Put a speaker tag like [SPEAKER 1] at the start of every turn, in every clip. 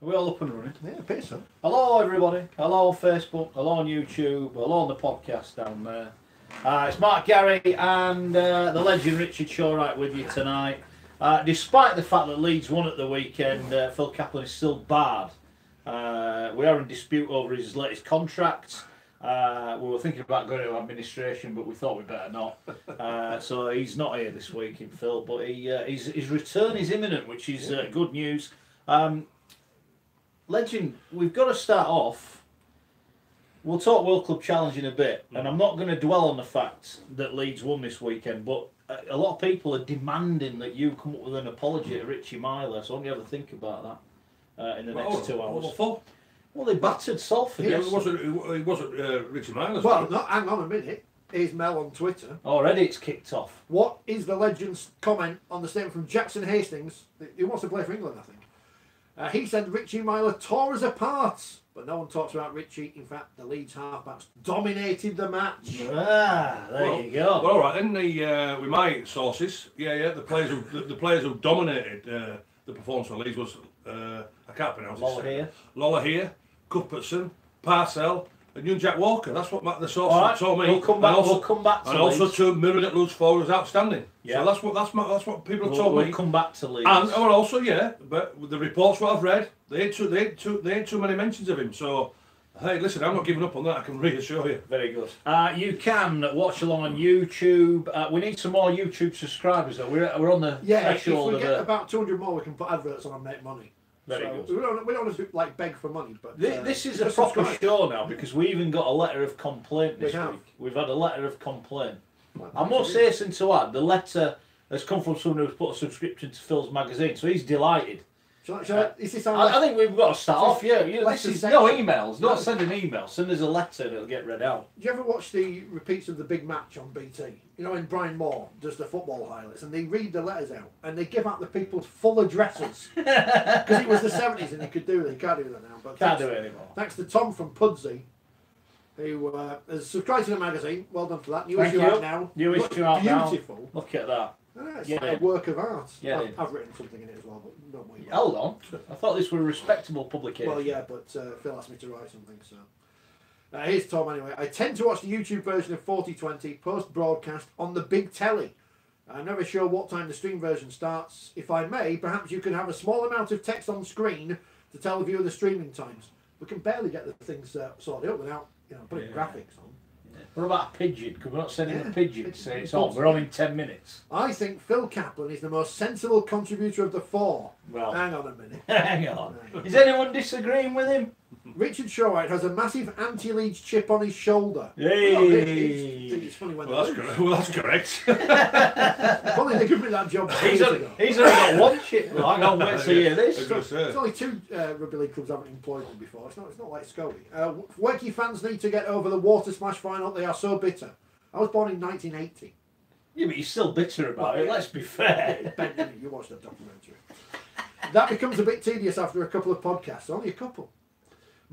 [SPEAKER 1] Are we all up and running?
[SPEAKER 2] Yeah, I think so.
[SPEAKER 1] Hello everybody, hello on Facebook, hello on YouTube, hello on the podcast down there. It's Mark Gary and the legend Richard Shawright with you tonight. Despite the fact that Leeds won at the weekend, Phil Kaplan is still barred. We are in dispute over his latest contract. We were thinking about going to administration, but we thought we'd better not. So he's not here this week in Phil, but his return is imminent, which is good news. Legend, we've got to start off. We'll talk World Club Challenge in a bit, and I'm not going to dwell on the fact that Leeds won this weekend, but a lot of people are demanding that you come up with an apology to Richie Myler, so I want you to have a think about that in the next 2 hours. Well, they battered Salford.
[SPEAKER 3] Yeah, it wasn't Richie Myler's.
[SPEAKER 2] Well, hang on a minute. Here's Mel on Twitter.
[SPEAKER 1] Already it's kicked off.
[SPEAKER 2] What is the legend's comment on the statement from Jackson Hastings, who wants to play for England, I think? He said Richie Myler tore us apart, but no one talks about Richie. In fact, the Leeds halfbacks dominated the match.
[SPEAKER 1] There you go.
[SPEAKER 3] Well, all right, then with my sources, the players who dominated the performance of Leeds was I can't pronounce it. Lollahea, Cuthbertson, Parcell, and young Jack Walker. That's what the sources told me.
[SPEAKER 1] We'll come back to
[SPEAKER 3] and
[SPEAKER 1] Leeds.
[SPEAKER 3] also two mirrored at loose forwards outstanding.
[SPEAKER 1] Yeah.
[SPEAKER 3] So that's what people have told me.
[SPEAKER 1] We'll come back to Leeds.
[SPEAKER 3] And also, but with the reports what I've read, they ain't too many mentions of him. So, hey, listen, I'm not giving up on that. I can reassure you.
[SPEAKER 1] Very good. You can watch along on YouTube. We need some more YouTube subscribers though. We're on the threshold.
[SPEAKER 2] If we get about 200 more, we can put adverts on and make money.
[SPEAKER 1] Very
[SPEAKER 2] good. We don't want to like beg for money, but
[SPEAKER 1] this is a proper show now because we even got a letter of complaint this week. We've had a letter of complaint. I must hasten to add, the letter has come from someone who's put a subscription to Phil's magazine, so he's delighted. I think we've got to start off. This is no emails. Don't send an email. Send us a letter and it'll get read out.
[SPEAKER 2] Do you ever watch the repeats of the big match on BT? You know, when Brian Moore does the football highlights and they read the letters out and they give out the people's full addresses because it was the 70s and they could do it. They can't do that now. But
[SPEAKER 1] can't do it anymore.
[SPEAKER 2] Thanks to Tom from Pudsey, who has subscribed to the magazine. Well done for that. New issue
[SPEAKER 1] out
[SPEAKER 2] now.
[SPEAKER 1] New issue out now.
[SPEAKER 2] Beautiful.
[SPEAKER 1] Look at that.
[SPEAKER 2] It's like a work of art.
[SPEAKER 1] Yeah,
[SPEAKER 2] I've written something in it as well, but don't worry.
[SPEAKER 1] Hold on. I thought this were a respectable publication.
[SPEAKER 2] Well, yeah, but Phil asked me to write something, so. Here's Tom anyway. I tend to watch the YouTube version of Forty20 post-broadcast on the big telly. I'm never sure what time the stream version starts. If I may, perhaps you can have a small amount of text on screen to tell the viewer the streaming times. We can barely get the things sorted out without putting graphics on.
[SPEAKER 1] What about a pigeon? Because we're not sending a pigeon to say it's on. We're on in 10 minutes.
[SPEAKER 2] I think Phil Kaplan is the most sensible contributor of the four.
[SPEAKER 1] Well,
[SPEAKER 2] hang on a minute.
[SPEAKER 1] Hang on. Is anyone disagreeing with him?
[SPEAKER 2] Richard Shawright has a massive anti-Leeds chip on his shoulder.
[SPEAKER 1] Hey.
[SPEAKER 2] It's funny when
[SPEAKER 3] that's correct.
[SPEAKER 2] Probably they give me that job.
[SPEAKER 1] He's only got one chip. Well, hang on, wait till you hear this.
[SPEAKER 2] There's only two rugby league clubs haven't employed him before. It's not like Scully. Wakey fans need to get over the water smash final. They are so bitter. I was born in 1980.
[SPEAKER 1] Yeah, but you're still bitter about it. Let's be fair.
[SPEAKER 2] Ben, you watched that documentary. That becomes a bit tedious after a couple of podcasts. Only a couple.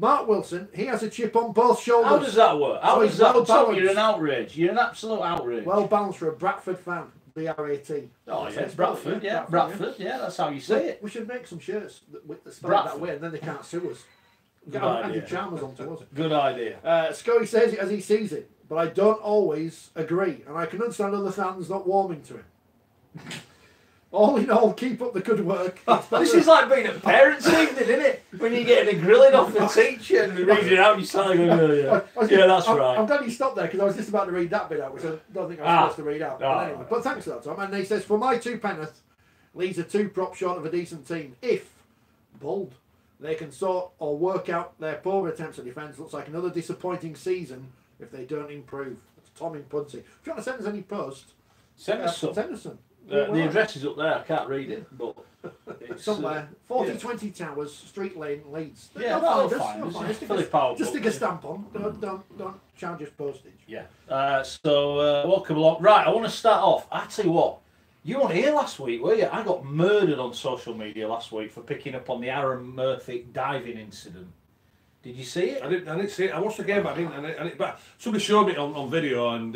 [SPEAKER 2] Mark Wilson, he has a chip on both shoulders.
[SPEAKER 1] How does that work? How does that
[SPEAKER 2] work?
[SPEAKER 1] You're an outrage. You're an absolute outrage.
[SPEAKER 2] Well balanced for a Bradford fan. B-R-A-T.
[SPEAKER 1] Oh, yeah, Bradford, Bradford, yeah, that's how you say it.
[SPEAKER 2] We should make some shirts with the spell that way and then they can't sue us. Get Andy Chalmers onto us.
[SPEAKER 1] Good idea.
[SPEAKER 2] Scully says it as he sees it, but I don't always agree, and I can understand other fans not warming to him. All in all, keep up the good work.
[SPEAKER 1] This is like being at parents' evening, isn't it? When you're getting a grilling off the teacher and reading it out, you start going, that's right.
[SPEAKER 2] I'm glad you stopped there because I was just about to read that bit out, which I don't think I was supposed to read out. But anyway, but thanks for that, Tom. And he says, for my two penneth, Leeds are two props short of a decent team. If, bold, they can sort or work out their poor attempts at defence, looks like another disappointing season if they don't improve. That's Tom in Pudsey. If you want to send us any post,
[SPEAKER 1] send us
[SPEAKER 2] some.
[SPEAKER 1] The address is up there. I can't read it, but
[SPEAKER 2] it's somewhere. 4020 Towers, Street Lane, Leeds.
[SPEAKER 1] Yeah, that'll find us.
[SPEAKER 2] Just stick a stamp on. Don't charge us postage.
[SPEAKER 1] Yeah. So welcome along. Right, I want to start off. I tell you what, you weren't here last week, were you? I got murdered on social media last week for picking up on the Aaron Murphy diving incident. Did you see it?
[SPEAKER 3] I didn't see it. I watched the game, but I didn't. But somebody showed me on video, and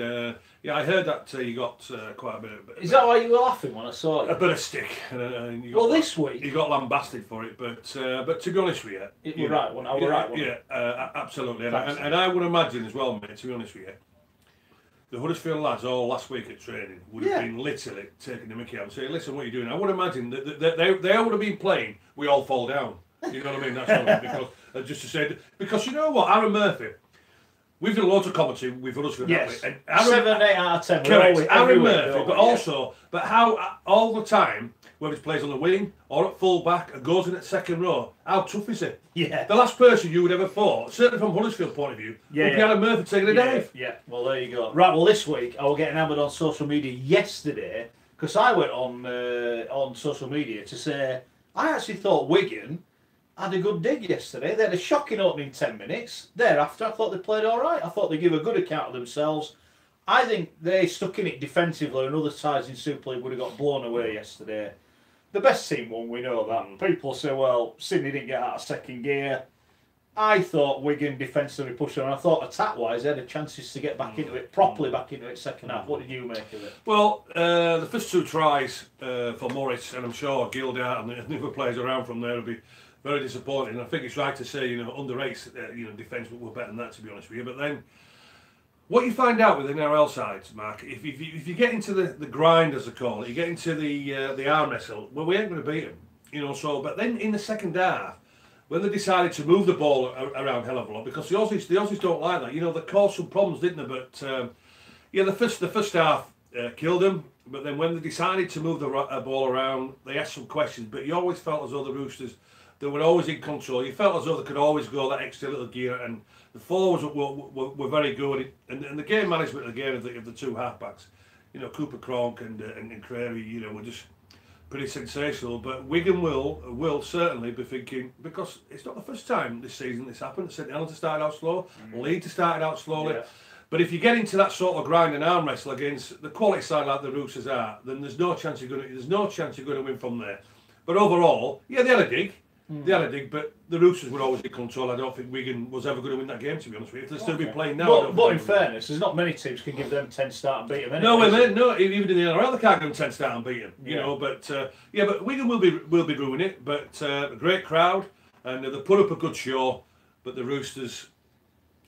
[SPEAKER 3] yeah, I heard that you got quite a bit.
[SPEAKER 1] Is that why you were laughing when I saw it?
[SPEAKER 3] A bit of stick. And you got,
[SPEAKER 1] well, this week
[SPEAKER 3] you got lambasted for it, but to be honest with you,
[SPEAKER 1] you were right. I was right.
[SPEAKER 3] Yeah, absolutely. And I would imagine as well, mate. To be honest with you, the Huddersfield lads all last week at training would have been literally taking the mickey out and saying, "Listen, what are you doing?" I would imagine that they would have been playing. We all fall down. You know what I mean? That's what because just to say, because you know what, Aaron Murphy, we've done loads of commentary with Huddersfield.
[SPEAKER 1] Yes,
[SPEAKER 3] and
[SPEAKER 1] 7, 8 out of 10.
[SPEAKER 3] Correct. Aaron
[SPEAKER 1] Murphy,
[SPEAKER 3] but also, but how all the time, whether he plays on the wing or at full back and goes in at second row, how tough is he?
[SPEAKER 1] Yeah.
[SPEAKER 3] The last person you would ever thought, certainly from Huddersfield point of view, would be Aaron Murphy taking a dive.
[SPEAKER 1] Yeah. Well, there you go. Right. Well, this week I was getting hammered on social media yesterday because I went on social media to say I actually thought Wigan had a good dig yesterday. They had a shocking opening 10 minutes. Thereafter, I thought they played all right. I thought they gave a good account of themselves. I think they stuck in it defensively, and other sides in Super League would have got blown away yesterday. The best team won, we know that. People say, well, Sydney didn't get out of second gear. I thought Wigan defensively pushed on. I thought attack-wise, they had chances to get back into it, properly back into it second half. What did you make of it?
[SPEAKER 3] Well, the first 2 tries for Morris, and I'm sure Gildart and the other players around from there will be very disappointing. I think it's right to say, under 8, defence were better than that, to be honest with you. But then, what you find out with the NRL sides, Mark, if you get into the grind, as they call it, you get into the arm wrestle, well, we ain't going to beat them, So, but then in the second half, when they decided to move the ball around hell of a lot, because the Aussies don't like that. They caused some problems, didn't they? But the first half killed them. But then when they decided to move the ball around, they asked some questions. But you always felt as though the Roosters, they were always in control. You felt as though they could always go that extra little gear, and the forwards were very good. And the game management of the game of the 2 halfbacks, Cooper Cronk and Crary, were just pretty sensational. But Wigan will certainly be thinking, because it's not the first time this season this happened. St Helens started out slow, Leeds started out slowly. Yeah. But if you get into that sort of grind and arm wrestle against the quality side like the Roosters are, then there's no chance you're going to win from there. But overall, yeah, they had a dig. They had a dig, but the Roosters were always in control. I don't think Wigan was ever going to win that game, to be honest with you. If they'll still be playing now.
[SPEAKER 1] But in fairness, there's not many teams can give them 10 start and beat them.
[SPEAKER 3] No, even in the NRL they can't give them 10 start and beat them. But Wigan will be ruining it. But a great crowd, and they put up a good show. But the Roosters,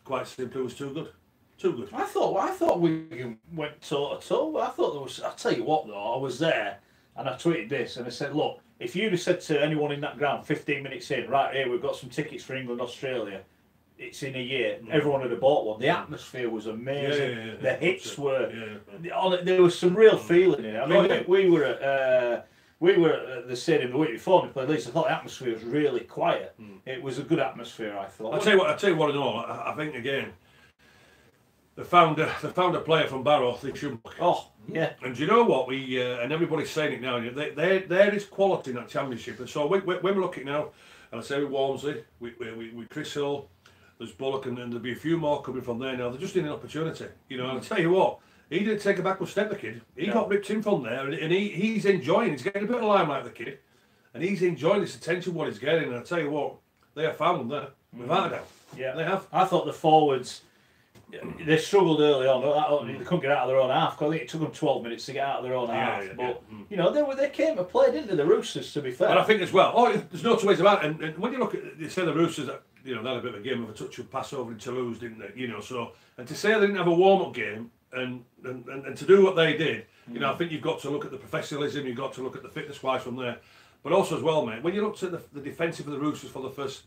[SPEAKER 3] quite simply, was too good. Too good.
[SPEAKER 1] I thought Wigan went toe to toe. I thought there was. I'll tell you what, though, I was there and I tweeted this and I said, look, if you'd have said to anyone in that ground 15 minutes in, right here, we've got some tickets for England, Australia, it's in a year, everyone would have bought one. The atmosphere was amazing. The hits were. There was some real feeling in it. I mean, we were at the stadium the week before and we played Leeds. I thought the atmosphere was really quiet. It was a good atmosphere, I thought.
[SPEAKER 3] I'll tell you what I know. I think again, they found a player from Barrow. They should.
[SPEAKER 1] Oh, yeah.
[SPEAKER 3] And do you know what? We and everybody's saying it now. There is quality in that championship. And so when we're looking now, and I say with Walmsley, with Chris Hill, there's Bullock, and there'll be a few more coming from there now. They're just in an opportunity, And I'll tell you what, he didn't take a backward step, the kid. He got ripped in from there, and he's enjoying. He's getting a bit of limelight, the kid, and he's enjoying this attention what he's getting. And I tell you what, they have found him there, without a doubt.
[SPEAKER 1] Yeah,
[SPEAKER 3] they have.
[SPEAKER 1] I thought the forwards. They struggled early on. They couldn't get out of their own half. I think it took them 12 minutes to get out of their own half. But they came to play, didn't they? The Roosters, to be fair.
[SPEAKER 3] And I think as well. There's no two ways about it. And when you look at, you say the Roosters, they had a bit of a game of a touch of pass over in Toulouse, didn't they? So and to say they didn't have a warm up game and to do what they did, I think you've got to look at the professionalism. You've got to look at the fitness wise from there. But also as well, mate, when you looked at the defensive of the Roosters for the first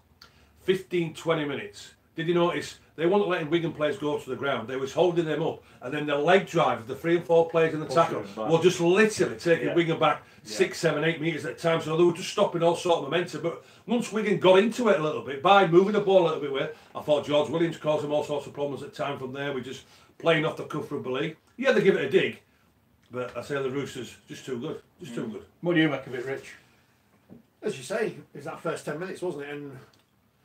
[SPEAKER 3] 15-20 minutes. Did you notice they weren't letting Wigan players go to the ground? They was holding them up, and then the leg drive of the 3 and 4 players in the tackle were just literally taking Wigan back 6, 7, 8 metres at a time. So they were just stopping all sort of momentum. But once Wigan got into it a little bit by moving the ball a little bit, I thought George Williams caused them all sorts of problems at time from there. We're just playing off the cuff rugby league. Yeah, they give it a dig, but I say the Roosters just too good, too good.
[SPEAKER 1] What do you make of it, Rich?
[SPEAKER 2] As you say, it was that first 10 minutes, wasn't it? And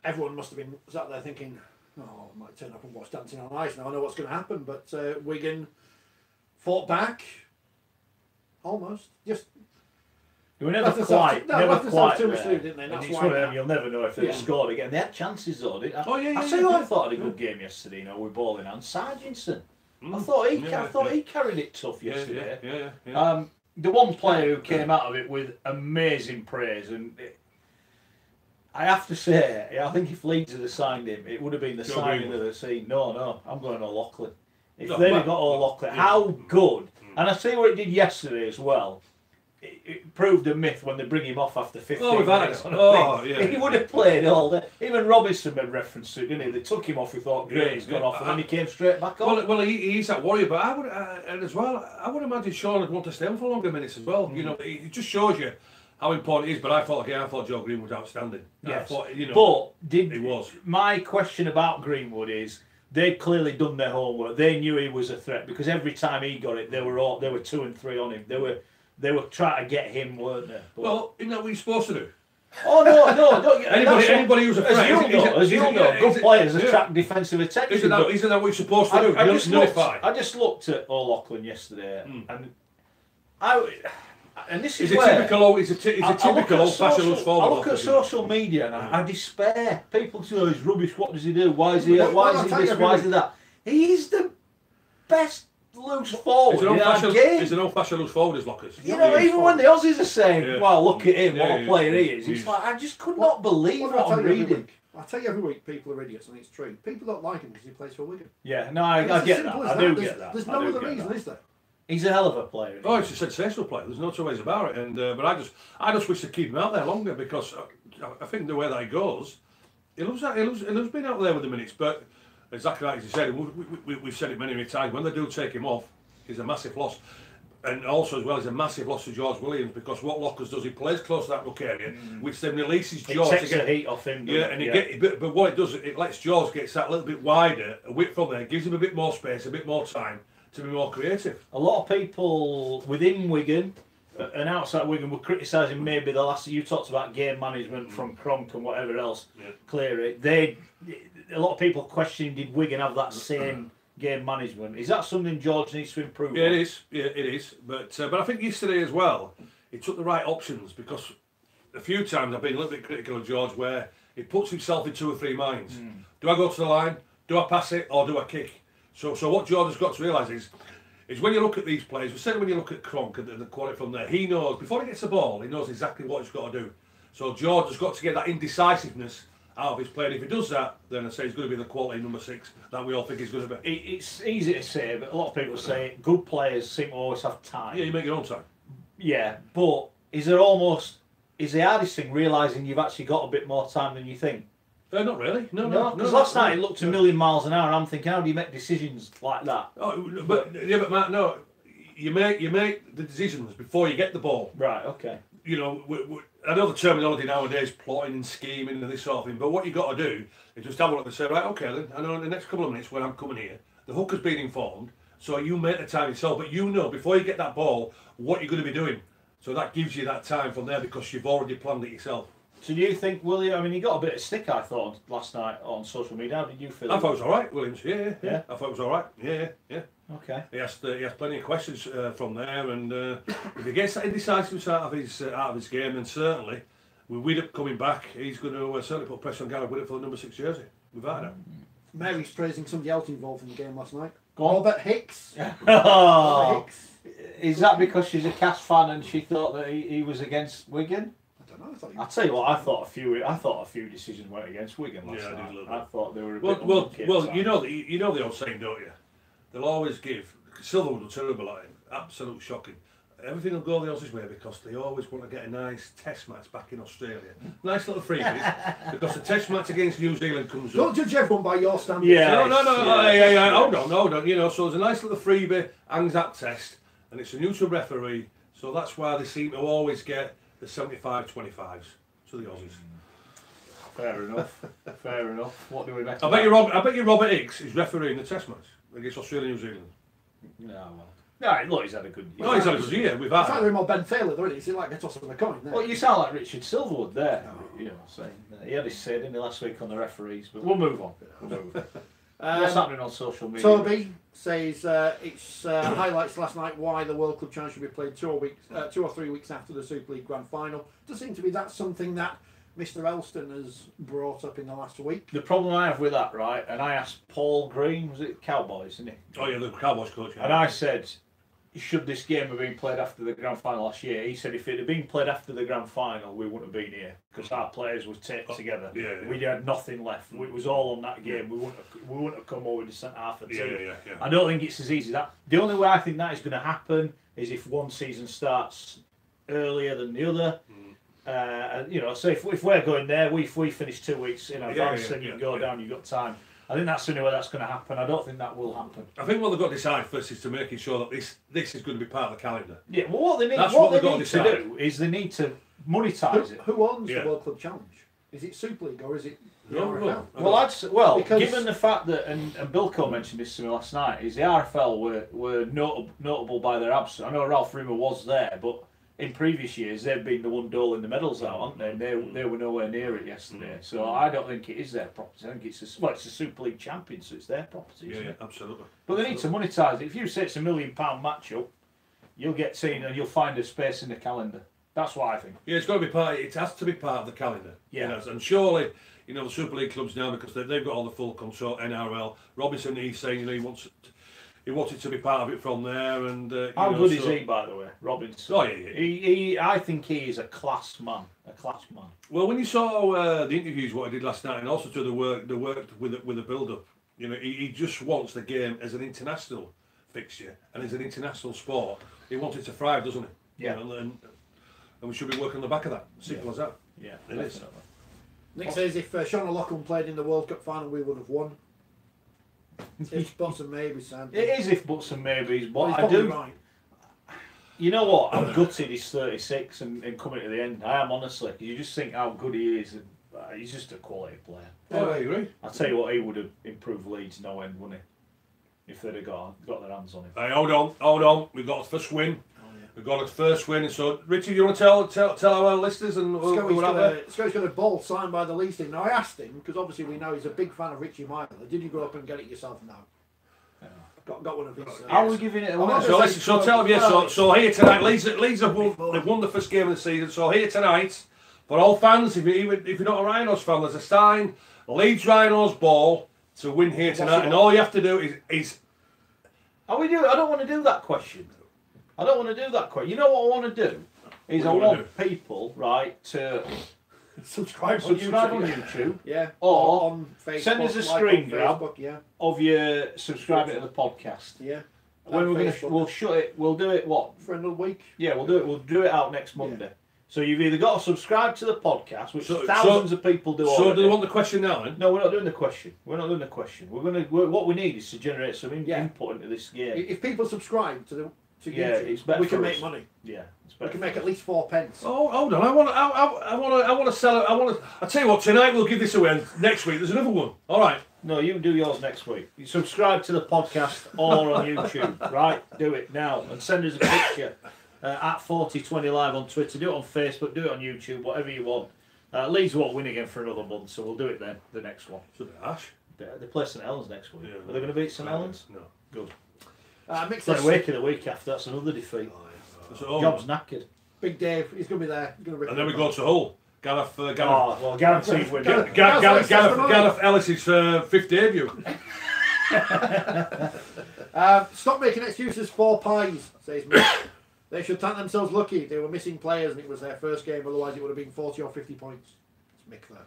[SPEAKER 2] everyone must have been sat there thinking, I might turn up and watch Dancing on Ice now. I know what's going to happen. But Wigan fought back. Almost. Just
[SPEAKER 1] They were never quite
[SPEAKER 2] too much
[SPEAKER 1] there.
[SPEAKER 2] didn't they?
[SPEAKER 1] And
[SPEAKER 2] That's
[SPEAKER 1] it's
[SPEAKER 2] why.
[SPEAKER 1] one of them, you'll never know if they scored again. They had chances though, didn't they?
[SPEAKER 3] Oh yeah,
[SPEAKER 1] I tell you, I thought had a good game yesterday. You know, with ball in hand, Sarginson. I thought he carried it tough yesterday.
[SPEAKER 3] Yeah.
[SPEAKER 1] The one player who came out of it with amazing praise, and I have to say, I think if Leeds had signed him, it would have been the signing of the season. No, I'm going O'Loughlin. If they'd have got O'Loughlin, how good! And I see what it did yesterday as well. It proved a myth when they bring him off after 15 minutes. He would have played all day. Even Robinson made reference to it, didn't he? They took him off, we thought, great, he's gone off, and then he came straight back on.
[SPEAKER 3] Well, he's that warrior, but I would, and as well, I would imagine Sean would want to stay on for longer minutes as well. You know, it just shows you how important it is. But I thought Joe Green was outstanding.
[SPEAKER 1] Yes.
[SPEAKER 3] I thought,
[SPEAKER 1] he was. My question about Greenwood is, they'd clearly done their homework. They knew he was a threat because every time he got it, they were 2 and 3 on him. They were trying to get him, weren't they? But,
[SPEAKER 3] well, isn't that what you're supposed to do?
[SPEAKER 1] Oh no! Don't get
[SPEAKER 3] anybody who's a threat,
[SPEAKER 1] as you know, good players attract defensive attention.
[SPEAKER 3] Isn't that what you're supposed to do?
[SPEAKER 1] I just looked at O'Loughlin yesterday, and this is
[SPEAKER 3] typical old-fashioned loose forward.
[SPEAKER 1] I look at social media and I despair. People say, "Oh, he's rubbish. What does he do? Why is he this? Why is he that?" He's the best loose forward in our game.
[SPEAKER 3] He's an old-fashioned loose forward, his lockers.
[SPEAKER 1] You know, even when the Aussies are saying, "Well, look at him, what a player he is," it's like I just could not believe what I'm reading.
[SPEAKER 2] I tell you every week, people are idiots, and it's true. People don't like him because he plays for Wigan.
[SPEAKER 1] Yeah, no, I get that. I do get that.
[SPEAKER 2] There's no other reason, is there?
[SPEAKER 1] He's a hell of a player.
[SPEAKER 3] Oh, he's a sensational player. There's no two ways about it. And but I just wish to keep him out there longer because I think the way that he goes, he loves being out there with the minutes. But exactly like you said, we've said it many times. When they do take him off, he's a massive loss. And also as well, he's a massive loss to George Williams because what Lockers does, he plays close to that ruck area, which then releases George.
[SPEAKER 1] It takes the heat off him.
[SPEAKER 3] But what it does, it lets George get that little bit wider, a width from there, gives him a bit more space, a bit more time to be more creative.
[SPEAKER 1] A lot of people within Wigan and outside Wigan were criticising maybe the last. You talked about game management from Cronk and whatever else. Clearly, a lot of people questioning did Wigan have that same game management. Is that something George needs to improve?
[SPEAKER 3] Yeah, it is. Yeah, it is. But I think yesterday as well, he took the right options because a few times I've been a little bit critical of George where he puts himself in 2 or 3 minds. Do I go to the line? Do I pass it? Or do I kick? So what George has got to realise is when you look at these players, certainly when you look at Cronk and the quality from there, he knows before he gets the ball, he knows exactly what he's got to do. So George has got to get that indecisiveness out of his play. And if he does that, then I say he's going to be the quality number 6 that we all think he's going to be.
[SPEAKER 1] It's easy to say, but a lot of people say good players seem to always have time.
[SPEAKER 3] Yeah, you make your own time.
[SPEAKER 1] Yeah, but is the hardest thing realising you've actually got a bit more time than you think?
[SPEAKER 3] Not really. No.
[SPEAKER 1] Because last night it looked a million miles an hour, and I'm thinking, how do you make decisions like that?
[SPEAKER 3] Oh, but Matt, no, you make the decisions before you get the ball.
[SPEAKER 1] Right. Okay.
[SPEAKER 3] You know, I know the terminology nowadays, plotting and scheming and this sort of thing, but what you got to do is just have a look and say, right, okay, then, I know in the next couple of minutes when I'm coming here, the hooker's been informed, so you make the time yourself, but you know before you get that ball what you're going to be doing. So that gives you that time from there because you've already planned it yourself.
[SPEAKER 1] So do you think William? I mean, he got a bit of stick, I thought, last night on social media. How did you feel?
[SPEAKER 3] I thought it was all right, Williams. Yeah. I thought it was all right. Yeah.
[SPEAKER 1] Okay.
[SPEAKER 3] He asked plenty of questions from there, and if he gets that indecisiveness out of his game, then certainly with Widdop coming back, he's going to certainly put pressure on Gareth Widdop for the number 6 jersey. Without that.
[SPEAKER 2] Mary's praising somebody else involved in the game last night.
[SPEAKER 1] Go on.
[SPEAKER 2] Robert Hicks.
[SPEAKER 1] Robert Hicks. Is that because she's a Cast fan and she thought that he was against Wigan?
[SPEAKER 2] I don't know.
[SPEAKER 1] I'll tell you what. I thought a few decisions went against Wigan last night.
[SPEAKER 3] I did a little bit.
[SPEAKER 1] I thought they were a bit
[SPEAKER 3] well. You know the old saying, don't you? They'll always give. Silverwood was terrible at him. Absolute shocking. Everything will go the Aussies' way because they always want to get a nice test match back in Australia. Nice little freebies because the test match against New Zealand comes up.
[SPEAKER 2] Don't judge everyone by your standards.
[SPEAKER 1] Yeah.
[SPEAKER 3] No. Hold on. You know, so there's a nice little freebie, hangs that test, and it's a neutral referee. So that's why they seem to always get the 75-25s to the Aussies.
[SPEAKER 1] Fair enough. What do we make?
[SPEAKER 3] I bet you Robert Hicks is refereeing the test match against Australia and New Zealand.
[SPEAKER 1] No, look, he's had a good year.
[SPEAKER 3] No, he's had a good year. We've had.
[SPEAKER 2] It's like him or Ben Taylor, though, isn't it? It's like a toss of a coin. There.
[SPEAKER 1] Well, you sound like Richard Silverwood there. You know, saying he had his say, didn't he, last week on the referees? But we'll move on. What's happening on social media?
[SPEAKER 2] Toby says it's highlights last night why the World Club Challenge should be played 2 or 3 weeks after the Super League Grand Final. Does seem to be that's something that Mr. Elston has brought up in the last week.
[SPEAKER 1] The problem I have with that, right, and I asked Paul Green, was it Cowboys, isn't it?
[SPEAKER 3] Oh yeah, the Cowboys coach. Yeah.
[SPEAKER 1] And I said, should this game have been played after the Grand Final last year? He said if it had been played after the Grand Final, we wouldn't have been here because our players were taped together.
[SPEAKER 3] Yeah.
[SPEAKER 1] We had nothing left. It was all on that game. We wouldn't have come over to centre half a team.
[SPEAKER 3] Yeah.
[SPEAKER 1] I don't think it's as easy. The only way I think that is going to happen is if one season starts earlier than the other. So if we're going there, we finish 2 weeks in advance, then you can go down. You've got time. I think that's the only way that's going to happen. I don't think that will happen.
[SPEAKER 3] I think what they've got to decide first is to making sure that this is going to be part of the calendar.
[SPEAKER 1] Yeah, well, what they need to do is they need to monetise it.
[SPEAKER 2] Who owns the World Club Challenge? Is it Super League or is it the RFL?
[SPEAKER 1] Well, given the fact that, and Bilko mentioned this to me last night, is the RFL were notable by their absence. I know Ralph Rimmer was there, but in previous years they've been the one doling the medals out, haven't they? And they were nowhere near it yesterday. So I don't think it is their property. I think it's a Super League champion, so it's their property.
[SPEAKER 3] Yeah, absolutely.
[SPEAKER 1] But they need to monetise it. If you say it's £1 million matchup, you'll get seen and you'll find a space in the calendar. That's what I think.
[SPEAKER 3] Yeah, it's got to be part. It has to be part of the calendar.
[SPEAKER 1] Yeah,
[SPEAKER 3] and surely, the Super League clubs now, because they've got all the full control. NRL. Robinson, he's saying he wants it to be part of it from there. And
[SPEAKER 1] how good is he, by the way, Robinson?
[SPEAKER 3] Oh yeah.
[SPEAKER 1] I think he is a class man.
[SPEAKER 3] Well, when you saw the interviews, what he did last night, and also to the work with the build-up, he just wants the game as an international fixture and as an international sport. He wants it to thrive, doesn't he?
[SPEAKER 1] Yeah.
[SPEAKER 3] And we should be working on the back of that. Simple as that.
[SPEAKER 1] Yeah,
[SPEAKER 3] it is.
[SPEAKER 2] Nick says if Sean O'Loughlin played in the World Cup final, we would have won. If buts and maybes, Sam.
[SPEAKER 1] It is if buts and maybes, but
[SPEAKER 2] well,
[SPEAKER 1] I do.
[SPEAKER 2] Right.
[SPEAKER 1] You know what? I'm gutted he's 36 and coming to the end. I am, honestly. You just think how good he is. And, he's just a quality player.
[SPEAKER 3] Oh, I agree.
[SPEAKER 1] I tell you what, he would have improved Leeds no end, wouldn't he? If they'd have got their hands on him.
[SPEAKER 3] Hey, hold on. We've got the first win. We've got a first win. So, Richie, you want to tell our listeners and
[SPEAKER 2] Scott's got a ball signed by the Leeds team. Now, I asked him, because obviously we know he's a big fan of Richie Myler. Did you go up and get it yourself now? Yeah. Got one of his...
[SPEAKER 1] How are we giving it away?
[SPEAKER 3] So tell me, so here tonight, Leeds have won the first game of the season. So here tonight, for all fans, if you're not a Rhinos fan, there's a sign, Leeds Rhinos ball to win here tonight. And all you have to do is...
[SPEAKER 1] I don't want to do that question. You know what I want to do? Is I want people, right, to subscribe on YouTube.
[SPEAKER 2] Yeah.
[SPEAKER 1] Or
[SPEAKER 2] on Facebook,
[SPEAKER 1] send us a screen grab of you subscribing to the podcast.
[SPEAKER 2] Yeah.
[SPEAKER 1] When we'll shut it. We'll do it
[SPEAKER 2] for another week.
[SPEAKER 1] Yeah, we'll do it. We'll do it out next Monday. Yeah. So you've either got to subscribe to the podcast, which thousands of people do.
[SPEAKER 3] So do they want the question now? Then?
[SPEAKER 1] No, we're not doing the question. What we need is to generate some input into this game.
[SPEAKER 2] If people subscribe to YouTube,
[SPEAKER 1] it's better.
[SPEAKER 2] We can make money.
[SPEAKER 1] Yeah,
[SPEAKER 2] we can make at least 4 pence.
[SPEAKER 3] Oh, hold on! I want to sell it. I tell you what. Tonight we'll give this away. Next week there's another one. All right.
[SPEAKER 1] No, you do yours next week. You subscribe to the podcast or on YouTube, right? Do it now and send us a picture at Forty20 Live on Twitter. Do it on Facebook. Do it on YouTube. Whatever you want. Leeds won't win again for another month, so we'll do it then. The next one.
[SPEAKER 3] So they
[SPEAKER 1] play St Helens next week. Are they going to beat St Helens?
[SPEAKER 3] No.
[SPEAKER 1] Good.
[SPEAKER 2] Mix
[SPEAKER 1] a week of the week after, that's another defeat. Job's knackered.
[SPEAKER 2] Big Dave, he's going to be there.
[SPEAKER 3] And then we go to Hull. Gareth
[SPEAKER 1] guaranteed win.
[SPEAKER 3] Gareth Ellis's fifth debut.
[SPEAKER 2] Stop making excuses for pies, says Mick. They should thank themselves lucky. They were missing players and it was their first game, otherwise it would have been 40 or 50 points. It's Mick there.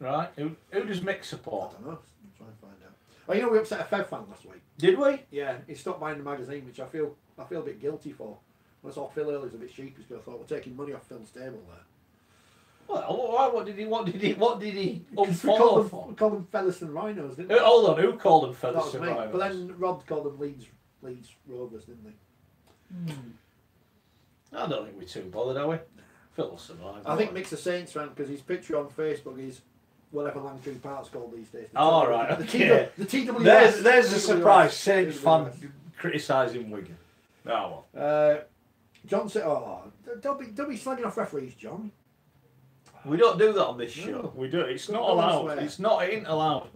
[SPEAKER 1] Right. Who does Mick support?
[SPEAKER 2] I don't know. I'm trying to find out. Oh, we upset a Fev fan last week.
[SPEAKER 1] Did we?
[SPEAKER 2] Yeah, he stopped buying the magazine, which I feel a bit guilty for. When I saw Phil earlier, a bit sheepish, because I thought we're taking money off Phil's table there.
[SPEAKER 1] Well, what did he
[SPEAKER 2] unfollow for? We called them Featherstone Rhinos, didn't we?
[SPEAKER 1] Hold on, who called them Featherstone Rhinos?
[SPEAKER 2] But then Rod called them Leeds Rovers, didn't they?
[SPEAKER 1] I don't think we're too bothered, are we? Phil will survive.
[SPEAKER 2] I think Mick's a Saints fan because his picture on Facebook is whatever Langtree Park's called these days.
[SPEAKER 1] All right.
[SPEAKER 2] The TWS.
[SPEAKER 1] There's a surprise. Saints fan criticising Wigan. Oh
[SPEAKER 2] well. John said, don't be slagging off referees, John.
[SPEAKER 1] We don't do that on this show. We do. It's not allowed. It ain't allowed.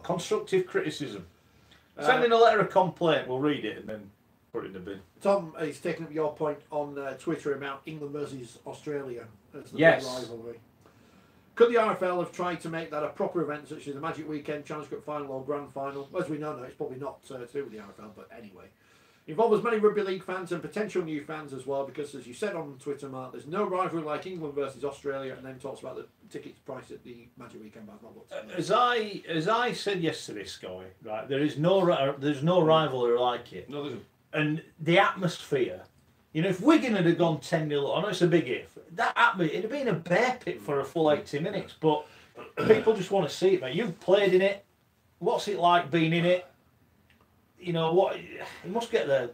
[SPEAKER 1] Constructive criticism. Send in a letter of complaint. We'll read it and then put it in the bin.
[SPEAKER 2] Tom is taking up your point on Twitter about England versus Australia as the
[SPEAKER 1] Yes.
[SPEAKER 2] big rivalry. Could the RFL have tried to make that a proper event, such as the Magic Weekend, Challenge Cup Final or Grand Final? As we know now, it's probably not to do with the RFL, but anyway. Involve as many Rugby League fans and potential new fans as well, because as you said on Twitter, Mark, there's no rivalry like England versus Australia, and then talks about the tickets price at the Magic Weekend. But I've not looked at that.
[SPEAKER 1] As I said yesterday, Scully, right? There's no rivalry like it.
[SPEAKER 3] No, there isn't.
[SPEAKER 1] And the atmosphere. You know, if Wigan had gone 10-0, I know it's a big if. That atmosphere, it'd have been a bear pit for a full 80 minutes. But people just want to see it, mate. You've played in it. What's it like being in it? You know what? You must get the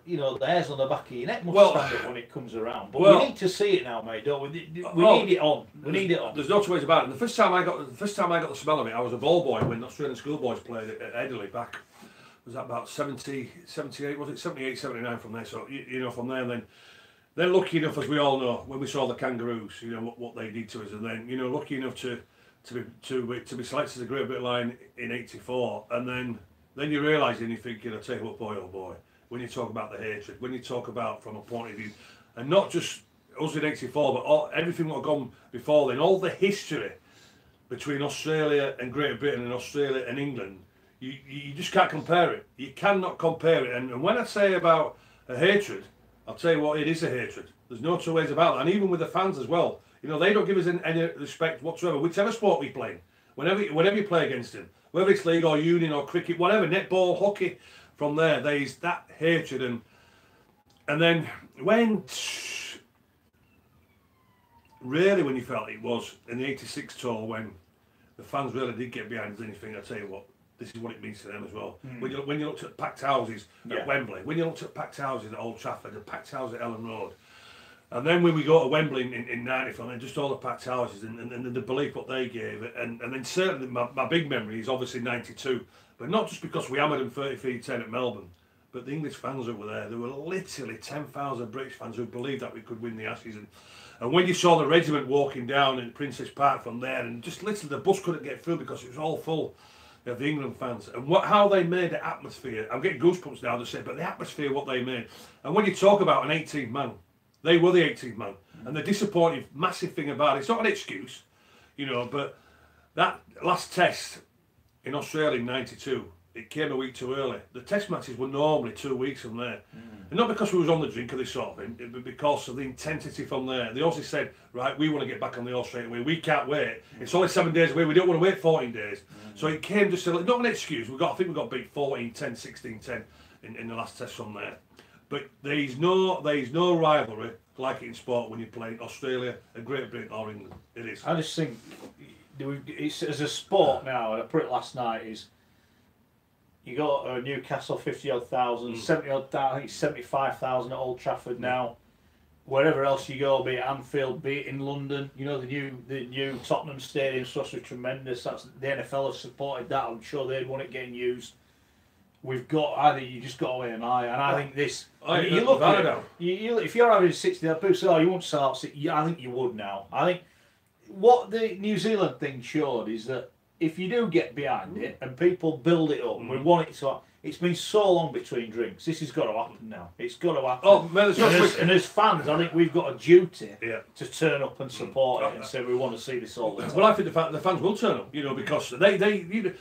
[SPEAKER 1] hairs on the back of your neck must stand up when it comes around. But we need to see it now, mate. Don't we? We need it on. We need it on.
[SPEAKER 3] There's no two ways about it. And the first time I got the smell of it, I was a ball boy when Australian schoolboys played at Edley back. Was that about 70, 78? Was it 78, 79 from there? So you know, from there, and then lucky enough, as we all know, when we saw the Kangaroos, you know what they did to us, and then lucky enough to be selected as a Great Britain line in '84, and then you realise and you're thinking, I tell you what, boy, oh boy, when you talk about the hatred, when you talk about from a point of view, and not just us in '84, but everything that had gone before then, all the history between Australia and Great Britain and Australia and England, you just can't compare it. You cannot compare it. And when I say about a hatred, I'll tell you what, it is a hatred. There's no two ways about it. And even with the fans as well, they don't give us any respect whatsoever, whichever sport we play. Whenever you play against them, whether it's league or union or cricket, whatever, netball, hockey, from there's that hatred. And then when you felt it was in the '86 tour when the fans really did get behind anything, I tell you what, this is what it means to them as well. When you looked at packed houses at Wembley, when you looked at packed houses at Old Trafford, the packed houses at Ellen Road, and then when we go to Wembley in '94, and just all the packed houses and the belief what they gave, and then certainly my big memory is obviously '92, but not just because we hammered them 33-10 at Melbourne, but the English fans that were there were literally 10,000 British fans who believed that we could win the Ashes. And when you saw the regiment walking down in Princess Park from there, and just literally the bus couldn't get through because it was all full of the England fans, and how they made the atmosphere, I'm getting goosebumps now to say, but the atmosphere, what they made. And when you talk about an 18th man, they were the 18th man, and the disappointing, massive thing about it, it's not an excuse, but that last test in Australia in '92, it came a week too early. The test matches were normally 2 weeks from there. And not because we was on the drink or this sort of thing, but because of the intensity from there. They also said, right, we want to get back on the horse straight away. We can't wait. It's only 7 days away. We don't want to wait 14 days. So it came just not an excuse. I think we got beat 14-10, 16-10 in the last test from there. But there's no rivalry like it in sport when you're playing Australia and Great Britain or England. It is.
[SPEAKER 1] I just think it's as a sport now, and I put it last night, is you got Newcastle 50-odd thousand, 70-odd thousand, I think 75,000 at Old Trafford now. Wherever else you go, be it Anfield, be it in London, the new Tottenham Stadium supposed to be tremendous. That's the NFL have supported that. I'm sure they'd want it getting used. I think you just got away an eye, and I think this. You look at it, if you're having 60, people say, "Oh, you won't sell out." I think you would now. I think what the New Zealand thing showed is that if you do get behind it and people build it up, we want it to. It's been so long between drinks. This has got to happen now. It's got to happen.
[SPEAKER 3] Oh, man,
[SPEAKER 1] and as fans, I think we've got a duty to turn up and support it and say we want to see this all the time.
[SPEAKER 3] Well, I think the fans will turn up, because they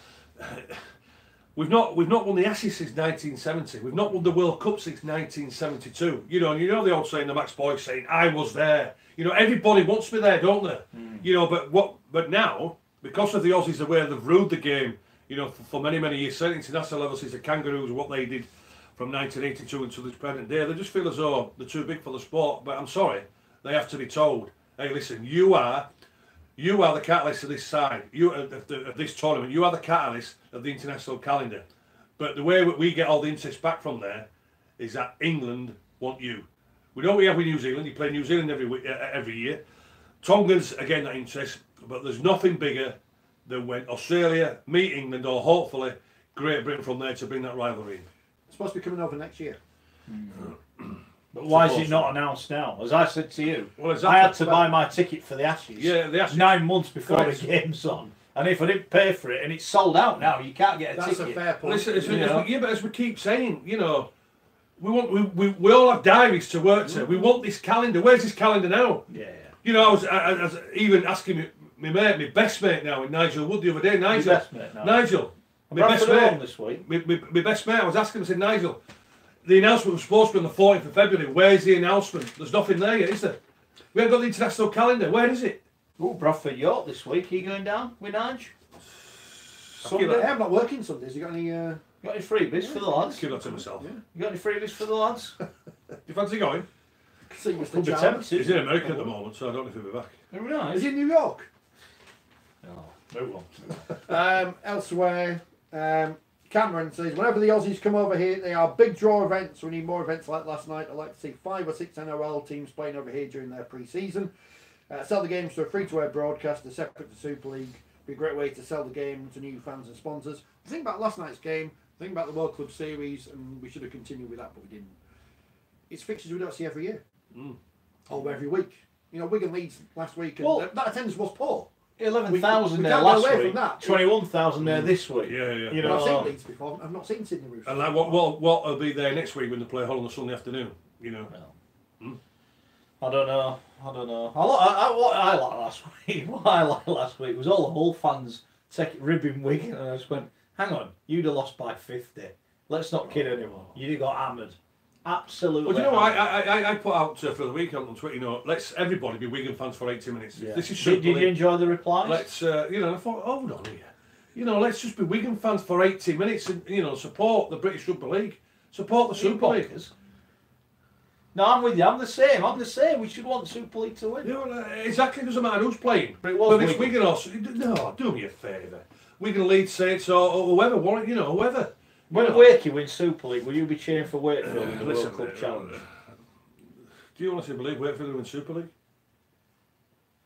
[SPEAKER 3] we've not won the Ashes since 1970. We've not won the World Cup since 1972. And the old saying, the Max Boyce saying, "I was there." Everybody wants to be there, don't they? But now, because of the Aussies, the way they've ruled the game, for many, many years, certainly international level, since the Kangaroos, what they did from 1982 until this present day, they just feel as though they're too big for the sport. But I'm sorry, they have to be told, hey, listen, you are the catalyst of this side, of this tournament. You are the catalyst of the international calendar. But the way we get all the interest back from there is that England want you. We know we have with New Zealand. You play New Zealand every year. Tonga's, again, that interest. But there's nothing bigger than when Australia meet England, or hopefully Great Britain from there, to bring that rivalry in.
[SPEAKER 2] It's supposed to be coming over next year.
[SPEAKER 1] But why is it not announced now? As I said to you,
[SPEAKER 3] well, exactly.
[SPEAKER 1] I had to buy my ticket for the Ashes.
[SPEAKER 3] Yeah, the Ashes.
[SPEAKER 1] 9 months before the game's on. And if I didn't pay for it, and it's sold out now, you can't get a ticket.
[SPEAKER 2] That's a fair point.
[SPEAKER 3] Listen, but as we keep saying, we all have diaries to work to. We want this calendar. Where's this calendar now?
[SPEAKER 1] Yeah.
[SPEAKER 3] I was even asking my best mate now, with Nigel Wood the other day. Nigel.
[SPEAKER 1] Best mate now.
[SPEAKER 3] Nigel. My best mate this week. My best mate. I was asking him. I said, Nigel, the announcement was supposed to be on the 14th of February. Where's the announcement? There's nothing there yet, is there? We haven't got the international calendar. Where is it?
[SPEAKER 1] Oh, Bradford York this week. Are you going down with Nige?
[SPEAKER 2] Sunday. I'm not working Sundays. You got any?
[SPEAKER 1] Got any freebies for the lads?
[SPEAKER 3] Keep that to myself.
[SPEAKER 2] Yeah.
[SPEAKER 1] You got any freebies for the lads?
[SPEAKER 3] Do you fancy going?
[SPEAKER 2] See Mr.
[SPEAKER 1] Could be
[SPEAKER 2] Chalmers.
[SPEAKER 1] tempted.
[SPEAKER 3] He's in America at the moment, so I don't know if he'll be back.
[SPEAKER 1] Very nice.
[SPEAKER 2] Is he in New York?
[SPEAKER 1] No, move on.
[SPEAKER 2] Elsewhere, Cameron says, whenever the Aussies come over here, they are big draw events. We need more events like last night. I'd like to see 5 or 6 NRL teams playing over here during their pre-season. Sell the games to a free-to-air broadcaster separate to Super League. Be a great way to sell the game to new fans and sponsors. Think about last night's game. Think about the World Club Series, and we should have continued with that, but we didn't. It's fixtures we don't see every year. Or every week. Wigan Leeds last week, and that attendance was poor.
[SPEAKER 1] 11,000 there
[SPEAKER 2] can't
[SPEAKER 1] last
[SPEAKER 2] go away
[SPEAKER 1] week.
[SPEAKER 2] from that.
[SPEAKER 1] 21,000 there this week.
[SPEAKER 3] Yeah.
[SPEAKER 2] I've seen Leeds before. I've not seen Sydney Roosters.
[SPEAKER 3] And like, what will be there next week when they play Hull on the Sunday afternoon?
[SPEAKER 1] I don't know. What I liked last week. What I liked last week was all the Hull fans ribbing Wigan, and I just went, "Hang on, you'd have lost by 50. Let's not kid anyone. You'd have got hammered. Absolutely."
[SPEAKER 3] Well, do you know what I put out for the weekend on Twitter? Let's everybody be Wigan fans for 80 minutes.
[SPEAKER 1] Yeah.
[SPEAKER 3] This is
[SPEAKER 1] Did you enjoy the replies?
[SPEAKER 3] Let's I thought, hold on here. Let's just be Wigan fans for 80 minutes and support the British Rugby League, support the Super League.
[SPEAKER 1] No, I'm with you. I'm the same. We should want the Super League to win.
[SPEAKER 3] Exactly. Doesn't matter who's playing.
[SPEAKER 1] But it was
[SPEAKER 3] it's Wigan or no. Do me a favour. Wigan, Leeds, Saints, or whoever. Whoever.
[SPEAKER 1] When Wakey wins Super League, will you be cheering for Wakefield in the World Cup Challenge?
[SPEAKER 3] Do you honestly believe Wakefield will win Super League?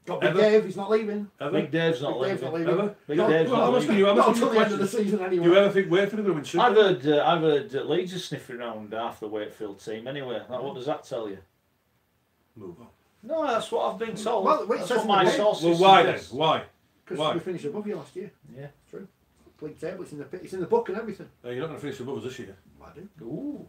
[SPEAKER 2] Got Big Dave, he's not leaving.
[SPEAKER 1] Big Dave's not leaving.
[SPEAKER 3] Ever?
[SPEAKER 1] Big Dave's not leaving.
[SPEAKER 2] Not until the end of the season anyway.
[SPEAKER 3] Do you ever think Wakefield will win Super League?
[SPEAKER 1] I've heard Leeds are sniffing around half the Wakefield team anyway. What does that tell you?
[SPEAKER 3] Move on.
[SPEAKER 1] No, that's what I've been told.
[SPEAKER 2] Well,
[SPEAKER 1] that's what my sources
[SPEAKER 3] Well, why then?
[SPEAKER 1] suggest.
[SPEAKER 3] Why?
[SPEAKER 2] Because we finished above you last year.
[SPEAKER 1] Yeah.
[SPEAKER 2] True. League table, it's in the book and everything.
[SPEAKER 3] You're not going to finish above us this year.
[SPEAKER 2] I do.
[SPEAKER 1] Ooh.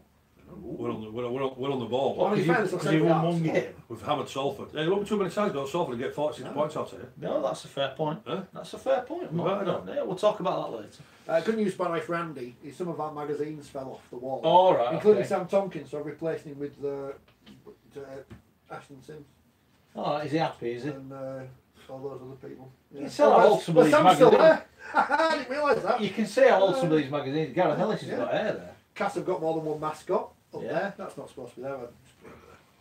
[SPEAKER 3] We're on the ball.
[SPEAKER 2] Well,
[SPEAKER 1] Because you won one game.
[SPEAKER 3] We've hammered Salford. There won't be too many times go to Salford and get 46 points out of it.
[SPEAKER 1] No, that's a fair point.
[SPEAKER 3] Huh?
[SPEAKER 1] That's a fair point. We'll talk about that later.
[SPEAKER 2] Good news, by the way, for Andy is some of our magazines fell off the wall.
[SPEAKER 1] All right.
[SPEAKER 2] Including
[SPEAKER 1] Okay.
[SPEAKER 2] Sam Tompkins, so replacing him with Ashton Sims.
[SPEAKER 1] All right, is he happy, is he?
[SPEAKER 2] And all those other people. Yeah.
[SPEAKER 1] You sell how old some of these
[SPEAKER 2] Sam's still
[SPEAKER 1] magazines.
[SPEAKER 2] there. I didn't realise that.
[SPEAKER 1] You can see how old some of these magazines. Gareth Ellis has got hair there.
[SPEAKER 2] Cass have got more than one mascot up
[SPEAKER 1] Yeah.
[SPEAKER 2] there. That's not supposed to be there.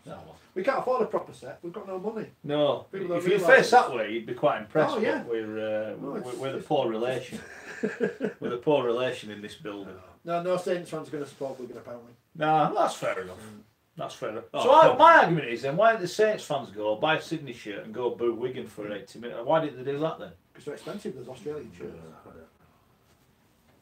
[SPEAKER 1] No.
[SPEAKER 2] We can't afford a proper set. We've got no money.
[SPEAKER 1] No.
[SPEAKER 2] People don't
[SPEAKER 1] If you
[SPEAKER 2] realise
[SPEAKER 1] face that way, you'd be quite impressed.
[SPEAKER 2] Oh, yeah.
[SPEAKER 1] But we're
[SPEAKER 2] it's
[SPEAKER 1] a poor relation. We're a poor relation in this building.
[SPEAKER 2] No Saints fans are going to support Wigan apparently.
[SPEAKER 1] No, that's fair enough. That's fair enough.
[SPEAKER 3] Oh,
[SPEAKER 1] So my argument is then, why did the Saints fans go buy a Sydney shirt and go boo Wigan for 80 minutes? Why didn't they do that then?
[SPEAKER 2] Because they're expensive. There's Australian shirts.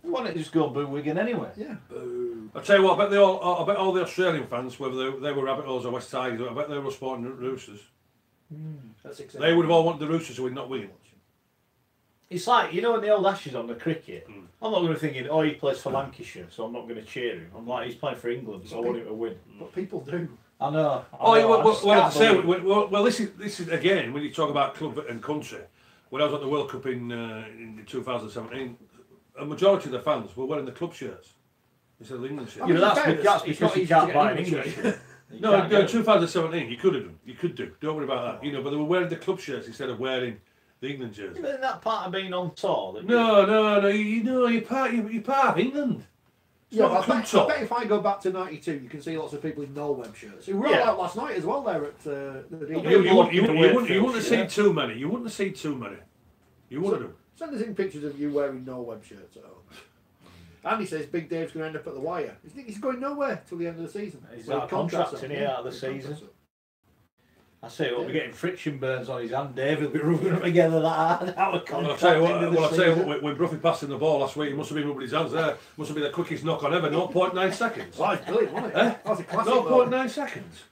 [SPEAKER 1] Why don't they just go boo Wigan anyway?
[SPEAKER 2] Yeah. Boo.
[SPEAKER 3] I tell you what, I bet all the Australian fans, whether they were Rabbitohs or West Tigers, I bet they were supporting the Roosters.
[SPEAKER 2] That's
[SPEAKER 3] They would have all wanted the Roosters to win, not Wigan.
[SPEAKER 1] It's like, in the old Ashes on the cricket, I'm not going to be thinking, he plays for Lancashire, so I'm not going to cheer him. I'm like, he's playing for England, so I want him to win.
[SPEAKER 2] But people do.
[SPEAKER 1] I know.
[SPEAKER 3] Well, this is again, when you talk about club and country, when I was at the World Cup in 2017, a majority of the fans were wearing the club shirts instead of the England shirts.
[SPEAKER 2] I mean,
[SPEAKER 1] that's because you can't buy an English shirt.
[SPEAKER 3] No, in 2017 you could have done. You could do. Don't worry about that. But they were wearing the club shirts instead of wearing the England jersey.
[SPEAKER 1] Isn't that part of being on tour? That
[SPEAKER 3] No. You're part of England. It's
[SPEAKER 2] Yeah,
[SPEAKER 3] not a
[SPEAKER 2] I
[SPEAKER 3] club
[SPEAKER 2] bet if I go back to '92, you can see lots of people in no-web shirts. Who rolled out last night as well there at the
[SPEAKER 3] You wouldn't have seen too many. You wouldn't have seen too many. You wouldn't have.
[SPEAKER 2] Send us in pictures of you wearing no-web shirts at home. Andy says Big Dave's going to end up at the wire. He's going nowhere till the end of the season.
[SPEAKER 1] He's out of contract, isn't he, out of the season? I say we'll be getting friction burns on his hand. Dave will be rubbing them together that hard out of contract.
[SPEAKER 3] I'll tell you what, when Bruffy passed him the ball last week, he must have been rubbing his hands there. Must have been the quickest knock on ever, 0.9 seconds.
[SPEAKER 2] Oh, it's brilliant, wasn't it? That was a classic.
[SPEAKER 3] 0.9 seconds.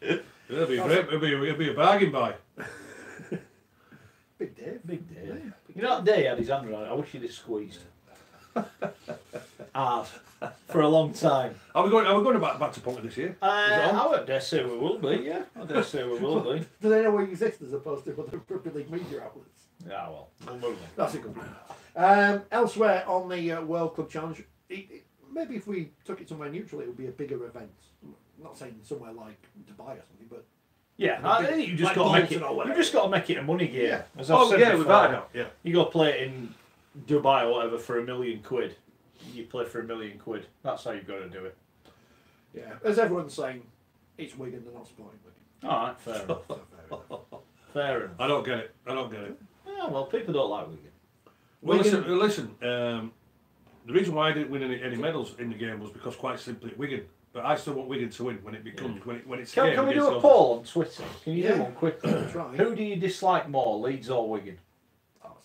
[SPEAKER 3] It'll be a bargain buy.
[SPEAKER 2] Big Dave.
[SPEAKER 1] Big Dave.
[SPEAKER 2] Yeah,
[SPEAKER 1] You know that day he had his hand around it? I wish he'd have squeezed. Hard. For a long time.
[SPEAKER 3] Are we going back to Ponty this year?
[SPEAKER 1] I would dare say we will be, yeah. I dare say we will be.
[SPEAKER 2] Do they know we exist as opposed to other Rugby League media outlets?
[SPEAKER 1] Yeah, well, we'll move on.
[SPEAKER 2] That's a good one. Elsewhere on the World Club Challenge, maybe if we took it somewhere neutral, it would be a bigger event. I'm not saying somewhere like Dubai or something, but
[SPEAKER 1] yeah, I think you just got to make it. You just got to make it a money game.
[SPEAKER 2] Yeah.
[SPEAKER 1] As I've said before,
[SPEAKER 3] without a doubt. Yeah.
[SPEAKER 1] You go play it in Dubai or whatever for £1 million. You play for £1 million. That's how you've got to do it.
[SPEAKER 2] Yeah, as everyone's saying, it's Wigan, they're not supporting Wigan.
[SPEAKER 1] All right, fair enough. Fair enough.
[SPEAKER 3] I don't get it.
[SPEAKER 1] Yeah, well, people don't like Wigan.
[SPEAKER 3] Well, listen. The reason why I didn't win any medals in the game was because quite simply Wigan. But I still want Wigan to win when it becomes when it's.
[SPEAKER 1] Can we do a poll on Twitter? Can you do one quickly?
[SPEAKER 2] Try.
[SPEAKER 1] Who do you dislike more, Leeds or Wigan?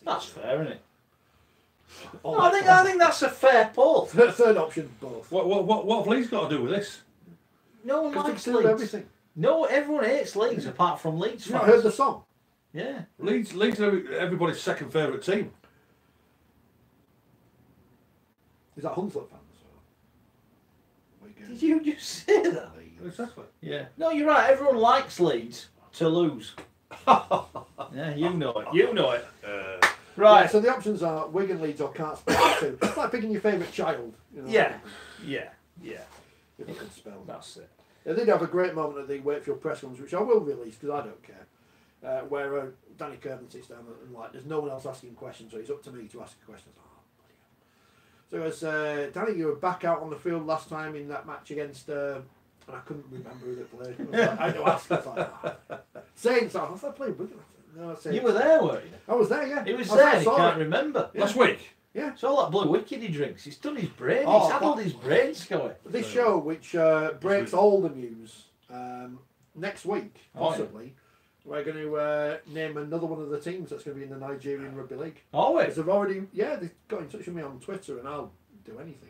[SPEAKER 1] That's fair, isn't it? No, I think that's a fair poll.
[SPEAKER 2] Third option, both.
[SPEAKER 3] What have Leeds got to do with this?
[SPEAKER 1] No one likes
[SPEAKER 2] Leeds. Everything.
[SPEAKER 1] No, everyone hates Leeds apart from Leeds fans.
[SPEAKER 2] You not heard the song?
[SPEAKER 1] Yeah.
[SPEAKER 3] Leeds are everybody's second favourite team.
[SPEAKER 2] Is that Hunslet fans?
[SPEAKER 1] Did you just say that?
[SPEAKER 3] Exactly.
[SPEAKER 1] Yeah. No, you're right. Everyone likes Leeds to lose. Yeah, you know it. You know it. Right.
[SPEAKER 2] Yeah, so the options are Wigan, Leeds, or can't spell too. It's like picking your favourite child. You know,
[SPEAKER 1] Yeah.
[SPEAKER 2] If you can spell.
[SPEAKER 1] That's it.
[SPEAKER 2] They did have a great moment at the Wakefield press conference, which I will release because I don't care, where Danny Kirby sits down and like, there's no one else asking questions, so it's up to me to ask a question. So as Danny, you were back out on the field last time in that match against, and I couldn't remember who they played. I had to ask. I was like, Saints. I was like, playing Wigan. No,
[SPEAKER 1] you were there, weren't you?
[SPEAKER 2] I was there, yeah.
[SPEAKER 1] He was there and he can't remember.
[SPEAKER 3] Last week?
[SPEAKER 2] Yeah.
[SPEAKER 1] It's all that blue wicked he drinks. He's done his brain.
[SPEAKER 2] Oh,
[SPEAKER 1] He's handled his brain, Scully.
[SPEAKER 2] This show, which breaks all the news, next week, possibly, we're going to name another one of the teams that's going to be in the Nigerian Rugby League.
[SPEAKER 1] Oh, wait.
[SPEAKER 2] They've already, they've got in touch with me on Twitter and I'll do anything.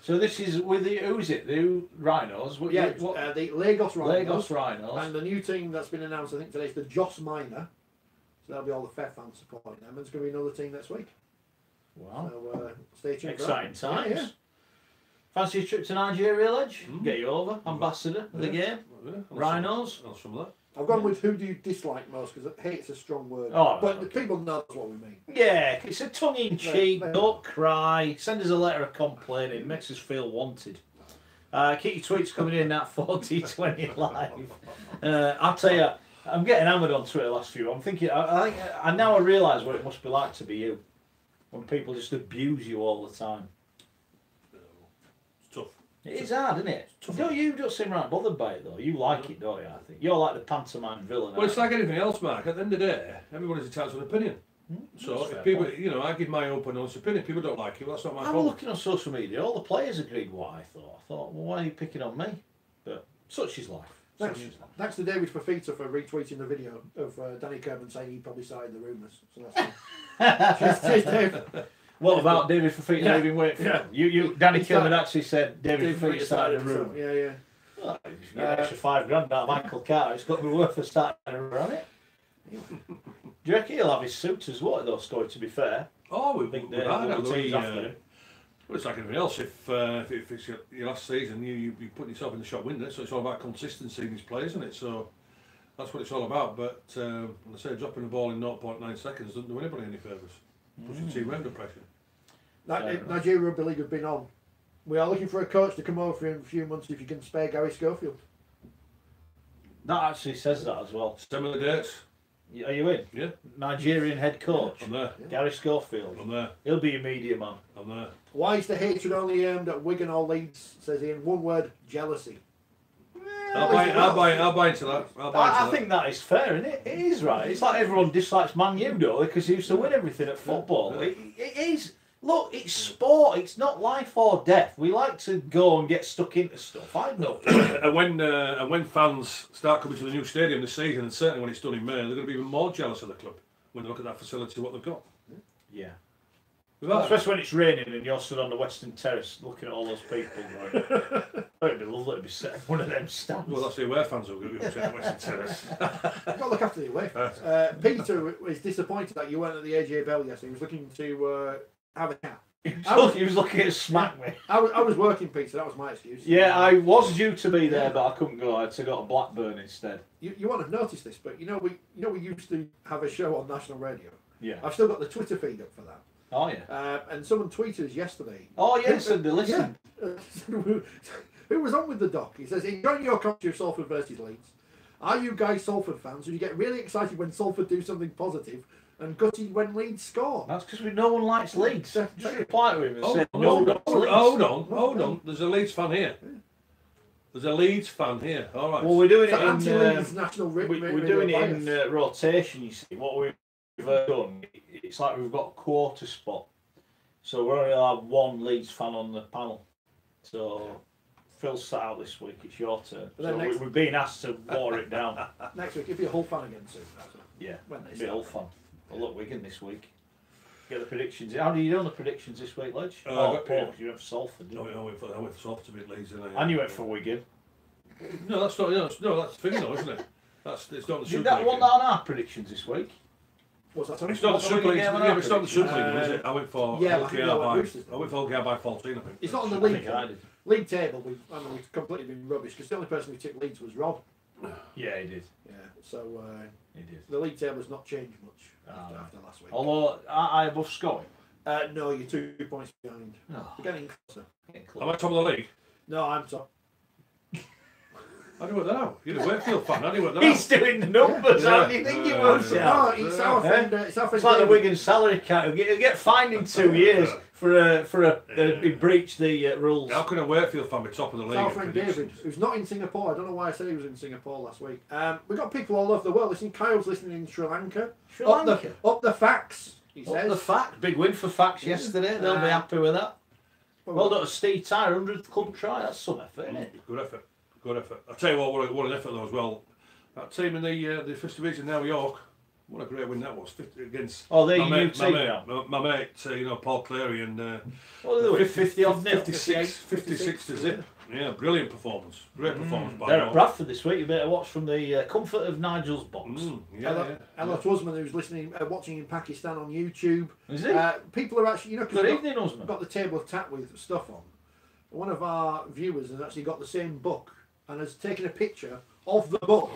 [SPEAKER 1] So this is with the, who is it? The Rhinos?
[SPEAKER 2] The Lagos Rhinos.
[SPEAKER 1] Lagos Rhinos.
[SPEAKER 2] And the new team that's been announced, I think today, is the Joss Minor. So that'll be all the Fair fans supporting them. And there's going to be another team next week.
[SPEAKER 1] Wow.
[SPEAKER 2] So stay tuned.
[SPEAKER 1] Exciting times.
[SPEAKER 2] Yeah.
[SPEAKER 1] Fancy a trip to Nigeria, Ledge? Get you over. Ambassador of the game. Rhinos.
[SPEAKER 2] I've gone with who do you dislike most because hate's a strong word.
[SPEAKER 1] Oh,
[SPEAKER 2] but
[SPEAKER 1] okay.
[SPEAKER 2] people know what we mean.
[SPEAKER 1] Yeah, it's a tongue-in-cheek. Don't cry. Send us a letter of complaint. It makes us feel wanted. Keep your tweets coming in at 4020 live. I'll tell you, I'm getting hammered on Twitter last few. I'm thinking, I now realise what it must be like to be you, when people just abuse you all the time.
[SPEAKER 3] It's tough.
[SPEAKER 1] It is hard, isn't it? You don't seem right bothered by it though. You like it, don't you? I think you're like the pantomime villain.
[SPEAKER 3] Well, it's like anything else, Mark. At the end of the day, everybody's entitled to an opinion. So if people, I give my open honest opinion. People don't like it. Well, that's not my problem.
[SPEAKER 1] I was looking on social media. All the players agreed what I thought. I thought, well, why are you picking on me? But such is life.
[SPEAKER 2] Thanks to David Fafita for retweeting the video of Danny Kerman saying he probably started the rumours. So that's cheers, Dave.
[SPEAKER 1] What about David Fafita leaving Wakefield? Danny Kerman actually said David Fafita started a rumour.
[SPEAKER 2] Yeah.
[SPEAKER 1] Well, if you get an extra £5,000 out of Michael Carter, it's got to be worth a starting a rumour, hasn't it? Do you reckon he'll have his suitors what though, Story, to be fair?
[SPEAKER 3] Oh, we think
[SPEAKER 1] that.
[SPEAKER 3] Well, it's like anything else. If it's your last season, you put yourself in the shop window, so it's all about consistency in these players, isn't it? So that's what it's all about. But when I say dropping the ball in 0.9 seconds doesn't do anybody any favours. Puts your team under pressure.
[SPEAKER 2] Nigeria Rugby League have been on. We are looking for a coach to come over for in a few months if you can spare Gary Schofield.
[SPEAKER 1] That actually says that as well.
[SPEAKER 3] Similar dates.
[SPEAKER 1] Are you in?
[SPEAKER 3] Yeah.
[SPEAKER 1] Nigerian head coach.
[SPEAKER 3] I'm there.
[SPEAKER 1] Gary Schofield.
[SPEAKER 3] I'm there.
[SPEAKER 1] He'll be your media man.
[SPEAKER 3] I'm there.
[SPEAKER 2] Why is the hatred only aimed at Wigan or Leeds? Says Ian. One word: jealousy.
[SPEAKER 3] I'll buy into that.
[SPEAKER 1] I think that is fair, isn't it? It is right. It's like everyone dislikes Man U, though, because he used to win everything at football. It is. Look, it's sport. It's not life or death. We like to go and get stuck into stuff. I know.
[SPEAKER 3] And when fans start coming to the new stadium this season, and certainly when it's done in May, they're going to be even more jealous of the club when they look at that facility, what they've got.
[SPEAKER 1] Yeah. Especially when it's raining and you're stood on the Western Terrace looking at all those people going, It'd be lovely to be sitting in one of them stands.
[SPEAKER 3] Well, that's the away fans who'll be upset at Western Terrace.
[SPEAKER 2] You've got to look after the away fans. Peter was disappointed that you weren't at the AJ Bell yesterday. He was looking to have a chat.
[SPEAKER 1] He was looking to smack me.
[SPEAKER 2] I was working, Peter. That was my excuse.
[SPEAKER 1] Yeah, I was due to be there, but I couldn't go. I had to go to Blackburn instead.
[SPEAKER 2] You won't have noticed this, but we used to have a show on national radio.
[SPEAKER 1] Yeah.
[SPEAKER 2] I've still got the Twitter feed up for that.
[SPEAKER 1] Oh yeah.
[SPEAKER 2] And someone tweeted us yesterday.
[SPEAKER 1] Oh yes, and they listened.
[SPEAKER 2] Yeah. Who was on with the doc? He says, enjoying your commentary of Salford versus Leeds. Are you guys Salford fans who get really excited when Salford do something positive and gutted when Leeds score?
[SPEAKER 1] That's because no one likes Leeds. Just reply to him and say,
[SPEAKER 3] hold on. There's a Leeds fan here. There's a Leeds fan here. All right.
[SPEAKER 1] Well, we're doing it
[SPEAKER 2] in national.
[SPEAKER 1] We're doing it in rotation. You see, what we've done, it's like we've got a quarter spot, so we're only allowed one Leeds fan on the panel. So Phil's sat out this week. It's your turn. So we've been asked to water it down.
[SPEAKER 2] Next week, if you're a Hull fan again soon.
[SPEAKER 1] Yeah, be a Hull fan. Well, look, Wigan this week. Get the predictions. How do you do the predictions this week, Ledge? Paul, because you went for Salford, didn't you?
[SPEAKER 3] I went for Salford to beat Leeds.
[SPEAKER 1] And you went for Wigan.
[SPEAKER 3] No, that's not. That's thing though, isn't it? It's not the Super League.
[SPEAKER 1] Did that one on our predictions this week?
[SPEAKER 2] What's that?
[SPEAKER 3] It's not the Super League. Yeah, it's not the Super League, is it? I went for Hull by 14, I think.
[SPEAKER 2] It's not on the league. League table. We've completely been rubbish because the only person who tipped Leeds was Rob.
[SPEAKER 1] Yeah, he did.
[SPEAKER 2] Yeah, so
[SPEAKER 1] he did.
[SPEAKER 2] The league table has not changed much after last week.
[SPEAKER 1] Although I above scoring.
[SPEAKER 2] No, you're 2 points behind.
[SPEAKER 1] Oh.
[SPEAKER 2] You're getting closer.
[SPEAKER 3] Am I top of the league?
[SPEAKER 2] No, I'm top.
[SPEAKER 3] How do you work that out? You're a Wakefield fan. How do you work that out?
[SPEAKER 1] He's doing the numbers. How do you think he works it out?
[SPEAKER 2] No, it's our friend. It's
[SPEAKER 1] like the Wigan salary cap. He'll get fined in 2 years for he breached the rules.
[SPEAKER 3] How can a Wakefield fan be top of the league?
[SPEAKER 2] Our friend David, who's not in Singapore. I don't know why I said he was in Singapore last week. We've got people all over the world listening. Kyle's listening in Sri Lanka. Up the facts, he says.
[SPEAKER 1] Up the fact. Big win for Facts yesterday. They'll be happy with that. Well done to Steve Tyre, 100th club try. That's some effort, isn't it?
[SPEAKER 3] Good effort. Good effort. I'll tell you what an effort though as well. That team in the First Division now, York, what a great win that was against.
[SPEAKER 1] Oh, they're new team now.
[SPEAKER 3] My mate, Paul Cleary and.
[SPEAKER 1] What did they win? 50 odd nil.
[SPEAKER 3] 56 to zip. Yeah, brilliant performance. Great performance by
[SPEAKER 1] They're at Bradford this week. You better watch from the comfort of Nigel's box.
[SPEAKER 2] Hello to Usman, who's listening, watching in Pakistan on YouTube.
[SPEAKER 1] Is he?
[SPEAKER 2] People are actually,
[SPEAKER 1] Good evening, Usman.
[SPEAKER 2] Got the table of tap with stuff on. One of our viewers has actually got the same book and has taken a picture of the book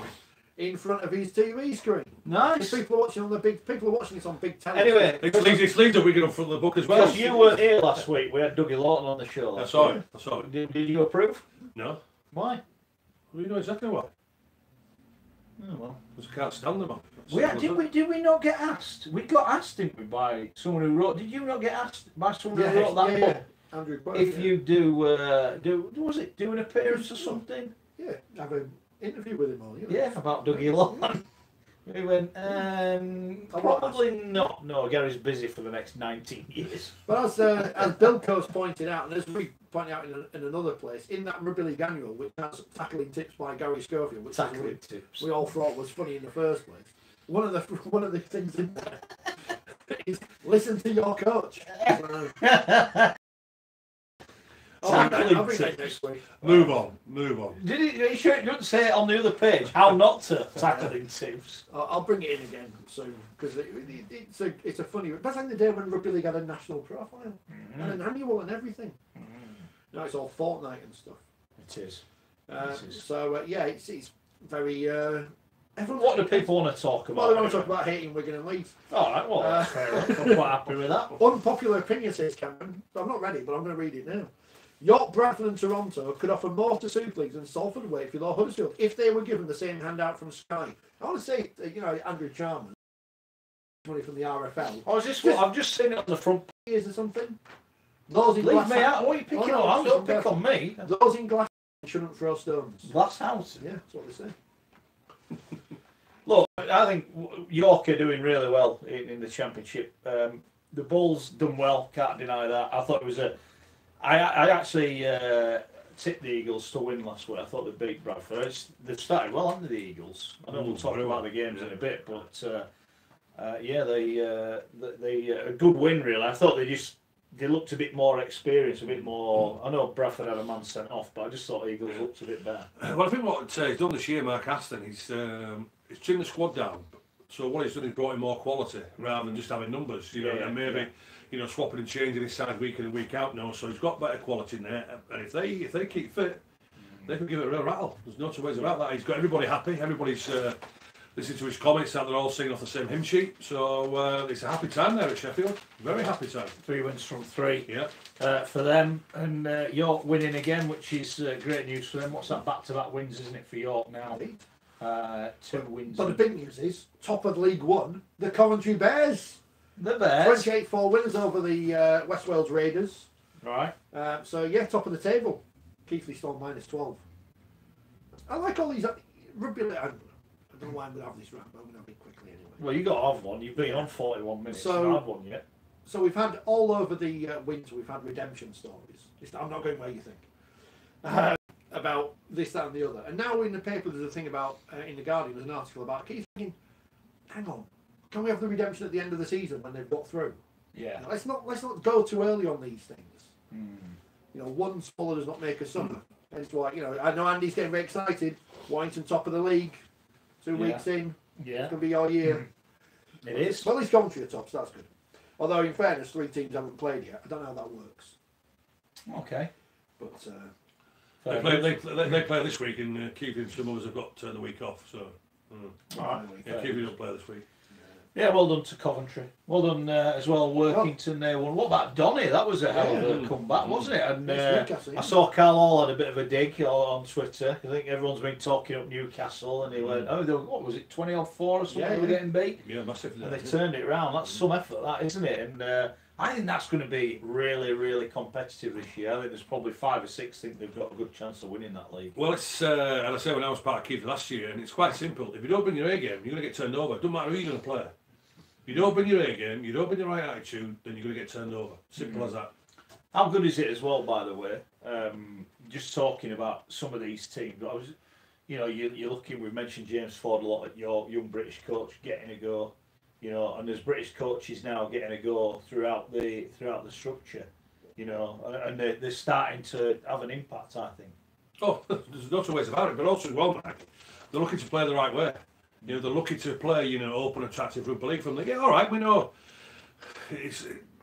[SPEAKER 2] in front of his TV screen.
[SPEAKER 1] Nice.
[SPEAKER 2] People are watching this on big television.
[SPEAKER 1] Anyway,
[SPEAKER 3] it's Leeds Wigan in front of the book as well.
[SPEAKER 1] Because you weren't here last week, we had Dougie Lawton on the show.
[SPEAKER 3] I saw it.
[SPEAKER 1] Did you approve?
[SPEAKER 3] No.
[SPEAKER 1] Why?
[SPEAKER 3] Well, you know exactly why.
[SPEAKER 1] Oh well.
[SPEAKER 3] Because I can't stand them.
[SPEAKER 1] Did we not get asked? We got asked, didn't we, by someone who wrote? Did you not get asked by someone who wrote that book?
[SPEAKER 2] Andrew Quirk,
[SPEAKER 1] if you do an appearance or something?
[SPEAKER 2] Yeah, have an interview with him all.
[SPEAKER 1] Yeah, about Dougie Lawton. We went, probably not. No, Gary's busy for the next 19 years.
[SPEAKER 2] But as Bill Coase pointed out, and as we pointed out in another place, in that Rugby League annual, which has tackling tips by Gary Schofield, which we all thought was funny in the first place, one of the things in there is listen to your coach.
[SPEAKER 3] Move on.
[SPEAKER 1] Did he sure it didn't say it on the other page how not to tackling tips?
[SPEAKER 2] I'll bring it in again soon because it's a funny. Back in the day when Rugby League had a national profile and an annual and everything. Now it's all fortnight and stuff.
[SPEAKER 1] It is.
[SPEAKER 2] So it's very.
[SPEAKER 1] What do people want to talk about?
[SPEAKER 2] Well, they want to talk about hating Wigan and Leeds.
[SPEAKER 1] All right, well, that's fair enough. I'm quite happy with that.
[SPEAKER 2] Unpopular opinion, says Cameron. I'm not ready, but I'm going to read it now. York, Bradford and Toronto could offer more to Super Leagues than Salford, Wakefield or Huddersfield if they were given the same handout from Sky. I want to say, Andrew Charman, money from the RFL.
[SPEAKER 1] Oh, is this what? I've just seen it on the front
[SPEAKER 2] page or something.
[SPEAKER 1] Leave me out. What are you picking on? Don't pick on me.
[SPEAKER 2] Those in glass shouldn't throw stones.
[SPEAKER 1] Glass house?
[SPEAKER 2] Yeah, that's what they say.
[SPEAKER 1] Look, I think York are doing really well in the Championship. The Bulls done well, can't deny that. I thought it was I actually tipped the Eagles to win last week. I thought they beat Bradford. They've started well, haven't they, the Eagles? I know we'll talk about the games in a bit, but they a good win really. I thought they just they looked a bit more experienced, a bit more. I know Bradford had a man sent off, but I just thought Eagles looked a bit better.
[SPEAKER 3] Well, I think what he's done this year, Mark Aston, he's trimmed the squad down. So what he's done is brought in more quality rather than just having numbers, you know, and maybe you know, swapping and changing his side week in and week out now. So he's got better quality in there, and if they keep fit, they can give it a real rattle. There's no two ways about that. He's got everybody happy. Everybody's listening to his comments that they're all singing off the same hymn sheet. So it's a happy time there at Sheffield. Very happy time.
[SPEAKER 1] 3 wins from 3
[SPEAKER 3] yeah.
[SPEAKER 1] For them. And York winning again, which is great news for them. What's that, back-to-back wins, isn't it, for York now? 2 wins.
[SPEAKER 2] But the big news is, top of League One, the Coventry Bears.
[SPEAKER 1] The Bears.
[SPEAKER 2] 28-4 winners over the West Wales Raiders.
[SPEAKER 1] Right.
[SPEAKER 2] So, yeah, top of the table. Keithley Storm -12. I like all these rugby. I don't know why I'm going to have this wrap, but I'm going to have it quickly anyway.
[SPEAKER 1] Well, you got to have one. You've been on 41 minutes.
[SPEAKER 2] So,
[SPEAKER 1] you have one yet.
[SPEAKER 2] So we've had all over the wins, we've had redemption stories. I'm not going where you think. About this, that and the other. And now in the paper there's a thing about, in The Guardian, there's an article about, keep thinking, hang on, can we have the redemption at the end of the season when they've got through?
[SPEAKER 1] Yeah.
[SPEAKER 2] Now, let's not go too early on these things. You know, one swallow does not make a summer. Hence why, you know, I know Andy's getting very excited. Warrington top of the league, 2 weeks in.
[SPEAKER 1] Yeah.
[SPEAKER 2] It's going to be our year.
[SPEAKER 1] It is.
[SPEAKER 2] Well, he's gone for your top, so that's good. Although, in fairness, 3 teams haven't played yet. I don't know how that works.
[SPEAKER 1] Okay.
[SPEAKER 2] But
[SPEAKER 3] They play this week, and Keith and some others have got the week off. So,
[SPEAKER 1] Right.
[SPEAKER 3] yeah, Keith don't play this week.
[SPEAKER 1] Yeah, well done to Coventry. Well done as well, Workington. What about Donny? That was a hell of a comeback, wasn't it? And I saw Carl Hall had a bit of a dig on Twitter. I think everyone's been talking up Newcastle, and he went, what was it, 20-4 or something? They were getting beat.
[SPEAKER 3] Yeah, massive.
[SPEAKER 1] And they turned it around. That's some effort, that, isn't it? And I think that's going to be really, really competitive this year. I think there's probably 5 or 6 think they've got a good chance of winning that league.
[SPEAKER 3] Well, it's and I say when I was part of Keith last year, and it's quite simple. If you don't bring your A game, you're going to get turned over. It doesn't matter who you're going to play. If you don't bring your A game, you don't bring the right attitude, then you're going to get turned over. Simple as that.
[SPEAKER 1] How good is it as well, by the way? Just talking about some of these teams. I was, you know, you're looking. We mentioned James Ford a lot at your young British coach getting a go. You know, and there's British coaches now getting a go throughout the structure. You know, and they're starting to have an impact, I think. Oh,
[SPEAKER 3] there's no two ways about it. But also as well, Mike, they're looking to play the right way. You know, they're looking to play, you know, open, attractive rugby league from the all right, we know.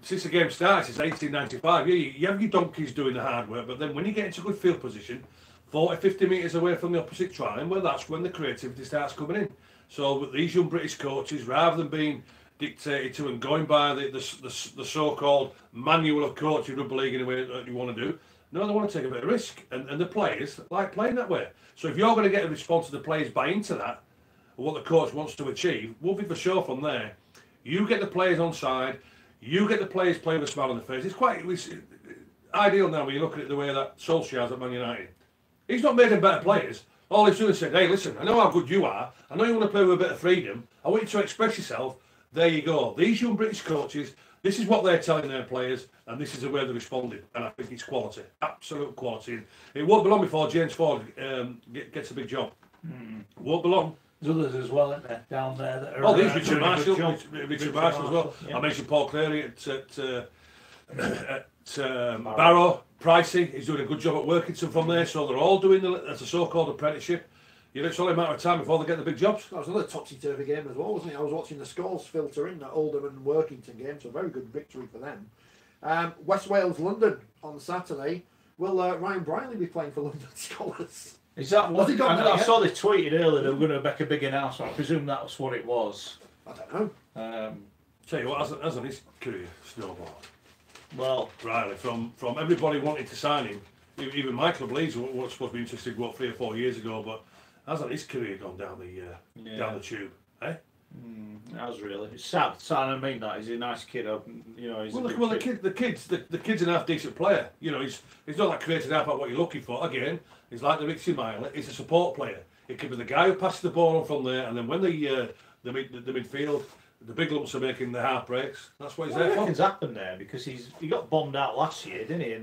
[SPEAKER 3] Since the game starts, it's 1895. Yeah, you have your donkeys doing the hard work, but then when you get into good field position, 40, 50 metres away from the opposite try, well, that's when the creativity starts coming in. So with these young British coaches, rather than being dictated to and going by the so-called manual of coaching rugby league in a way that you want to do, no, they want to take a bit of risk. And the players like playing that way. So if you're going to get a response to the players buy into that, what the coach wants to achieve, will be for sure from there. You get the players on side, you get the players playing with a smile on their face. It's ideal now when you look at it the way that Solskjaer's at Man United. He's not made them better players. All he's doing is saying, hey, listen, I know how good you are. I know you want to play with a bit of freedom. I want you to express yourself. There you go. These young British coaches, this is what they're telling their players, and this is the way they're responding. And I think it's quality, absolute quality. It won't be long before James Ford gets a big job. Won't be long.
[SPEAKER 1] There's others as well, isn't there, down there that are.
[SPEAKER 3] There's Richard Marshall as well.
[SPEAKER 1] Yeah.
[SPEAKER 3] I mentioned Paul Cleary at Barrow. Pricey, he's doing a good job at Workington from there, so they're all doing that's a so-called apprenticeship. You know, it's only a matter of time before they get the big jobs.
[SPEAKER 2] That was another topsy-turvy game as well, wasn't it? I was watching the scores filter in that Oldham and Workington game, so a very good victory for them. West Wales, London on Saturday. Will Ryan Briley be playing for London Scholars?
[SPEAKER 1] Is that what? I
[SPEAKER 2] yet?
[SPEAKER 1] saw they tweeted earlier they were going to make a big announcement. I presume that was what it was.
[SPEAKER 2] I don't know.
[SPEAKER 3] Tell you what, hasn't his career snowballed?
[SPEAKER 1] Well,
[SPEAKER 3] Riley, from everybody wanting to sign him, even Michael Bleeds was supposed to be interested 3 or 4 years ago, but hasn't his career gone down the tube? Eh?
[SPEAKER 1] It has really. It's sad. I mean that he's a nice kid. You know, he's
[SPEAKER 3] the kid's an half decent player. You know, he's not that creative about what you're looking for. Again, he's like the Richie Mile. He's a support player. It could be the guy who passes the ball on from there, and then when the midfield, the big lumps are making the half breaks. That's what he's there for.
[SPEAKER 1] What happened there because he got bombed out last year, didn't he?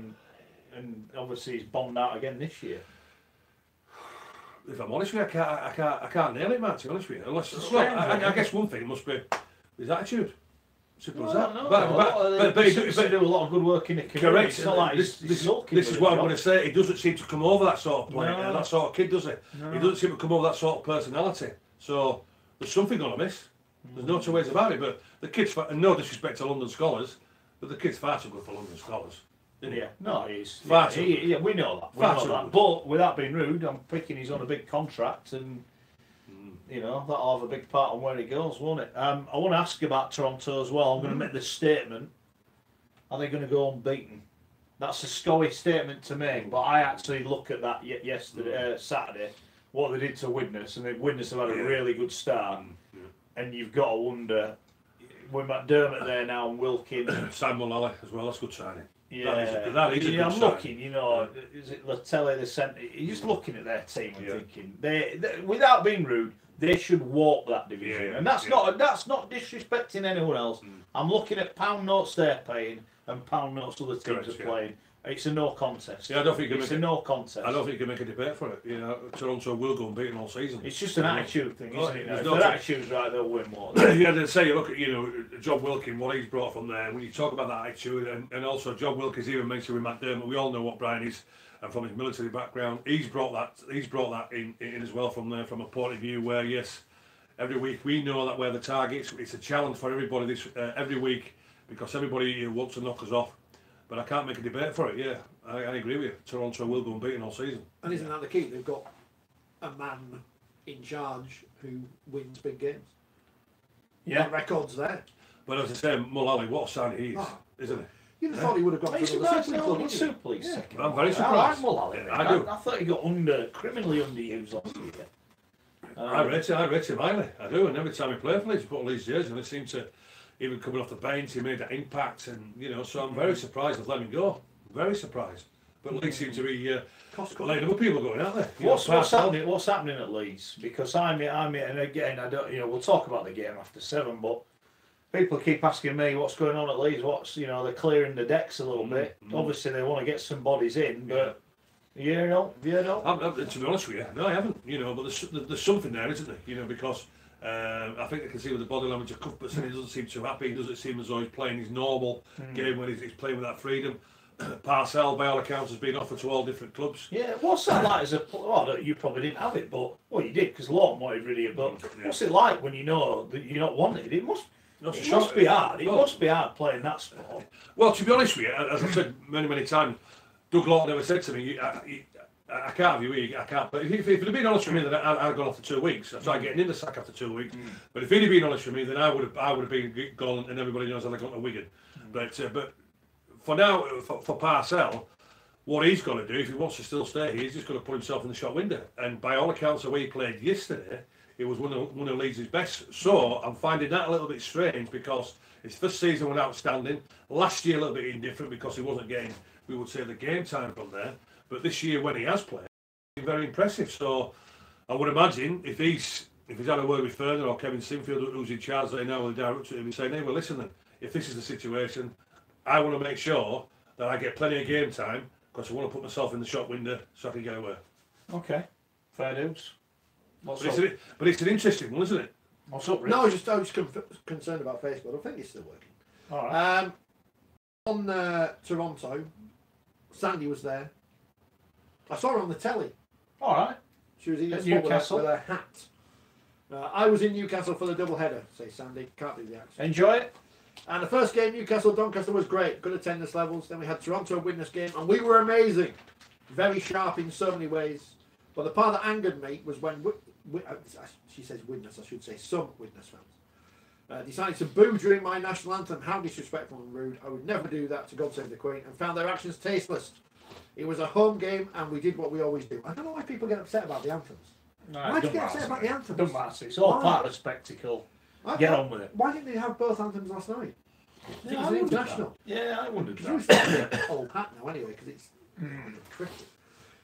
[SPEAKER 1] And obviously he's bombed out again this year.
[SPEAKER 3] If I'm honest with you, I can't nail it, man. To be honest with you, unless I guess one thing must be his attitude. Simple as that.
[SPEAKER 1] No,
[SPEAKER 3] But
[SPEAKER 1] he do a lot of good work in the community.
[SPEAKER 3] correct.
[SPEAKER 1] It's not like
[SPEAKER 3] This is what I'm going to say. He doesn't seem to come over that sort of player, that sort of kid, does he?
[SPEAKER 1] No.
[SPEAKER 3] He doesn't seem to come over that sort of personality. So there's something going to miss. There's no two ways about it. But the kid's, and no disrespect to London scholars, but the kid's far too good for London scholars.
[SPEAKER 1] Yeah, no, he's
[SPEAKER 3] far too good.
[SPEAKER 1] yeah, we know that. We know that. But without being rude, I'm picking he's on a big contract, and you know that'll have a big part on where he goes, won't it? I want to ask you about Toronto as well. I'm going to make this statement. Are they going to go unbeaten? That's a scoey statement to make, but I actually look at that yesterday, Saturday, what they did to Widnes, and Widnes have had a really good start, and you've got to wonder with McDermott there now and Wilkin,
[SPEAKER 3] Sam Mullally as well. That's a good signing.
[SPEAKER 1] Yeah,
[SPEAKER 3] that is a good
[SPEAKER 1] I'm
[SPEAKER 3] sign.
[SPEAKER 1] looking, you know, is it Latelli, the centre? You're just looking at their team and thinking, they, without being rude, they should walk that division. And that's not disrespecting anyone else. I'm looking at pound notes they're paying and pound notes other teams are playing. It's a no contest.
[SPEAKER 3] Yeah, I don't think
[SPEAKER 1] it's a no contest.
[SPEAKER 3] I don't think you can make a debate for it. You know, Toronto will go unbeaten all season.
[SPEAKER 1] It's just an attitude thing, isn't it? If
[SPEAKER 3] no
[SPEAKER 1] their attitude's right, they'll win more.
[SPEAKER 3] Yeah, they say, look at, you know, John Wilkin, what he's brought from there. When you talk about that attitude, and also John Wilkins even mentioned with McDermott, we all know what Brian is, and from his military background, he's brought that in as well from there, from a point of view where, yes, every week we know that we're the targets. It's a challenge for everybody this every week, because everybody wants to knock us off. But I can't make a debate for it. Yeah, I agree with you. Toronto will go unbeaten all season.
[SPEAKER 2] And isn't that the key? They've got a man in charge who wins big games.
[SPEAKER 1] Yeah,
[SPEAKER 2] the records there.
[SPEAKER 3] But as I say, Mullally, what a sign he is, isn't he?
[SPEAKER 2] You'd have thought he would have got to the
[SPEAKER 1] Super League second.
[SPEAKER 3] I'm very surprised.
[SPEAKER 1] I like Mullally.
[SPEAKER 3] I do.
[SPEAKER 1] I thought he got criminally underused last year.
[SPEAKER 3] I rate him highly. I do, and every time he played for Leeds, he put all these years, and it seemed to, even coming off the bench, he made that impact, and you know, so I'm very surprised they've let him go. Very surprised. But Leeds seem to be letting other people going, aren't they?
[SPEAKER 1] What's happening at Leeds? Because and again, I don't, you know, we'll talk about the game after 7, but people keep asking me what's going on at Leeds. They're clearing the decks a little bit. Obviously, they want to get some bodies in, but. To be
[SPEAKER 3] honest with you, no, I haven't. You know, but there's something there, isn't there? You know, because I think I can see with the body language of Cuthbertson, he doesn't seem too happy. He doesn't seem as though he's playing his normal game when he's playing with that freedom. Parcell, by all accounts, has been offered to all different clubs.
[SPEAKER 1] Yeah, what's that like as a? Well, you probably didn't have it, but you did because Lawton wanted rid of you. But what's it like when you know that you're not wanted? It must be hard. It must be hard playing that sport.
[SPEAKER 3] Well, to be honest with you, as I've said many times, Doug Lawton never said to me, I can't have you here, I can't. But if he'd have been honest with me, then I'd have gone off for 2 weeks. I tried getting in the sack after 2 weeks. But if he'd have been honest with me, then I would have been gone, and everybody knows how I got to Wigan. But for now, for Parcell, what he's got to do, if he wants to still stay here, he's just got to put himself in the shop window. And by all accounts, the way he played yesterday, it was one of Leeds' best. So I'm finding that a little bit strange, because his first season was outstanding. Last year a little bit indifferent because he wasn't getting, we would say, the game time from there. But this year, when he has played, he's been very impressive. So I would imagine if he's had a word with Ferner or Kevin Sinfield, who's in charge there now, with the director, he'll be saying, hey, well, listen then, if this is the situation, I want to make sure that I get plenty of game time, because I want to put myself in the shop window so I can get away.
[SPEAKER 1] Okay, fair dues.
[SPEAKER 3] But it's an interesting one, isn't it?
[SPEAKER 1] What's up, Rich?
[SPEAKER 2] No, I was just concerned about Facebook. I think it's still working.
[SPEAKER 1] All right.
[SPEAKER 2] On Toronto, Sandy was there. I saw her on the telly.
[SPEAKER 1] All right.
[SPEAKER 2] She was in
[SPEAKER 1] Newcastle
[SPEAKER 2] with her hat. I was in Newcastle for the double header, says Sandy. Can't do the accent.
[SPEAKER 1] Enjoy it.
[SPEAKER 2] And the first game, Newcastle-Doncaster, was great. Good attendance levels. Then we had Toronto-Widnes game, and we were amazing. Very sharp in so many ways. But the part that angered me was when, she says Widnes, I should say some Widnes fans, decided to boo during my national anthem. How disrespectful and rude. I would never do that to God Save the Queen, and found their actions tasteless. It was a home game, and we did what we always do. I don't know why people get upset about the anthems. Why do you get upset about the anthems?
[SPEAKER 1] Don't matter. It's all part of the spectacle. Get on with it.
[SPEAKER 2] Why didn't they have both anthems last night?
[SPEAKER 1] Yeah,
[SPEAKER 2] it was international.
[SPEAKER 1] Yeah, I wondered that.
[SPEAKER 2] It's old hat now anyway, because it's cricket.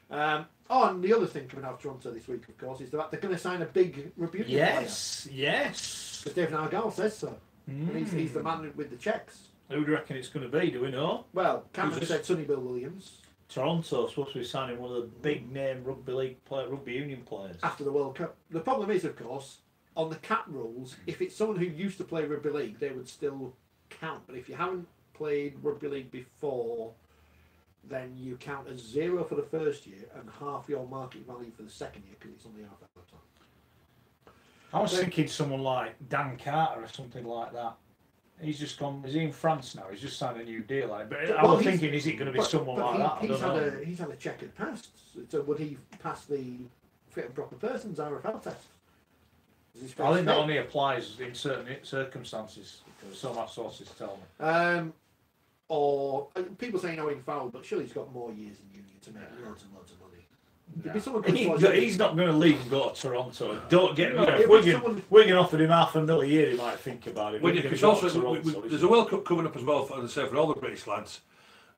[SPEAKER 2] And the other thing coming out of Toronto this week, of course, is that they're going to sign a big Rugby player.
[SPEAKER 1] Yes.
[SPEAKER 2] Because David Argyle says so. He's the man with the checks.
[SPEAKER 1] Who do you reckon it's going to be? Do we know?
[SPEAKER 2] Well, Cameron said Sonny Bill Williams.
[SPEAKER 1] Toronto's supposed to be signing one of the big name rugby union players
[SPEAKER 2] after the World Cup. The problem is, of course, on the cap rules, if it's someone who used to play rugby league, they would still count. But if you haven't played rugby league before, then you count as 0 for the first year and half your market value for the second year because it's only half that time.
[SPEAKER 1] I was thinking someone like Dan Carter or something like that. He's just gone. Is he in France now? He's just signed a new deal. But I was thinking, is it going to be someone like that?
[SPEAKER 2] He's had a checkered past. So would he pass the fit and proper persons RFL test?
[SPEAKER 1] I think that only applies in certain circumstances. So my sources tell me.
[SPEAKER 2] Or people saying Owen Farrell, but surely he's got more years in union to make loads and loads of money.
[SPEAKER 1] He's not going to leave and go to Toronto. Don't get me. If Wigan offered him $500,000 a year, he might think about it.
[SPEAKER 3] There's a World Cup coming up as well, as I say, for all the British lads.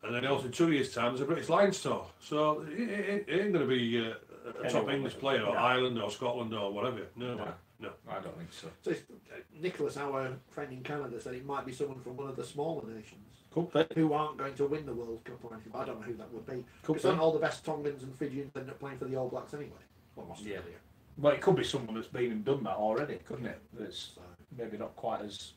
[SPEAKER 3] And then also in 2 years' time, there's a British Lions tour. So it ain't going to be a top English player or Ireland or Scotland or whatever. No,
[SPEAKER 1] I don't think so.
[SPEAKER 2] So Nicholas, our friend in Canada, said it might be someone from one of the smaller nations.
[SPEAKER 1] Could be.
[SPEAKER 2] Who aren't going to win the World Cup or anything. I don't know who that would be.
[SPEAKER 1] Because
[SPEAKER 2] all the best Tongans and Fijians end up playing for the All Blacks anyway.
[SPEAKER 1] Yeah. Well, it could be someone that's been and done that already, couldn't it? That's maybe not quite as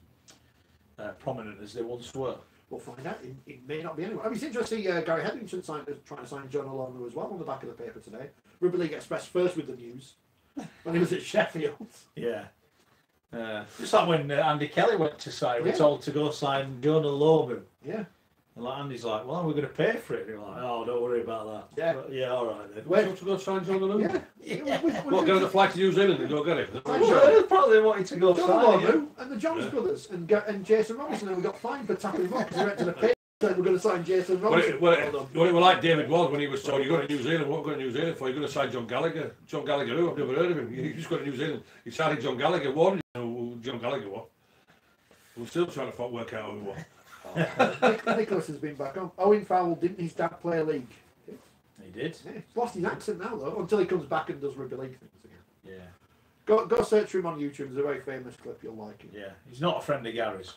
[SPEAKER 1] prominent as they once were.
[SPEAKER 2] We'll find out. It may not be anyway. I mean, it's interesting. Gary Hetherington trying to sign John Olonu as well on the back of the paper today. Rugby League Express first with the news when he was at Sheffield.
[SPEAKER 1] Yeah. Just like when Andy Kelly went to sign, we were told to go sign Jonah Lomu.
[SPEAKER 2] Yeah.
[SPEAKER 1] And Andy's like, well, we're going to pay for it. And you're like, oh, don't worry about that.
[SPEAKER 2] Yeah.
[SPEAKER 1] But, yeah, all right then.
[SPEAKER 3] Where to go sign Jonah Lomu?
[SPEAKER 2] Yeah.
[SPEAKER 3] What, go on the flight to New Zealand and go get it?
[SPEAKER 1] Probably wanted to go sign it.
[SPEAKER 2] And the Jones brothers and Jason Robinson, and we got fined for tapping him off because we went to the paper. We're going to sign Jason Robinson.
[SPEAKER 3] Well, it was like David was when he was told, you're going to New Zealand. What are you going to New Zealand for? You're going to sign John Gallagher. John Gallagher who? I've never heard of him. He just got to New Zealand. He signed John Gallagher. What? Who John Gallagher was? We're still trying to work out who he was.
[SPEAKER 2] Nicholas has been back on. Owen Farrell, didn't his dad play a league?
[SPEAKER 1] He did.
[SPEAKER 2] Yeah, he's lost his accent now though, until he comes back and does rugby league things again.
[SPEAKER 1] Yeah.
[SPEAKER 2] Go search for him on YouTube. There's a very famous clip. You'll like it.
[SPEAKER 1] Yeah. He's not a friend of Gary's.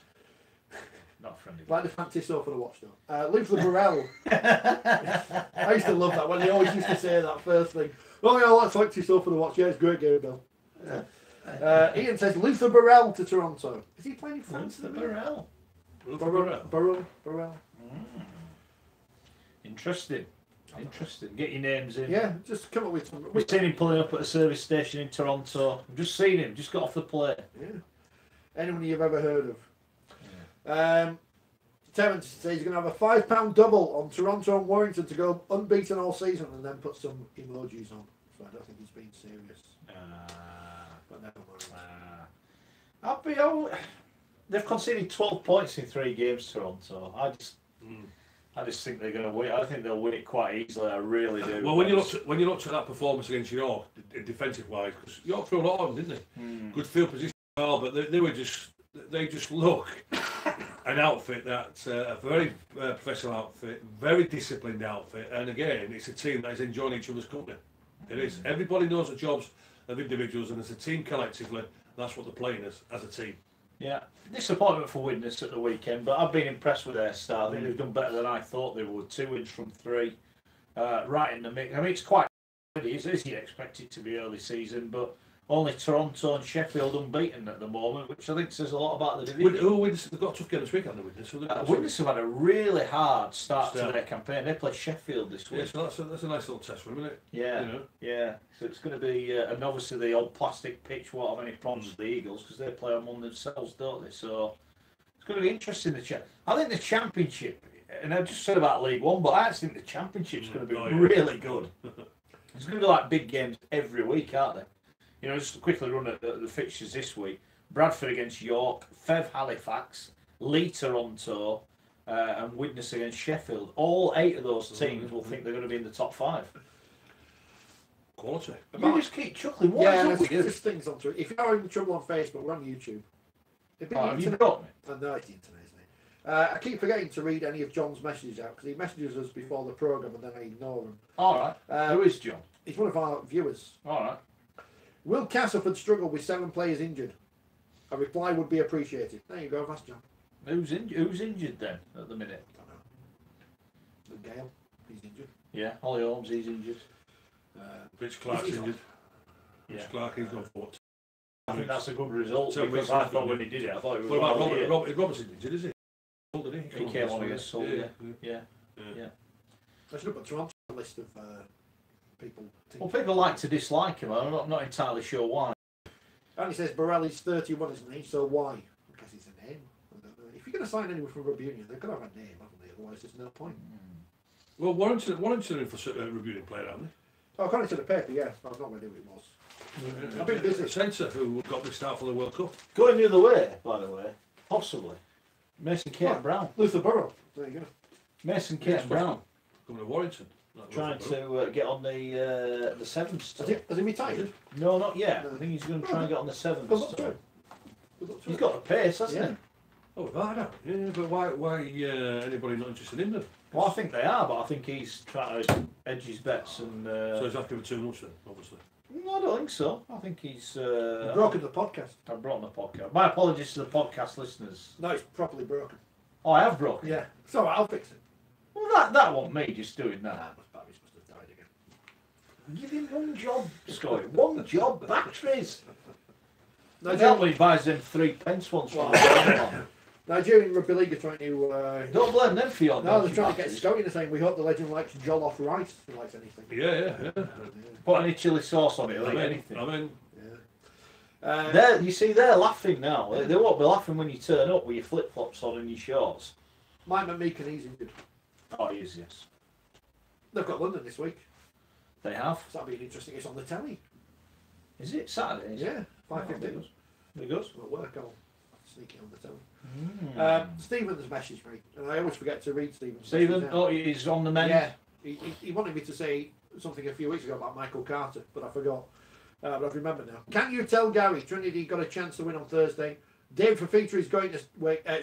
[SPEAKER 1] Not a friend of Gary's.
[SPEAKER 2] Like the fancy sofa to watch though. Luther Burrell. I used to love that when they always used to say that first thing. Oh yeah, that's fancy sofa to watch. Yeah, it's great game, Bill. Ian says Luther Burrell to Toronto. Is he playing in France?
[SPEAKER 1] Luther Burrell.
[SPEAKER 2] Burrell.
[SPEAKER 1] Interesting. Get your names in.
[SPEAKER 2] Yeah, just come up with some.
[SPEAKER 1] We've seen him pulling up at a service station in Toronto. I've just seen him. Just got off the plane.
[SPEAKER 2] Yeah. Anyone you've ever heard of? Yeah. Terence says he's going to have a £5 double on Toronto and Warrington to go unbeaten all season, and then put some emojis on. So I don't think he's being serious. But never mind.
[SPEAKER 1] They've conceded 12 points in 3 games, Toronto. I just think they're going to win. I think they'll win it quite easily. I really do.
[SPEAKER 3] Well, when you looked at that performance against York, defensive wise, because York threw a lot on them, didn't they? Good field position, but they just look an outfit that's a very professional outfit, very disciplined outfit, and again, it's a team that is enjoying each other's company. It is. Everybody knows the jobs of individuals, and as a team collectively, that's what they're playing as a team.
[SPEAKER 1] Yeah, disappointment for Widnes at the weekend, but I've been impressed with their start. I think they've done better than I thought they would. 2 wins from 3, right in the mix. I mean, it's quite easy as you'd expect it to be early season, but only Toronto and Sheffield unbeaten at the moment, which I think says a lot about the division.
[SPEAKER 3] They've got a tough game this week, haven't they, Widnes?
[SPEAKER 1] Widnes have had a really hard start to their campaign. They play Sheffield this week.
[SPEAKER 3] Yeah, so that's a nice little test for them, isn't it?
[SPEAKER 1] Yeah, you know? Yeah. So it's going to be, and obviously the old plastic pitch won't have any problems with the Eagles because they play on one themselves, don't they? So it's going to be interesting. I think the Championship, and I've just said about League One, but I actually think the Championship's going to be really good. It's going to be like big games every week, aren't they? You know, just quickly run at the fixtures this week. Bradford against York, Fev Halifax, Lee Toronto, and Widnes against Sheffield. All 8 of those teams will think they're going to be in the top 5.
[SPEAKER 3] Quality.
[SPEAKER 1] You just keep chuckling.
[SPEAKER 2] There's things on Twitter. If you're having trouble on Facebook, we're on YouTube.
[SPEAKER 1] Have you got me?
[SPEAKER 2] I know it's the internet, isn't it? I keep forgetting to read any of John's messages out because he messages us before the programme and then I ignore them.
[SPEAKER 1] All right. Who is John?
[SPEAKER 2] He's one of our viewers.
[SPEAKER 1] All right.
[SPEAKER 2] Will Castleford struggle with 7 players injured? A reply would be appreciated. There you go, that's John.
[SPEAKER 1] Who's injured then at the minute?
[SPEAKER 2] I don't know. Gale, he's injured.
[SPEAKER 1] Yeah, Holly Holmes, he's injured.
[SPEAKER 3] Rich Clark's injured. Rich Clark, he's gone for it.
[SPEAKER 1] I think that's a good result because I thought when he did it, I thought it was.
[SPEAKER 3] What about Robertson injured, is he?
[SPEAKER 1] He came on against Hull, yeah.
[SPEAKER 2] I should have put Toronto on the list of people.
[SPEAKER 1] Well, people like to dislike him. I'm not entirely sure why.
[SPEAKER 2] And he says Borelli's 31, isn't he? So why? Because he's a name. I don't know. If you're going to sign anyone from Rugby Union, they've got to have a name, haven't they? Otherwise, there's no point.
[SPEAKER 3] Well, Warrington are in for Rugby Union player, haven't they?
[SPEAKER 2] Oh, according to the paper, yeah. I've not read who it was. I've been busy.
[SPEAKER 3] Centre, who got the start for the World Cup.
[SPEAKER 1] Going the other way, by the way, possibly. Mason Kate Brown.
[SPEAKER 2] Luther Burrow. There you go.
[SPEAKER 1] Mason Kate Brown.
[SPEAKER 3] Coming to Warrington.
[SPEAKER 1] Trying to get on the seventh.
[SPEAKER 2] Has he retired?
[SPEAKER 1] No, not yet. I think he's going to try and get on the seventh. He's got a pace, hasn't he?
[SPEAKER 3] Oh, I don't. Yeah, but why anybody not interested in them?
[SPEAKER 1] Well, I think they are, but I think he's trying to edge his bets and.
[SPEAKER 3] So he's asking for too much then, obviously.
[SPEAKER 1] No, I don't think so. I think he's.
[SPEAKER 2] Broken the podcast.
[SPEAKER 1] I've broken the podcast. My apologies to the podcast listeners.
[SPEAKER 2] No, it's properly broken.
[SPEAKER 1] Oh, I have broken.
[SPEAKER 2] Yeah, it's alright. I'll fix it.
[SPEAKER 1] Well, that wasn't me just doing that.
[SPEAKER 2] Barry's must have died again.
[SPEAKER 1] Give him one job, Scotty. One job. Batteries.
[SPEAKER 2] Nigerian,
[SPEAKER 1] He buys them 3 pence once.
[SPEAKER 2] Nigerian Rugby League are trying to.
[SPEAKER 1] Don't blame them for your.
[SPEAKER 2] No, they're trying to get Scotty in the saying we hope the legend likes jollof rice. If he likes anything.
[SPEAKER 3] Yeah.
[SPEAKER 1] Put any chilli sauce on it, or anything.
[SPEAKER 3] I mean.
[SPEAKER 1] You see, they're laughing now. They won't be laughing when you turn up with your flip flops on and your shorts.
[SPEAKER 2] Mike McMeekin, he's injured.
[SPEAKER 1] Oh, he is, yes.
[SPEAKER 2] They've got London this week.
[SPEAKER 1] They have.
[SPEAKER 2] So that'll be interesting. It's on the telly.
[SPEAKER 1] Is it Saturday?
[SPEAKER 2] Yeah, 5:15.
[SPEAKER 1] It goes.
[SPEAKER 2] It'll work. I'll sneak it on the telly. Stephen's messaged me, and I always forget to read Stephen's.
[SPEAKER 1] Stephen, he's on the menu.
[SPEAKER 2] Yeah, he wanted me to say something a few weeks ago about Michael Carter, but I forgot. But I've remembered now. Can you tell Gary Trinity got a chance to win on Thursday? Dave Fafita is going to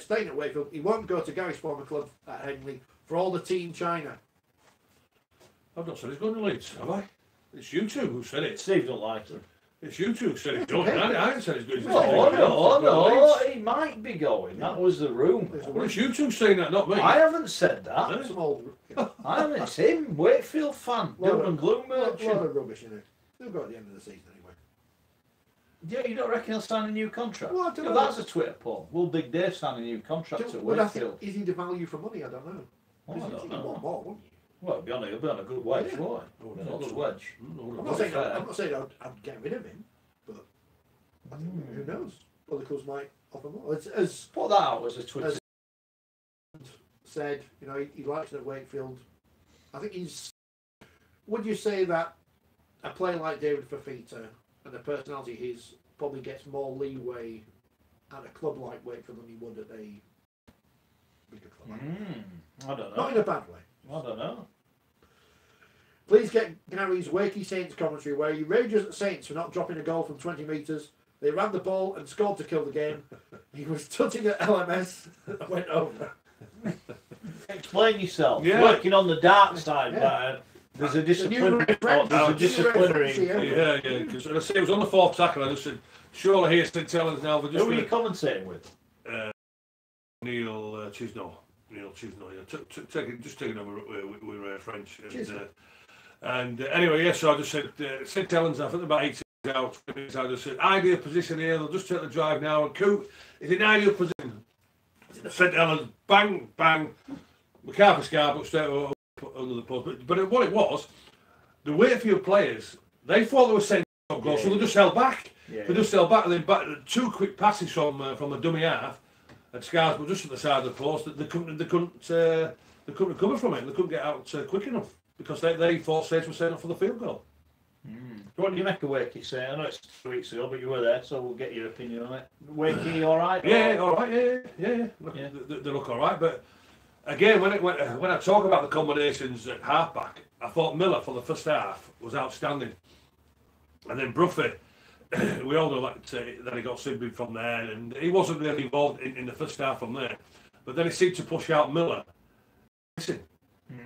[SPEAKER 2] staying at Wakefield. He won't go to Gary's former club at Henley for all the Team China.
[SPEAKER 3] I've not said he's going to Leeds, have I? It's you two who said it.
[SPEAKER 1] Steve don't like him.
[SPEAKER 3] It's you two who said it. I haven't said he's going to
[SPEAKER 1] No, he might be going. That was the rumour.
[SPEAKER 3] Well, it's you two saying that, not me.
[SPEAKER 1] I haven't said that.
[SPEAKER 2] Some old.
[SPEAKER 1] I haven't. It's him, Wakefield fan. Doom and gloom merchant.
[SPEAKER 2] Lot of rubbish in it. They'll go at the end of the season anyway.
[SPEAKER 1] Yeah, you don't reckon he'll sign a new contract?
[SPEAKER 2] Well, I don't know.
[SPEAKER 1] That's a Twitter poll. Will Big Dave sign a new contract at Wakefield?
[SPEAKER 2] Is he the value for money? I don't know.
[SPEAKER 1] I don't know.
[SPEAKER 2] Want more, wouldn't you?
[SPEAKER 1] Well, he'll be on a good wedge, won't he? A good wedge.
[SPEAKER 2] I'm not saying I'd get rid of him, but I think who knows? Other clubs might offer more. As
[SPEAKER 1] put that out as a Twitter.
[SPEAKER 2] Said, he likes it at Wakefield. I think he's. Would you say that a player like David Fafita and a personality his probably gets more leeway at a club like Wakefield than he would at a bigger club?
[SPEAKER 1] I don't know.
[SPEAKER 2] Not in a bad way.
[SPEAKER 1] I don't know.
[SPEAKER 2] Please get Gary's Wakey Saints commentary where he rages at Saints for not dropping a goal from 20 metres. They ran the ball and scored to kill the game. He was touching at LMS and went over.
[SPEAKER 1] Explain yourself.
[SPEAKER 3] Yeah.
[SPEAKER 1] Working on the dark side, there's a disciplinary.
[SPEAKER 3] Yeah, because I say it was on the fourth tackle. I just said, surely here's St. Helens now.
[SPEAKER 1] Who were you commentating with?
[SPEAKER 3] Neil Chisnell. Just taking over with French. And anyway, yes, so I just said, St. Helens, I think about 18 out. I just said, ideal position here. They'll just take the drive now. And Coot is in ideal position. St. Helens, bang, bang. McCarthy Scarborough straight under the post. But what it was, the Wakefield players, they thought they were sending goals, so they just held back. They just held back, and then two quick passes from the dummy half, and Scarborough just at the side of the post. They couldn't recover from it. They couldn't get out quick enough because they thought Saints were setting up for the field goal.
[SPEAKER 1] What do you make of Wakey say? I know it's 2 weeks ago, but you were there, so we'll get your opinion on it. Wakey, all right?
[SPEAKER 3] Yeah, all right. Yeah. They look all right, but. Again, when I talk about the combinations at halfback, I thought Miller for the first half was outstanding, and then Bruffy, we all know that he got subbed from there, and he wasn't really involved in the first half from there, but then he seemed to push out Miller. So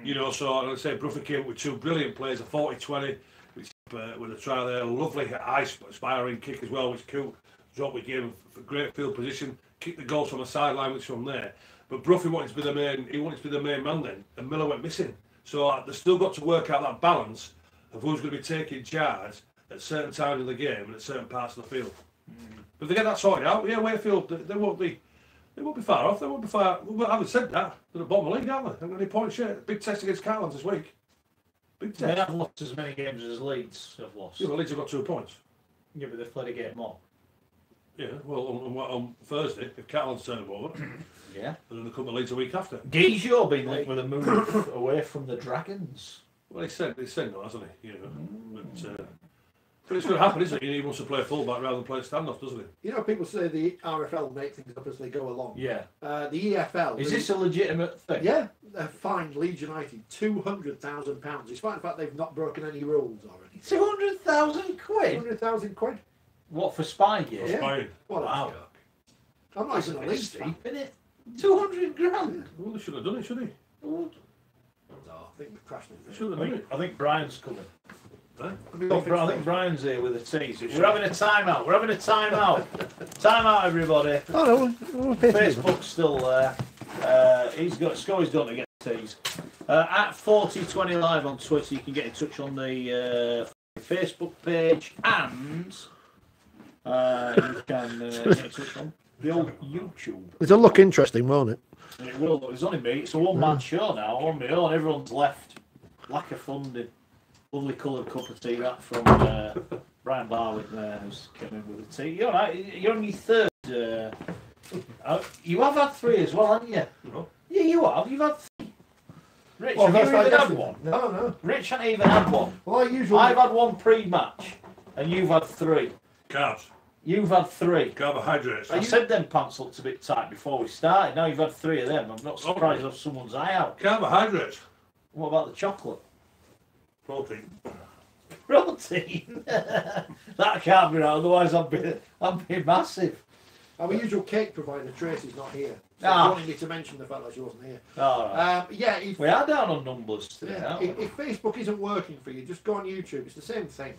[SPEAKER 3] like I say, Bruffy came up with two brilliant plays, a 40-20, which with a try there, a lovely high-spiring kick as well, which Coot dropped. We gave him a great field position, kicked the goals from the sideline, which from there. But Bruffy wanted to be the main. He wanted to be the main man then, and Miller went missing. So they've still got to work out that balance of who's going to be taking charge at certain times of the game and at certain parts of the field. But if they get that sorted out, Wakefield they won't be They won't be far off. They won't be far. Well, having said that, they're at the bottom of the league, aren't they? Haven't got any points yet. Big test against Catalans this week. Big test.
[SPEAKER 1] They have lost as many games as Leeds have lost.
[SPEAKER 3] Yeah, well, Leeds have got 2 points.
[SPEAKER 1] Yeah, but they've played a game more.
[SPEAKER 3] Yeah, well, on Thursday, if Catalans turn them over,
[SPEAKER 1] yeah,
[SPEAKER 3] and then they come to Leeds a week after.
[SPEAKER 1] Gijo been linked with a move away from the Dragons.
[SPEAKER 3] Well, he said no, hasn't he? You know, but it's going to happen, isn't it? He wants to play a fullback rather than play a standoff, doesn't he?
[SPEAKER 2] You know, people say the RFL make things up as they go along.
[SPEAKER 1] Yeah.
[SPEAKER 2] The EFL...
[SPEAKER 1] Is this a legitimate thing?
[SPEAKER 2] Yeah. They've fined Leeds United £200,000, despite the fact they've not broken any rules already.
[SPEAKER 1] 200,000 quid?
[SPEAKER 2] 200,000 quid.
[SPEAKER 1] What, for spy gear?
[SPEAKER 2] Yeah.
[SPEAKER 3] Spying.
[SPEAKER 2] What
[SPEAKER 1] wow.
[SPEAKER 2] a joke. I'm not even a Leeds fan.
[SPEAKER 1] Steep, isn't it? 200 grand?
[SPEAKER 3] Well, they should have done it, shouldn't he?
[SPEAKER 2] No, I think we've crashed it.
[SPEAKER 3] Should have done it.
[SPEAKER 1] I think Brian's coming.
[SPEAKER 3] Huh?
[SPEAKER 1] I think Brian's here with a tease. We're having a timeout. We're having a timeout. Timeout, everybody.
[SPEAKER 4] Oh, no,
[SPEAKER 1] Facebook's still there. Scully's done to get a tease. At Forty20 Live on Twitter, you can get in touch on the Facebook page, and you can get in touch on the old YouTube.
[SPEAKER 4] it'll look interesting, won't it?
[SPEAKER 1] And it will. It's only me. It's a one-man show now. On my own. Everyone's left. Lack of funding. Lovely coloured cup of tea that from Brian Barwick there, who's come in with the tea. You're right. You're on your third. You have had 3 as well, haven't you?
[SPEAKER 3] No.
[SPEAKER 1] Yeah, you have. You've had 3. Rich,
[SPEAKER 2] Well,
[SPEAKER 1] have you
[SPEAKER 2] that's
[SPEAKER 1] even
[SPEAKER 2] like
[SPEAKER 1] had one?
[SPEAKER 2] No.
[SPEAKER 1] Rich hasn't even had one.
[SPEAKER 2] Well, I usually...
[SPEAKER 1] I've had one pre-match, and you've had 3.
[SPEAKER 3] Carbs.
[SPEAKER 1] You've had 3.
[SPEAKER 3] Carbohydrates.
[SPEAKER 1] I said them pants looked a bit tight before we started. Now you've had 3 of them. I'm not surprised if someone's eye out.
[SPEAKER 3] Carbohydrates.
[SPEAKER 1] What about the chocolate?
[SPEAKER 3] Protein.
[SPEAKER 1] Protein. That can't be right. Otherwise, I'd be massive.
[SPEAKER 2] Our usual cake provider, Tracy's not here. So
[SPEAKER 1] Ah.
[SPEAKER 2] she wanted me to mention the fact that she wasn't here.
[SPEAKER 1] All right.
[SPEAKER 2] Yeah, if,
[SPEAKER 1] We are down on numbers today,
[SPEAKER 2] yeah,
[SPEAKER 1] aren't we?
[SPEAKER 2] if Facebook isn't working for you, just go on YouTube. It's the same thing.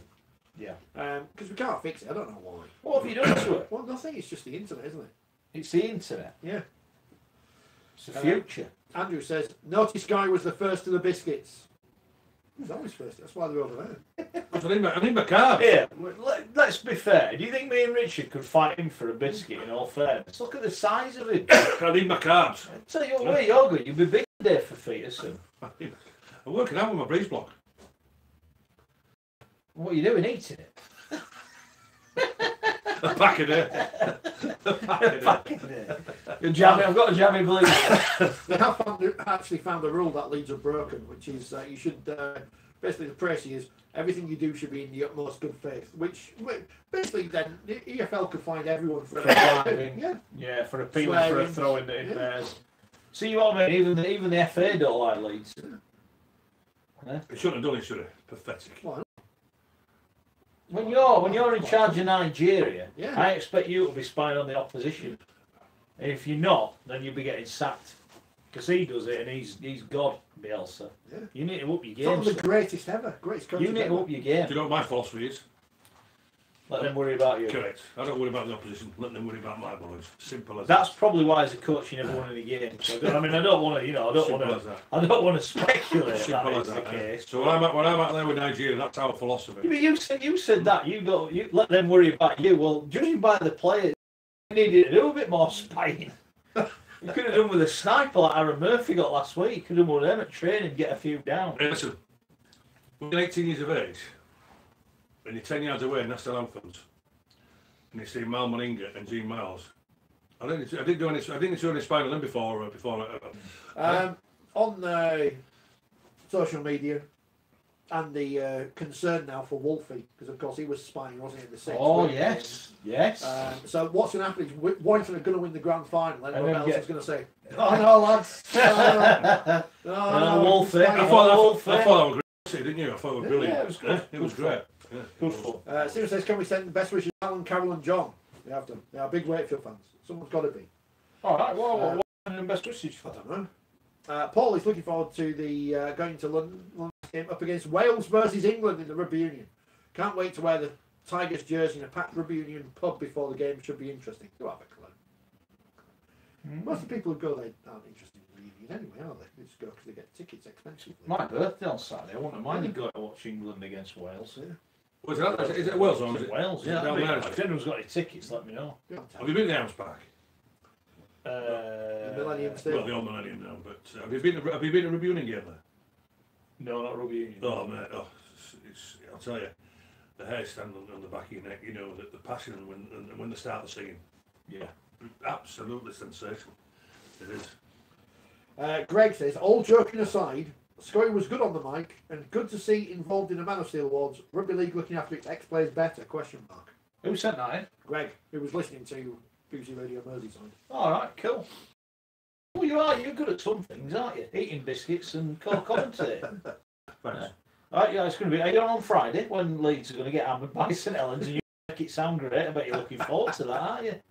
[SPEAKER 1] Yeah.
[SPEAKER 2] Because we can't fix it. I don't know why.
[SPEAKER 1] What have you done to it?
[SPEAKER 2] Well, nothing. It's just the internet, isn't it?
[SPEAKER 1] It's the internet.
[SPEAKER 2] Yeah.
[SPEAKER 1] It's the future.
[SPEAKER 2] Andrew says, Naughty Sky was the first to the biscuits. He's always first. That's why they're over there.
[SPEAKER 3] I need my carbs.
[SPEAKER 1] Here, let's be fair. Do you think me and Richard could fight him for a biscuit in all fairness? Look at the size of him.
[SPEAKER 3] I need my carbs.
[SPEAKER 1] I tell you what, where you're going, you'll be big there for feet soon.
[SPEAKER 3] I'm working out with my breeze block.
[SPEAKER 1] What are you doing, eating it?
[SPEAKER 3] A pack of it.
[SPEAKER 1] I've got a jammy bleed.
[SPEAKER 2] They have actually found a rule that Leeds are broken, which is you should basically the pressing is everything you do should be in the utmost good faith. Which basically then the EFL could find everyone for
[SPEAKER 1] Yeah, for appealing for a throw in theirs. See what I mean? Even the FA don't like Leeds.
[SPEAKER 3] He shouldn't have done it, should he? Pathetic.
[SPEAKER 2] Why?
[SPEAKER 1] When you're in charge of Nigeria,
[SPEAKER 2] Yeah.
[SPEAKER 1] I expect you to be spying on the opposition. If you're not, then you'll be getting sacked. Because he does it and he's God, Bielsa.
[SPEAKER 2] Yeah.
[SPEAKER 1] You need to up your
[SPEAKER 2] It's one
[SPEAKER 1] game.
[SPEAKER 2] of the
[SPEAKER 1] son.
[SPEAKER 2] greatest ever. Greatest coach
[SPEAKER 1] You need to
[SPEAKER 2] ever.
[SPEAKER 1] up your game.
[SPEAKER 3] Do you know what my philosophy is?
[SPEAKER 1] Let them worry about you.
[SPEAKER 3] Correct. I don't worry about the opposition. Let them worry about my boys. Simple as
[SPEAKER 1] That's probably why as a coach you never won any games. So, I mean, I don't want to, I don't want to speculate
[SPEAKER 3] Simple
[SPEAKER 1] that
[SPEAKER 3] as
[SPEAKER 1] is the
[SPEAKER 3] that.
[SPEAKER 1] case.
[SPEAKER 3] So when I'm out there with Nigeria, that's our philosophy.
[SPEAKER 1] Yeah, but you said that you let them worry about you. Well, judging by the players, you needed to do a bit more spying. You could have done with a sniper like Aaron Murphy got last week. You could have done with them at training, get a few down.
[SPEAKER 3] Hey, listen, when you're 18 years of age and you're 10 yards away in national anthems, and you see Mal Meninga and Gene Miles, I didn't do any spying on them before.
[SPEAKER 2] On social media, and the concern now for Wolfie, because of course he was spying, wasn't he, in the sixth?
[SPEAKER 1] Oh yes.
[SPEAKER 2] So what's going to happen is Warrington are going to win the grand final, and everyone else is going to say, "Oh no, lads, no,
[SPEAKER 1] Wolfie."
[SPEAKER 3] I thought that was great, didn't you? I thought it was brilliant.
[SPEAKER 1] Yeah, it was good.
[SPEAKER 3] It was great. Yeah.
[SPEAKER 1] Good fun.
[SPEAKER 2] Stephen says, "Can we send the best wishes to Alan, Carol, and John?" They have done. They are big Wakefield fans. Someone's got to be.
[SPEAKER 1] All right. What the best message for
[SPEAKER 2] I
[SPEAKER 1] that?
[SPEAKER 2] don't know. Paul is looking forward to the going to London game up against Wales versus England in the Rugby Union. Can't wait to wear the Tigers jersey in a packed Rugby Union pub before the game. Should be interesting. Do have a clue. Most of the people who go there aren't interested in the Union anyway, are they? They just go because they get tickets expensively.
[SPEAKER 1] My birthday on Saturday. I wouldn't mind going to watch England against Wales.
[SPEAKER 2] Yeah.
[SPEAKER 3] Was is it Wales or is it
[SPEAKER 1] Wales? Yeah.
[SPEAKER 3] down there?
[SPEAKER 1] If anyone's got any tickets, let me know.
[SPEAKER 3] Have you been to the House Park?
[SPEAKER 2] The Millennium
[SPEAKER 3] Well,
[SPEAKER 2] Stadium.
[SPEAKER 3] the old Millennium now, but have you been to a Rugby Union game there?
[SPEAKER 1] No, not Rugby Union.
[SPEAKER 3] Oh, mate, I'll tell you, the hair stand on the back of your neck, you know, the passion and when they start the singing. Yeah, absolutely sensational. It is.
[SPEAKER 2] Greg says, all joking aside, Scully was good on the mic and good to see involved in the Man of Steel Awards. Rugby League looking after its ex-players better? ?
[SPEAKER 1] Who sent that in?
[SPEAKER 2] Greg, who was listening to BBC Radio Merseyside.
[SPEAKER 1] All right, cool. Well, you are. You're good at some things, aren't you? Eating biscuits and commentating.
[SPEAKER 3] Thanks.
[SPEAKER 1] Right, yeah, it's going to be. Are you on Friday when Leeds are going to get hammered by St Helens and you make it sound great? I bet you're looking forward to that, aren't you?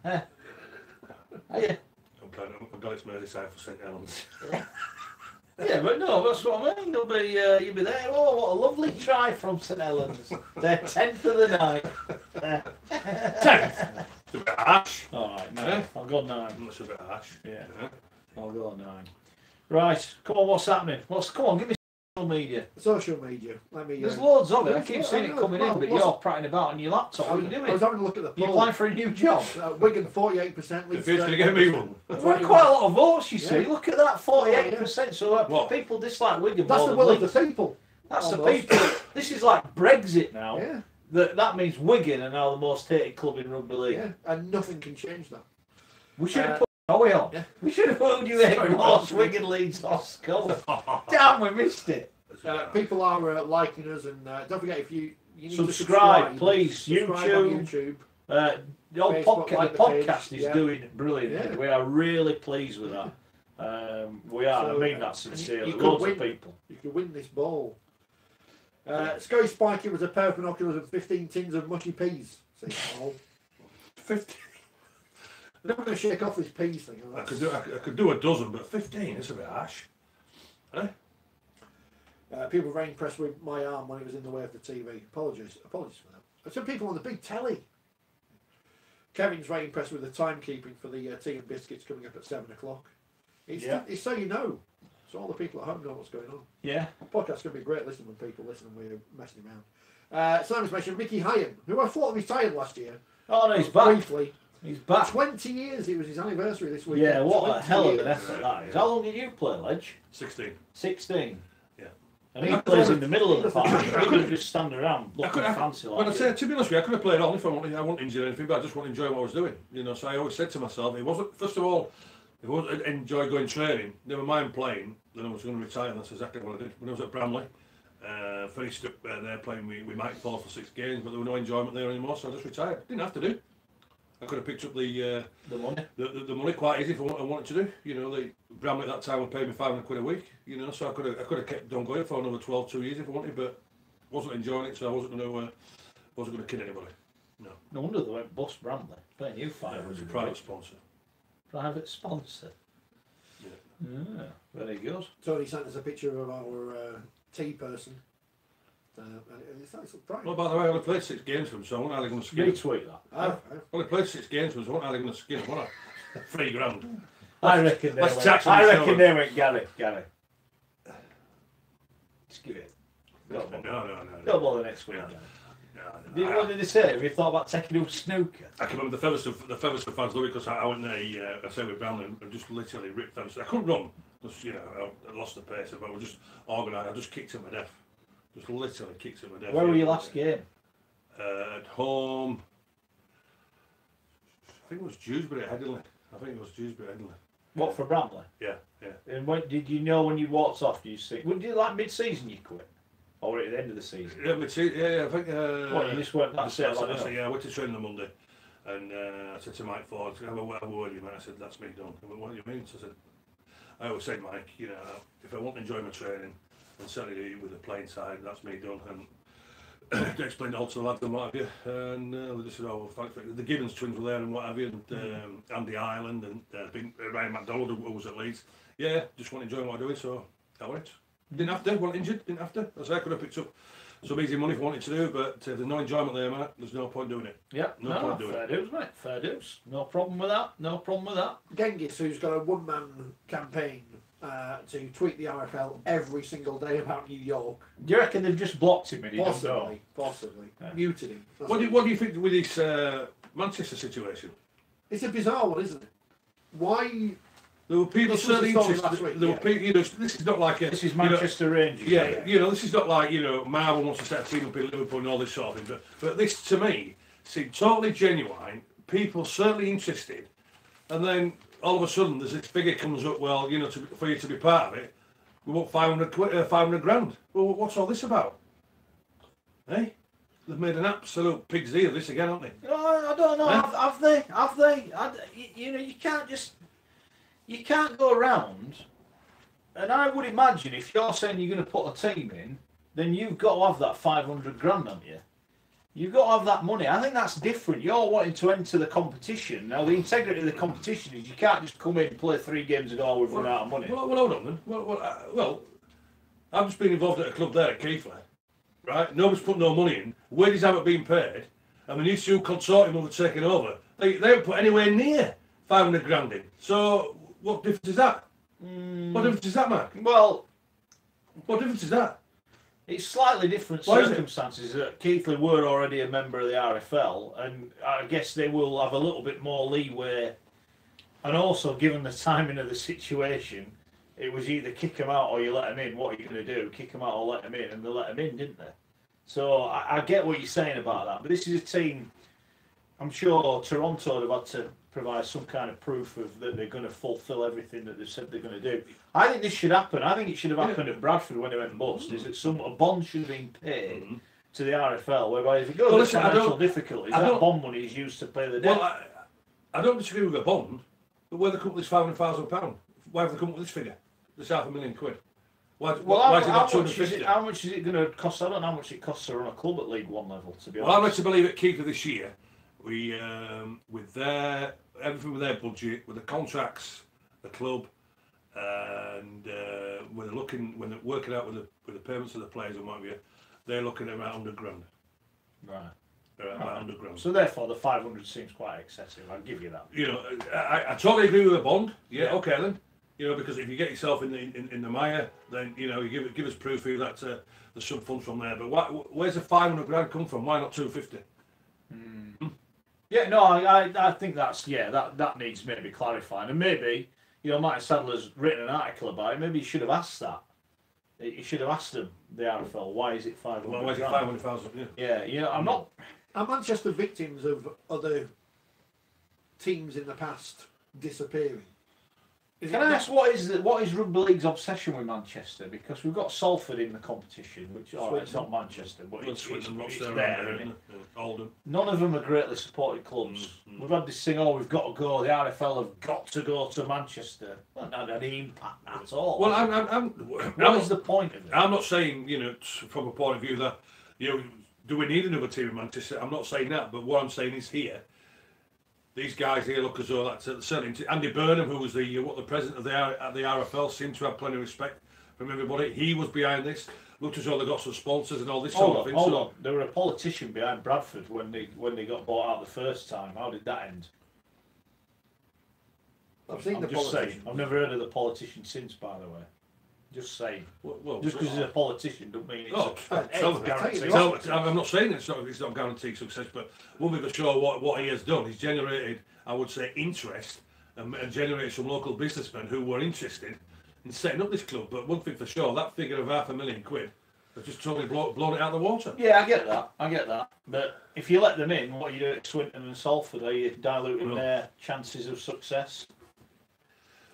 [SPEAKER 1] Are you?
[SPEAKER 3] I'm glad it's Merseyside for St Helens.
[SPEAKER 1] Yeah, but no, that's what I mean. You'll be there. Oh, what a lovely try from St Helens. They're 10th of the night.
[SPEAKER 3] 10th. It's a bit harsh.
[SPEAKER 1] All right, 9. I'll go 9.
[SPEAKER 3] That's a bit harsh.
[SPEAKER 1] Yeah, I'll go 9. Right, come on, what's happening? Come on, give me social media.
[SPEAKER 2] Social media. Let me.
[SPEAKER 1] There's loads of it. I keep seeing it coming in, but you're prattling about on your laptop. What are you doing?
[SPEAKER 2] I was having a look at the poll.
[SPEAKER 1] You applying for a new job?
[SPEAKER 2] Wigan 48%.
[SPEAKER 3] If you're going to get me one.
[SPEAKER 1] We've had quite a lot of votes, you see. Look at that, 48%. So people dislike Wigan
[SPEAKER 2] That's
[SPEAKER 1] more
[SPEAKER 2] the
[SPEAKER 1] than
[SPEAKER 2] will of
[SPEAKER 1] Leeds.
[SPEAKER 2] the people.
[SPEAKER 1] That's
[SPEAKER 2] Almost.
[SPEAKER 1] the people. This is like Brexit now.
[SPEAKER 2] Yeah.
[SPEAKER 1] That means Wigan are now the most hated club in rugby league.
[SPEAKER 2] Yeah, and nothing can change that.
[SPEAKER 1] We should have put Joey on.
[SPEAKER 2] Yeah.
[SPEAKER 1] We should have put you in most Wigan Leeds off goal. Damn, we missed it.
[SPEAKER 2] People are liking us, and don't forget if you need
[SPEAKER 1] Subscribe,
[SPEAKER 2] to
[SPEAKER 1] please.
[SPEAKER 2] subscribe on YouTube.
[SPEAKER 1] The old
[SPEAKER 2] Facebook, like the
[SPEAKER 1] podcast
[SPEAKER 2] page,
[SPEAKER 1] is doing brilliant.
[SPEAKER 2] Yeah.
[SPEAKER 1] We are really pleased with that. We are.
[SPEAKER 2] So,
[SPEAKER 1] I mean that sincerely.
[SPEAKER 2] you could
[SPEAKER 1] Loads
[SPEAKER 2] win.
[SPEAKER 1] of people.
[SPEAKER 2] You can win this ball. Sky Spiker was a pair of binoculars and 15 tins of mushy peas. See, 15. I'm never going to shake off this peas thing.
[SPEAKER 3] I could do a dozen, but 15 is a bit harsh. Eh?
[SPEAKER 2] People were very impressed with my arm when it was in the way of the TV. Apologies for that. Some people on the big telly. Kevin's very impressed with the timekeeping for the tea and biscuits coming up at 7 o'clock. It's so you know. So all the people at home know what's going on.
[SPEAKER 1] Yeah.
[SPEAKER 2] The podcast's going to be great listening when people listen and we're messing around. Simon's mentioned Mickey Hyam, who I thought retired last year.
[SPEAKER 1] Oh no, he's back.
[SPEAKER 2] Briefly.
[SPEAKER 1] He's back.
[SPEAKER 2] 20 years. It was his anniversary this week.
[SPEAKER 1] Yeah, what a hell of an
[SPEAKER 2] years.
[SPEAKER 1] effort that is. How long did you play, Ledge?
[SPEAKER 3] 16.
[SPEAKER 1] 16.
[SPEAKER 3] Yeah.
[SPEAKER 1] And he plays in the middle of the park. He could just stand around looking fancy like
[SPEAKER 3] to be honest with you, I could have played on if I wasn't injured or anything, but I just want to enjoy what I was doing. You know, so I always said to myself, it wasn't, first of all, if I wasn't enjoy going training, never mind playing, then I was going to retire, and that's exactly what I did. When I was at Bramley, finished up there playing with Mike Ford for 6 games, but there was no enjoyment there anymore, so I just retired. Didn't have to do. I could have picked up the
[SPEAKER 1] money.
[SPEAKER 3] The money quite easy if I wanted to do. You know, the Bramley at that time would pay me £500 a week. You know, so I could have kept on going for another 2 years if I wanted, but wasn't enjoying it, so I wasn't going to kid anybody. No.
[SPEAKER 1] No wonder they went bust Bramley. Paying you
[SPEAKER 3] Yeah, it was a
[SPEAKER 1] £500.
[SPEAKER 3] private sponsor.
[SPEAKER 1] Private sponsor. Yeah. Very good.
[SPEAKER 2] Tony sent us a picture of our tea person. And it's nice little pride.
[SPEAKER 3] Well, by the way, I only played 6 games for him, so I wasn't going to skin him.
[SPEAKER 1] Retweet that.
[SPEAKER 3] I only played 6 games for him, so I wasn't going to skin him, was I? £3,000.
[SPEAKER 1] I reckon they
[SPEAKER 3] let's
[SPEAKER 1] went.
[SPEAKER 3] tax
[SPEAKER 1] I
[SPEAKER 3] them,
[SPEAKER 1] reckon
[SPEAKER 3] shall
[SPEAKER 1] they went. Gary. Just give it.
[SPEAKER 3] No.
[SPEAKER 1] Don't bother next week.
[SPEAKER 3] No.
[SPEAKER 1] What did they say? Have you thought about taking up snooker?
[SPEAKER 3] I can remember the Featherstone fans love it because I went there, I say with Brownlee, and just literally ripped them. I couldn't run because, you know, I lost the pace, but I was just organised. I just kicked him to death. Just literally kicked him to death.
[SPEAKER 1] Where were your last game?
[SPEAKER 3] At home. I think it was Dewsbury at Headingley.
[SPEAKER 1] What, for Bramley?
[SPEAKER 3] Yeah.
[SPEAKER 1] And when did you know when you walked off? You see, would you like mid-season you quit, or at the end of the season?
[SPEAKER 3] Yeah, I think.
[SPEAKER 1] What, you just went that's it?
[SPEAKER 3] Yeah, I went to training on Monday, and I said to Mike Ford, "Have a word with you, man." I said, "That's me done." He went, "What do you mean?" So I said, "I always said, Mike, you know, if I want to enjoy my training, and certainly do it with the playing side, that's me done." And I explained it all to the lads and what have you, and they just said, "Oh, well, thanks." The Gibbons twins were there and what have you, and Andy Ireland and Ryan McDonald who was at Leeds. Yeah, just want to enjoy what I'm doing, so I went. Didn't have to, wasn't injured, didn't have to. As I could have picked up some easy money if I wanted to do, but if there's no enjoyment there, man, there's no point doing it.
[SPEAKER 1] Yeah,
[SPEAKER 3] no point doing
[SPEAKER 1] fair
[SPEAKER 3] it.
[SPEAKER 1] dues, mate. Fair dues. No problem with that. No problem with that.
[SPEAKER 2] Genghis, who's got a one-man campaign to tweet the RFL every single day about New York.
[SPEAKER 1] Do you reckon they've just blocked him and he doesn't know?
[SPEAKER 2] Possibly.
[SPEAKER 1] Yeah.
[SPEAKER 2] Muted him.
[SPEAKER 3] What do you think with this Manchester situation?
[SPEAKER 2] It's a bizarre one, isn't it? why?
[SPEAKER 3] There were people
[SPEAKER 2] This was the
[SPEAKER 3] certainly
[SPEAKER 2] story
[SPEAKER 3] interested.
[SPEAKER 2] last week,
[SPEAKER 3] There were
[SPEAKER 2] yeah.
[SPEAKER 3] people, you know, this is not like a.
[SPEAKER 1] This is
[SPEAKER 3] you know,
[SPEAKER 1] Manchester Rangers.
[SPEAKER 3] Yeah, you know, this is not like, you know, Marvel wants to set a team up in Liverpool and all this sort of thing. But this, to me, seemed totally genuine. People certainly interested. And then, all of a sudden, there's this figure comes up, well, you know, for you to be part of it, we want 500 grand. Well, what's all this about? Eh? They've made an absolute pig's ear of this again, haven't they?
[SPEAKER 1] I don't know. Have they? Have they? You know, you can't go around. And I would imagine if you're saying you're going to put a team in, then you've got to have that 500 grand, haven't you? You've got to have that money. I think that's different. You're wanting to enter the competition. Now, the integrity of the competition is you can't just come in and play 3 games and go, oh, we've run out of money.
[SPEAKER 3] Well, hold on then. Well, I've just been involved at a club there at Keighley, right? Nobody's put no money in. Wages haven't been paid. And the new two consortium who were taking over, they haven't put anywhere near 500 grand in. So, what difference is that? What difference is that, Mark?
[SPEAKER 1] Well,
[SPEAKER 3] what difference is that?
[SPEAKER 1] it's slightly different circumstances. That Keighley were already a member of the RFL, and I guess they will have a little bit more leeway. And also, given the timing of the situation, it was either kick them out or you let them in. What are you going to do? Kick them out or let them in? And they let them in, didn't they? So I get what you're saying about that. But this is a team, I'm sure Toronto have had to provide some kind of proof of that they're going to fulfil everything that they've said they're going to do. I think this should happen. I think it should have happened at Bradford when they went bust. Is that a bond should have been paid to the RFL, whereby if it goes to financial difficulties, that bond money is used to pay the debt.
[SPEAKER 3] Well, I don't disagree with a bond, but where the company's £500,000, why have they come up with this figure? This £500,000. Why is it not 250?
[SPEAKER 1] How much is it going to cost? I don't know how much it costs to run a club at League One level, to be honest.
[SPEAKER 3] Well, I'm led to believe at Keighley this year, we with everything with their budget, with the contracts, the club, and when they're working out with the payments of the players and what have you, they're looking at about 100 grand.
[SPEAKER 1] Right.
[SPEAKER 3] About 100 grand.
[SPEAKER 1] So therefore, the 500 seems quite excessive. I'll give you that.
[SPEAKER 3] You know, I totally agree with a bond. Yeah, okay then. You know, because if you get yourself in the mire, then you know you give us proof here that there's some funds from there. But where's the 500 grand come from? Why not 250?
[SPEAKER 1] Yeah, no, I think that needs maybe clarifying, and maybe Martin Sadler's written an article about it. Maybe he should have asked that. He should have asked them, the RFL, why is it 500?
[SPEAKER 3] Well, why is it 500,000?
[SPEAKER 1] Yeah, I'm not.
[SPEAKER 2] Are Manchester victims of other teams in the past disappearing?
[SPEAKER 1] Can I ask what is Rugby League's obsession with Manchester? Because we've got Salford in the competition, which it's not Manchester, but it's there.
[SPEAKER 3] Oldham.
[SPEAKER 1] None of them are greatly supported clubs. We've had this thing, we've got to go. The RFL have got to go to Manchester. Not had any impact at all.
[SPEAKER 3] Well,
[SPEAKER 1] what is the point of it?
[SPEAKER 3] I'm not saying, from a point of view that, do we need another team in Manchester? I'm not saying that, but what I'm saying is here. These guys here look as though that's certainly Andy Burnham, who was the president of the RFL, seemed to have plenty of respect from everybody. He was behind this. Looked as though they got some sponsors and all this sort of thing.
[SPEAKER 1] Hold on, there were a politician behind Bradford when they got bought out the first time. How did that end? I'm just saying. I've never heard of the politician since, by the way. Just saying. Just because he's a politician don't mean it's guaranteed.
[SPEAKER 3] I'm not saying it's not guaranteed success, but one thing for sure, what he has done, he's generated, I would say, interest and generated some local businessmen who were interested in setting up this club. But one thing for sure, that figure of £500,000 has just totally blown it out of the water.
[SPEAKER 1] Yeah, I get that. But if you let them in, what you do at Swinton and Salford, are you diluting their chances of success?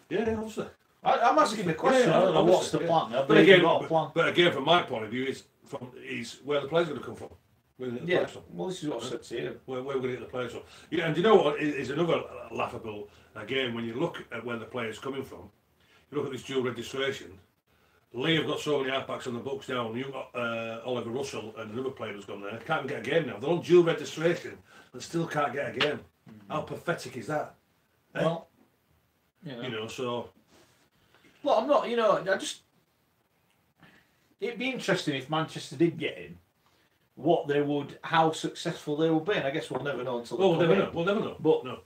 [SPEAKER 3] Yeah, obviously.
[SPEAKER 1] I'm asking the question. I don't know what's the plan.
[SPEAKER 3] But again, from my point of view, is where the players are going to come from.
[SPEAKER 1] Well, this is what I said to you.
[SPEAKER 3] Where we're going to get the players from. Yeah, and you know what is another laughable, again, when you look at where the players are coming from, you look at this dual registration. Lee have got so many halfbacks on the books now, and you've got Oliver Russell and another player who's gone there. Can't even get a game now. They're on dual registration and still can't get a game. How pathetic is that?
[SPEAKER 1] Well,
[SPEAKER 3] so...
[SPEAKER 1] Well, I'm not, it'd be interesting if Manchester did get in, how successful they would be, and I guess we'll never know until
[SPEAKER 3] we'll never know.
[SPEAKER 1] But no.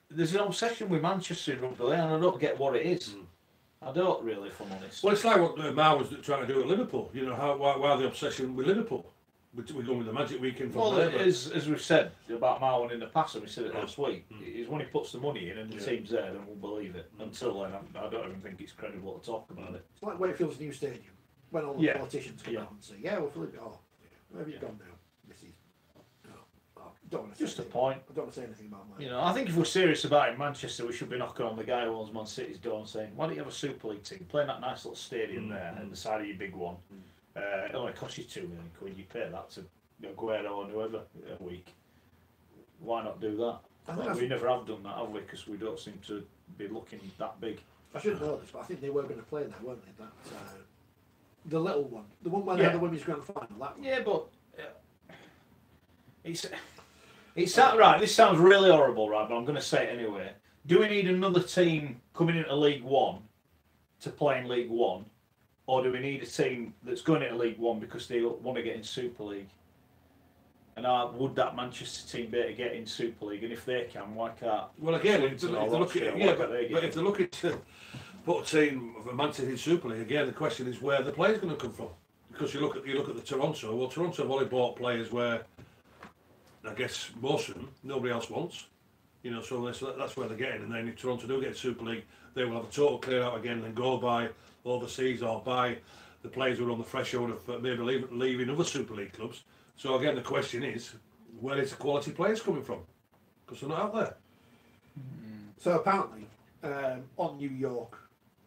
[SPEAKER 1] There's an obsession with Manchester in rugby, and I don't get what it is. I don't really, if I'm honest.
[SPEAKER 3] Well, it's like what Mar was trying to do at Liverpool. Why the obsession with Liverpool? we're going with the Magic Weekend from
[SPEAKER 1] Well,
[SPEAKER 3] there.
[SPEAKER 1] as we've said about Marwan in the past, and we said it last week, is when he puts the money in and the team's there, then we'll believe it. Until then, I don't even think it's credible to talk about it.
[SPEAKER 2] It's like Wakefield's new stadium, when all the politicians come out and say, yeah, we'll Philip, where have you gone now? This is... I don't want to say
[SPEAKER 1] Just a
[SPEAKER 2] anything.
[SPEAKER 1] point.
[SPEAKER 2] I don't want to say anything about mine.
[SPEAKER 1] I think if we're serious about it in Manchester, we should be knocking on the guy who owns Man City's door and saying, why don't you have a Super League team? Play in that nice little stadium there at the side of your big one. It only costs you £2 million. You pay that to Aguero and whoever a week. Why not do that? We never have done that, have we? Because we don't seem to be looking that big.
[SPEAKER 2] I should know this, but I think they were going to play there, weren't they? The little one. The one where they had the women's grand final. That one.
[SPEAKER 1] Yeah, but... It's that right. This sounds really horrible, right? But I'm going to say it anyway. Do we need another team coming into League One to play in League One, or do we need a team that's going into League One because they want to get in Super League? And would that Manchester team be able to get in Super League? And if they can, why can't?
[SPEAKER 3] Well, again, if they're looking to put a team of a Manchester in Super League, again, the question is where the players going to come from. Because you look at the Toronto. Well, Toronto have only bought players where, I guess most of them, nobody else wants. So that's where they're getting. And then if Toronto do get Super League, they will have a total clear out again and then go by overseas or buy the players who are on the threshold of maybe leaving other Super League clubs. So again, the question is, where is the quality players coming from? Because they're not out there.
[SPEAKER 2] So apparently, on New York,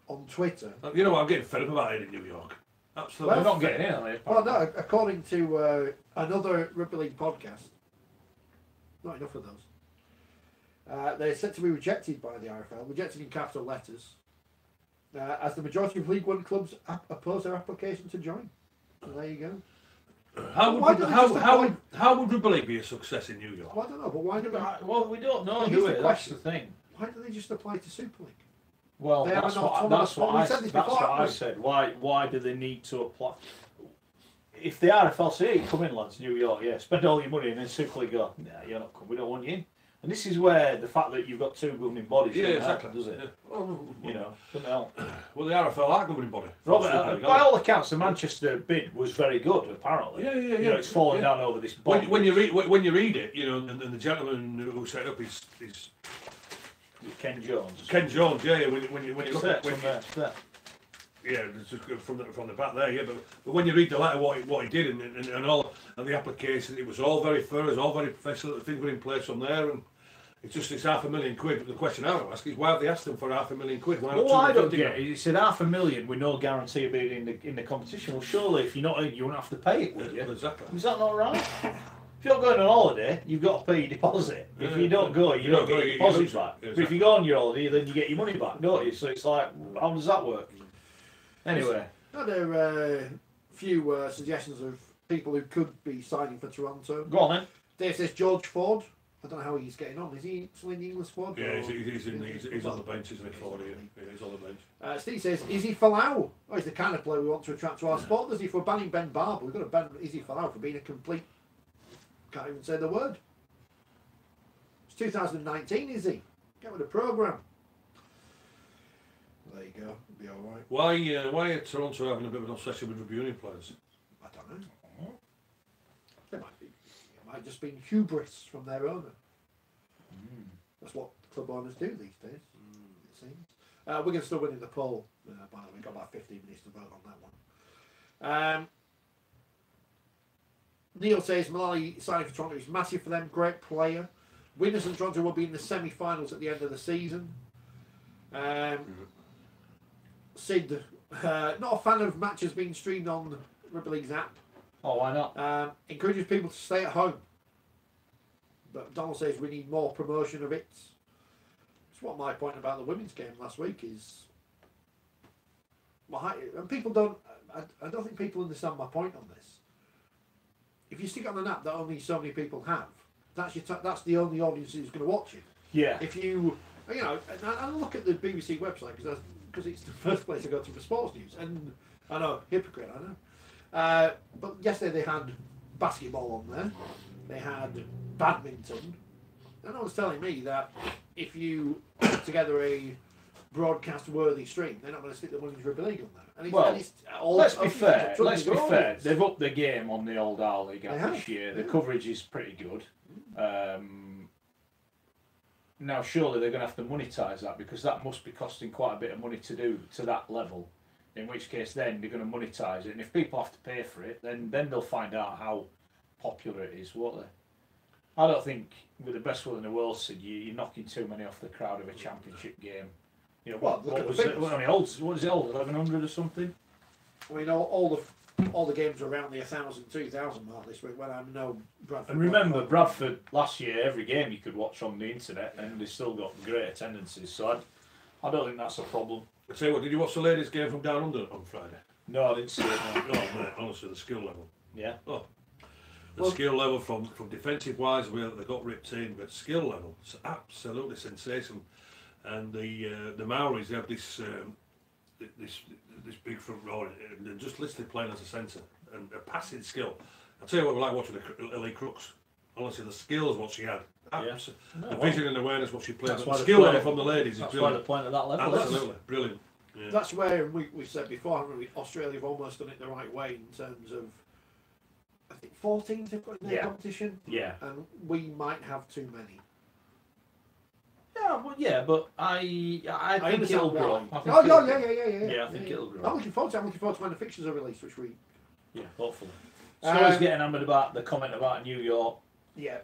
[SPEAKER 2] on Twitter...
[SPEAKER 3] You know what, I'm getting fed up about it in New York. Absolutely.
[SPEAKER 1] Well, they're not getting in, are they?
[SPEAKER 2] Well, no, according to another Rugby League podcast, not enough of those, they're set to be rejected by the RFL, rejected in capital letters, as the majority of League One clubs oppose their application to join. So there you go.
[SPEAKER 3] How would Rugby League be a success in New York?
[SPEAKER 2] Well, I don't know, but why do they...
[SPEAKER 1] Well, we don't know, do we? That's the thing.
[SPEAKER 2] Why do they just apply to Super League?
[SPEAKER 1] Well, that's what I said. Why do they need to apply? If the RFL say, come in, lads, New York, spend all your money, and then Super League go, nah, you're not coming, we don't want you in. And this is where the fact that you've got two governing bodies doesn't help, does it? Doesn't help.
[SPEAKER 3] Well, the RFL are governing body.
[SPEAKER 1] Robert, by all accounts, the Manchester bid was very good, apparently.
[SPEAKER 3] Yeah.
[SPEAKER 1] It's fallen down over this bond.
[SPEAKER 3] When you read it, and the gentleman who set it up is
[SPEAKER 1] Ken Jones.
[SPEAKER 3] Ken Jones, when you look at
[SPEAKER 1] it.
[SPEAKER 3] Yeah, from the back there, but when you read the letter, what he did and all and the application, it was all very thorough, it was all very professional. Things were in place from there, and it's £500,000. But the question I would ask is, why have they asked them for £500,000? Why
[SPEAKER 1] well, I don't get it. He said £500,000 with no guarantee of being in the competition. Well, surely if you're not in, you won't have to pay it, would you?
[SPEAKER 3] Well, exactly.
[SPEAKER 1] Is that not right? If you're going on holiday, you've got to pay your deposit. If you don't go, you don't get your deposit back. Exactly. But if you go on your holiday, then you get your money back, don't you? So it's like, how does that work? Anyway.
[SPEAKER 2] There are a few suggestions of people who could be signing for Toronto.
[SPEAKER 1] Go on then.
[SPEAKER 2] Dave says George Ford. I don't know how he's getting on. Is he still in the English squad?
[SPEAKER 3] Yeah, he's on the bench, isn't he? He's on the bench.
[SPEAKER 2] Steve says, Izzy Folau. Oh, he's the kind of player we want to attract to our sport. Does he? For banning Ben Barber, we've got to ban Izzy Folau for being a complete... Can't even say the word. It's 2019, Izzy. Get with the programme. There you go. It'll be all right.
[SPEAKER 3] Why are Toronto having a bit of an obsession with Rugby Union players?
[SPEAKER 2] I don't know. It might just be hubris from their owner. That's what club owners do these days, it seems. We're going to still winning the poll, by the way. We've got about 15 minutes to vote on that one. Neil says Malali signing for Toronto is massive for them, great player. Winners and Toronto will be in the semi-finals at the end of the season. Sid, not a fan of matches being streamed on the Rugby League's app.
[SPEAKER 1] Oh, why not?
[SPEAKER 2] Encourages people to stay at home. But Donald says we need more promotion of it. It's what my point about the women's game last week is. And people don't. I don't think people understand my point on this. If you stick on an app that only so many people have, that's the only audience who's going to watch it.
[SPEAKER 1] Yeah.
[SPEAKER 2] If you I look at the BBC website because it's the first place I go to for sports news, and I know, hypocrite, I know. But yesterday they had basketball on there, they had badminton, and I was telling me that if you put together a broadcast-worthy stream, they're not going to stick the Women's Rugby League on there. And
[SPEAKER 1] Well,
[SPEAKER 2] and it's all,
[SPEAKER 1] let's be fair.
[SPEAKER 2] audience.
[SPEAKER 1] They've upped the game on the old R League this year. The
[SPEAKER 2] yeah.
[SPEAKER 1] coverage is pretty good. Now, surely they're going to have to monetise that, because that must be costing quite a bit of money to do to that level. In which case, then they're going to monetise it, and if people have to pay for it, then they'll find out how popular it is, won't they? I don't think, with the best will in the world, Sid, you're knocking too many off the crowd of a championship game. You know, what was it? What was it old? 1100 or something?
[SPEAKER 2] I mean, all the games are around the 1,000, 2,000 mark this week. When I know Bradford.
[SPEAKER 1] And remember, Bradford last year, every game you could watch on the internet, and they still got great attendances. So I don't think that's a problem.
[SPEAKER 3] I tell you what, did you watch the ladies' game from Down Under on Friday?
[SPEAKER 1] No, I didn't see it. No.
[SPEAKER 3] Oh mate, honestly, the skill level.
[SPEAKER 1] Yeah.
[SPEAKER 3] Oh, the skill level from defensive wise, where they got ripped in, but skill level, it's absolutely sensational. And the Maoris, they have this big front row, and they're just literally playing as a centre and a passing skill. I'll tell you what, we like watching Ellie Crooks. Honestly, the skills what she had, the vision and awareness what she played. The skill level from the ladies is brilliant.
[SPEAKER 1] That's why they're playing at that level.
[SPEAKER 3] Absolutely brilliant. Yeah.
[SPEAKER 2] That's where we said before, haven't we? Australia have almost done it the right way in terms of, I think 14 they've got in their competition.
[SPEAKER 1] Yeah.
[SPEAKER 2] And we might have too many.
[SPEAKER 1] But I think it'll grow.
[SPEAKER 2] Yeah,
[SPEAKER 1] I think it'll grow.
[SPEAKER 2] I'm looking forward to when the fixtures are released, which we.
[SPEAKER 1] Yeah, hopefully. Scully's getting hammered about the comment about New York.
[SPEAKER 2] Yeah.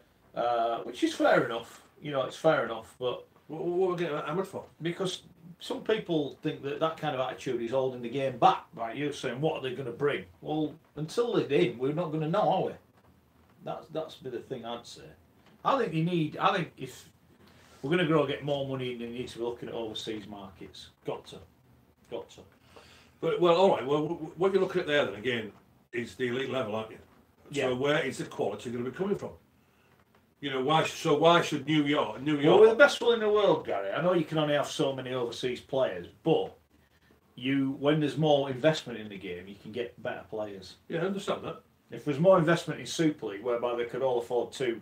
[SPEAKER 1] Which is fair enough. You know, it's fair enough, but
[SPEAKER 3] what are we getting hammered for?
[SPEAKER 1] Because some people think that kind of attitude is holding the game back. Right? You're saying, what are they going to bring? Well, until they're in, we're not going to know, are we? That's the thing I'd say. I think if we're going to grow, get more money, then you need to be looking at overseas markets. Got to.
[SPEAKER 3] But well, all right. Well, what you're looking at there then again is the elite level, aren't you?
[SPEAKER 1] Yeah.
[SPEAKER 3] So where is the quality going to be coming from? You know, why should New York?
[SPEAKER 1] Well, with the best will in the world, Gary, I know you can only have so many overseas players, but when there's more investment in the game, you can get better players.
[SPEAKER 3] Yeah, I understand that.
[SPEAKER 1] If there's more investment in Super League, whereby they could all afford two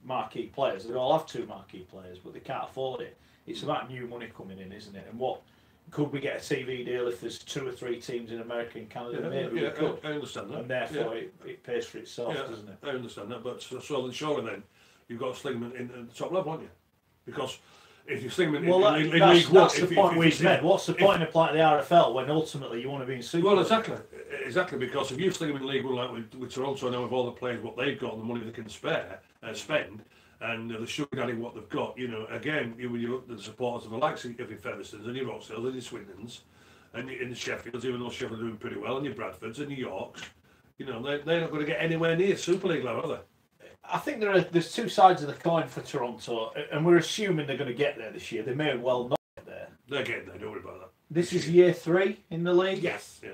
[SPEAKER 1] marquee players, they'd all have two marquee players, but they can't afford it. It's about new money coming in, isn't it? And what could we get a TV deal if there's 2 or 3 teams in America and Canada? Maybe we could.
[SPEAKER 3] I understand that.
[SPEAKER 1] And therefore it pays for itself, doesn't it?
[SPEAKER 3] I understand that, but surely then you've got to sling them in at the top level, haven't you? Because if you sling them in League One,
[SPEAKER 1] that's the point we've made. What's the point of applying the RFL when ultimately you want to be in Super League?
[SPEAKER 3] Well, exactly, because if you sling them in League One like with Toronto now, with all the players, what they've got and the money they can spend, and the sugar daddy what they've got, you know, again, when you look at the supporters of the likes of your Featherstones and your Rochdales and your Swindons and the Sheffields, even though Sheffield are doing pretty well, and your Bradfords and your Yorks, you know, they're not going to get anywhere near Super League level, are they?
[SPEAKER 1] I think there's 2 sides of the coin for Toronto, and we're assuming they're going to get there this year. They may well not get there.
[SPEAKER 3] They're getting there, don't worry about that.
[SPEAKER 1] This is year 3 in the league?
[SPEAKER 2] Yes.
[SPEAKER 3] Yeah.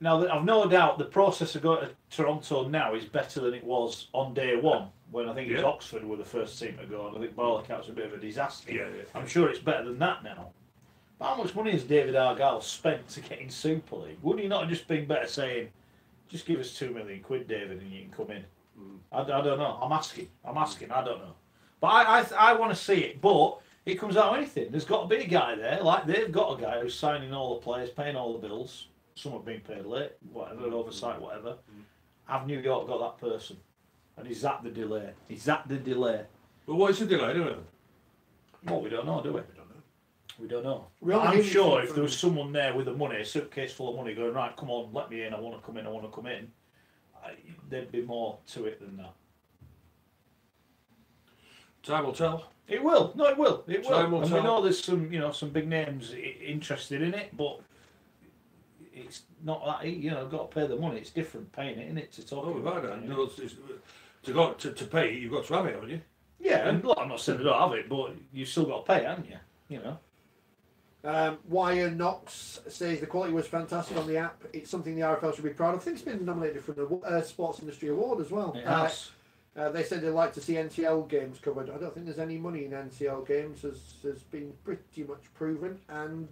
[SPEAKER 1] Now, I've no doubt the process of going to Toronto now is better than it was on day 1, when I think it's Oxford were the first team to go, and I think by all accounts a bit of a disaster.
[SPEAKER 3] Yeah.
[SPEAKER 1] I'm sure it's better than that now. But how much money has David Argyle spent to get in Super League? Would he not have just been better saying, just give us £2 million, David, and you can come in? I don't know. I'm asking. I don't know. But I want to see it. But it comes out of anything. There's got to be a guy there. Like they've got a guy who's signing all the players, paying all the bills. Some have been paid late, whatever, oversight, whatever. Have New York got that person? And is that the delay?
[SPEAKER 3] Well, what is the delay anyway?
[SPEAKER 1] Well, we don't know, do we? We don't know.
[SPEAKER 2] Well,
[SPEAKER 1] I'm sure if there was someone there with the money, a suitcase full of money, going, right, come on, let me in, I want to come in, there'd be more to it than that.
[SPEAKER 3] Time will tell.
[SPEAKER 1] It will. No, it will. It will.
[SPEAKER 3] Time will
[SPEAKER 1] and
[SPEAKER 3] tell.
[SPEAKER 1] we know there's some big names interested in it, but it's not that easy. Got to pay the money. It's different paying it, isn't it? To talk about it.
[SPEAKER 3] To pay it, you've got to have it, haven't you?
[SPEAKER 1] Yeah, and look, I'm not saying they don't have it, but you've still got to pay, haven't you?
[SPEAKER 2] Wire Knox says the quality was fantastic on the app. It's something the RFL should be proud of. I think it's been nominated for the Sports Industry Award as well.
[SPEAKER 1] It has.
[SPEAKER 2] They said they'd like to see NCL games covered. I don't think there's any money in NCL games, as has been pretty much proven, and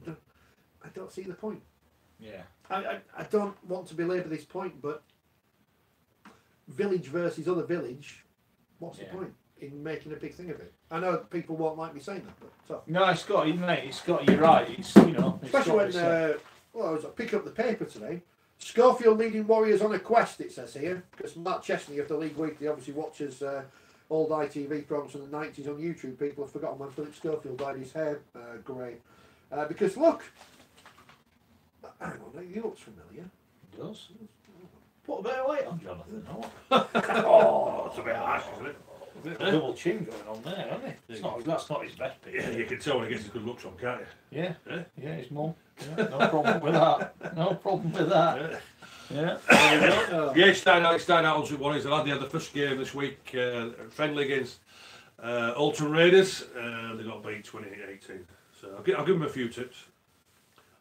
[SPEAKER 2] I don't see the point.
[SPEAKER 1] Yeah.
[SPEAKER 2] I don't want to belabour this point, but village versus other village, what's the point? in making a big thing of it. I know people won't like me saying that, but tough.
[SPEAKER 1] No, it's got, mate, it's got, you're right, it's, you know.
[SPEAKER 2] Especially when, I was picking up the paper today. Schofield leading Warriors on a quest, it says here, because Matt Chesney of the League Weekly obviously watches old ITV programmes from the 90s on YouTube. People have forgotten when Philip Schofield dyed his hair grey. Because look, hang on, he looks familiar.
[SPEAKER 1] He does. Put a bit of weight on Jonathan, no?
[SPEAKER 3] Oh, it's a bit harsh, isn't it?
[SPEAKER 1] Double chin going on there, hasn't it? That's not his best piece.
[SPEAKER 3] Yeah, you can tell when he gets his good looks on, can't you?
[SPEAKER 1] Yeah, his mum. Yeah, no problem with that. No problem with that. Yeah.
[SPEAKER 3] Yeah, it's starting out on one. They had the first game this week, friendly against Alton Raiders. They got beat 28-18. So I'll give them a few tips.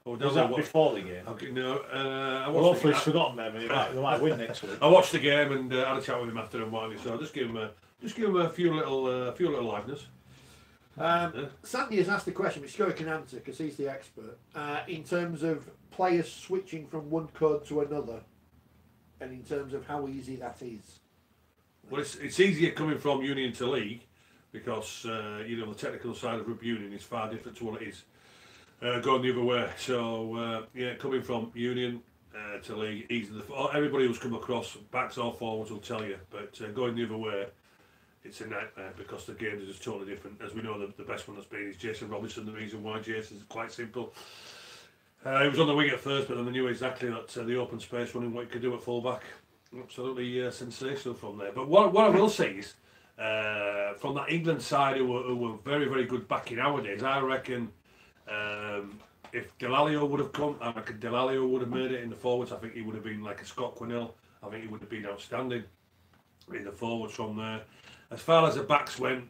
[SPEAKER 1] Was that before the game?
[SPEAKER 3] Hopefully
[SPEAKER 1] he's forgotten them. They might win next week.
[SPEAKER 3] I watched the game and had a chat with him after and what, so I'll just give him a few little liveness.
[SPEAKER 2] Sandy has asked the question, which Joey can answer because he's the expert. In terms of players switching from one code to another, and in terms of how easy that is.
[SPEAKER 3] Well, it's easier coming from union to league because the technical side of rugby union is far different to what it is going the other way. So coming from union to league, easy. Everybody who's come across backs or forwards will tell you, but going the other way, it's a nightmare because the games are just totally different. As we know, the best one that's been is Jason Robinson. The reason why Jason is quite simple. He was on the wing at first, but then they knew exactly that the open space running what he could do at fullback. Absolutely sensational from there. But what I will say is, from that England side who were very, very good back in our days, I reckon if Delalio would have come, I reckon Delalio would have made it in the forwards. I think he would have been like a Scott Quinnell. I think he would have been outstanding in the forwards from there. As far as the backs went,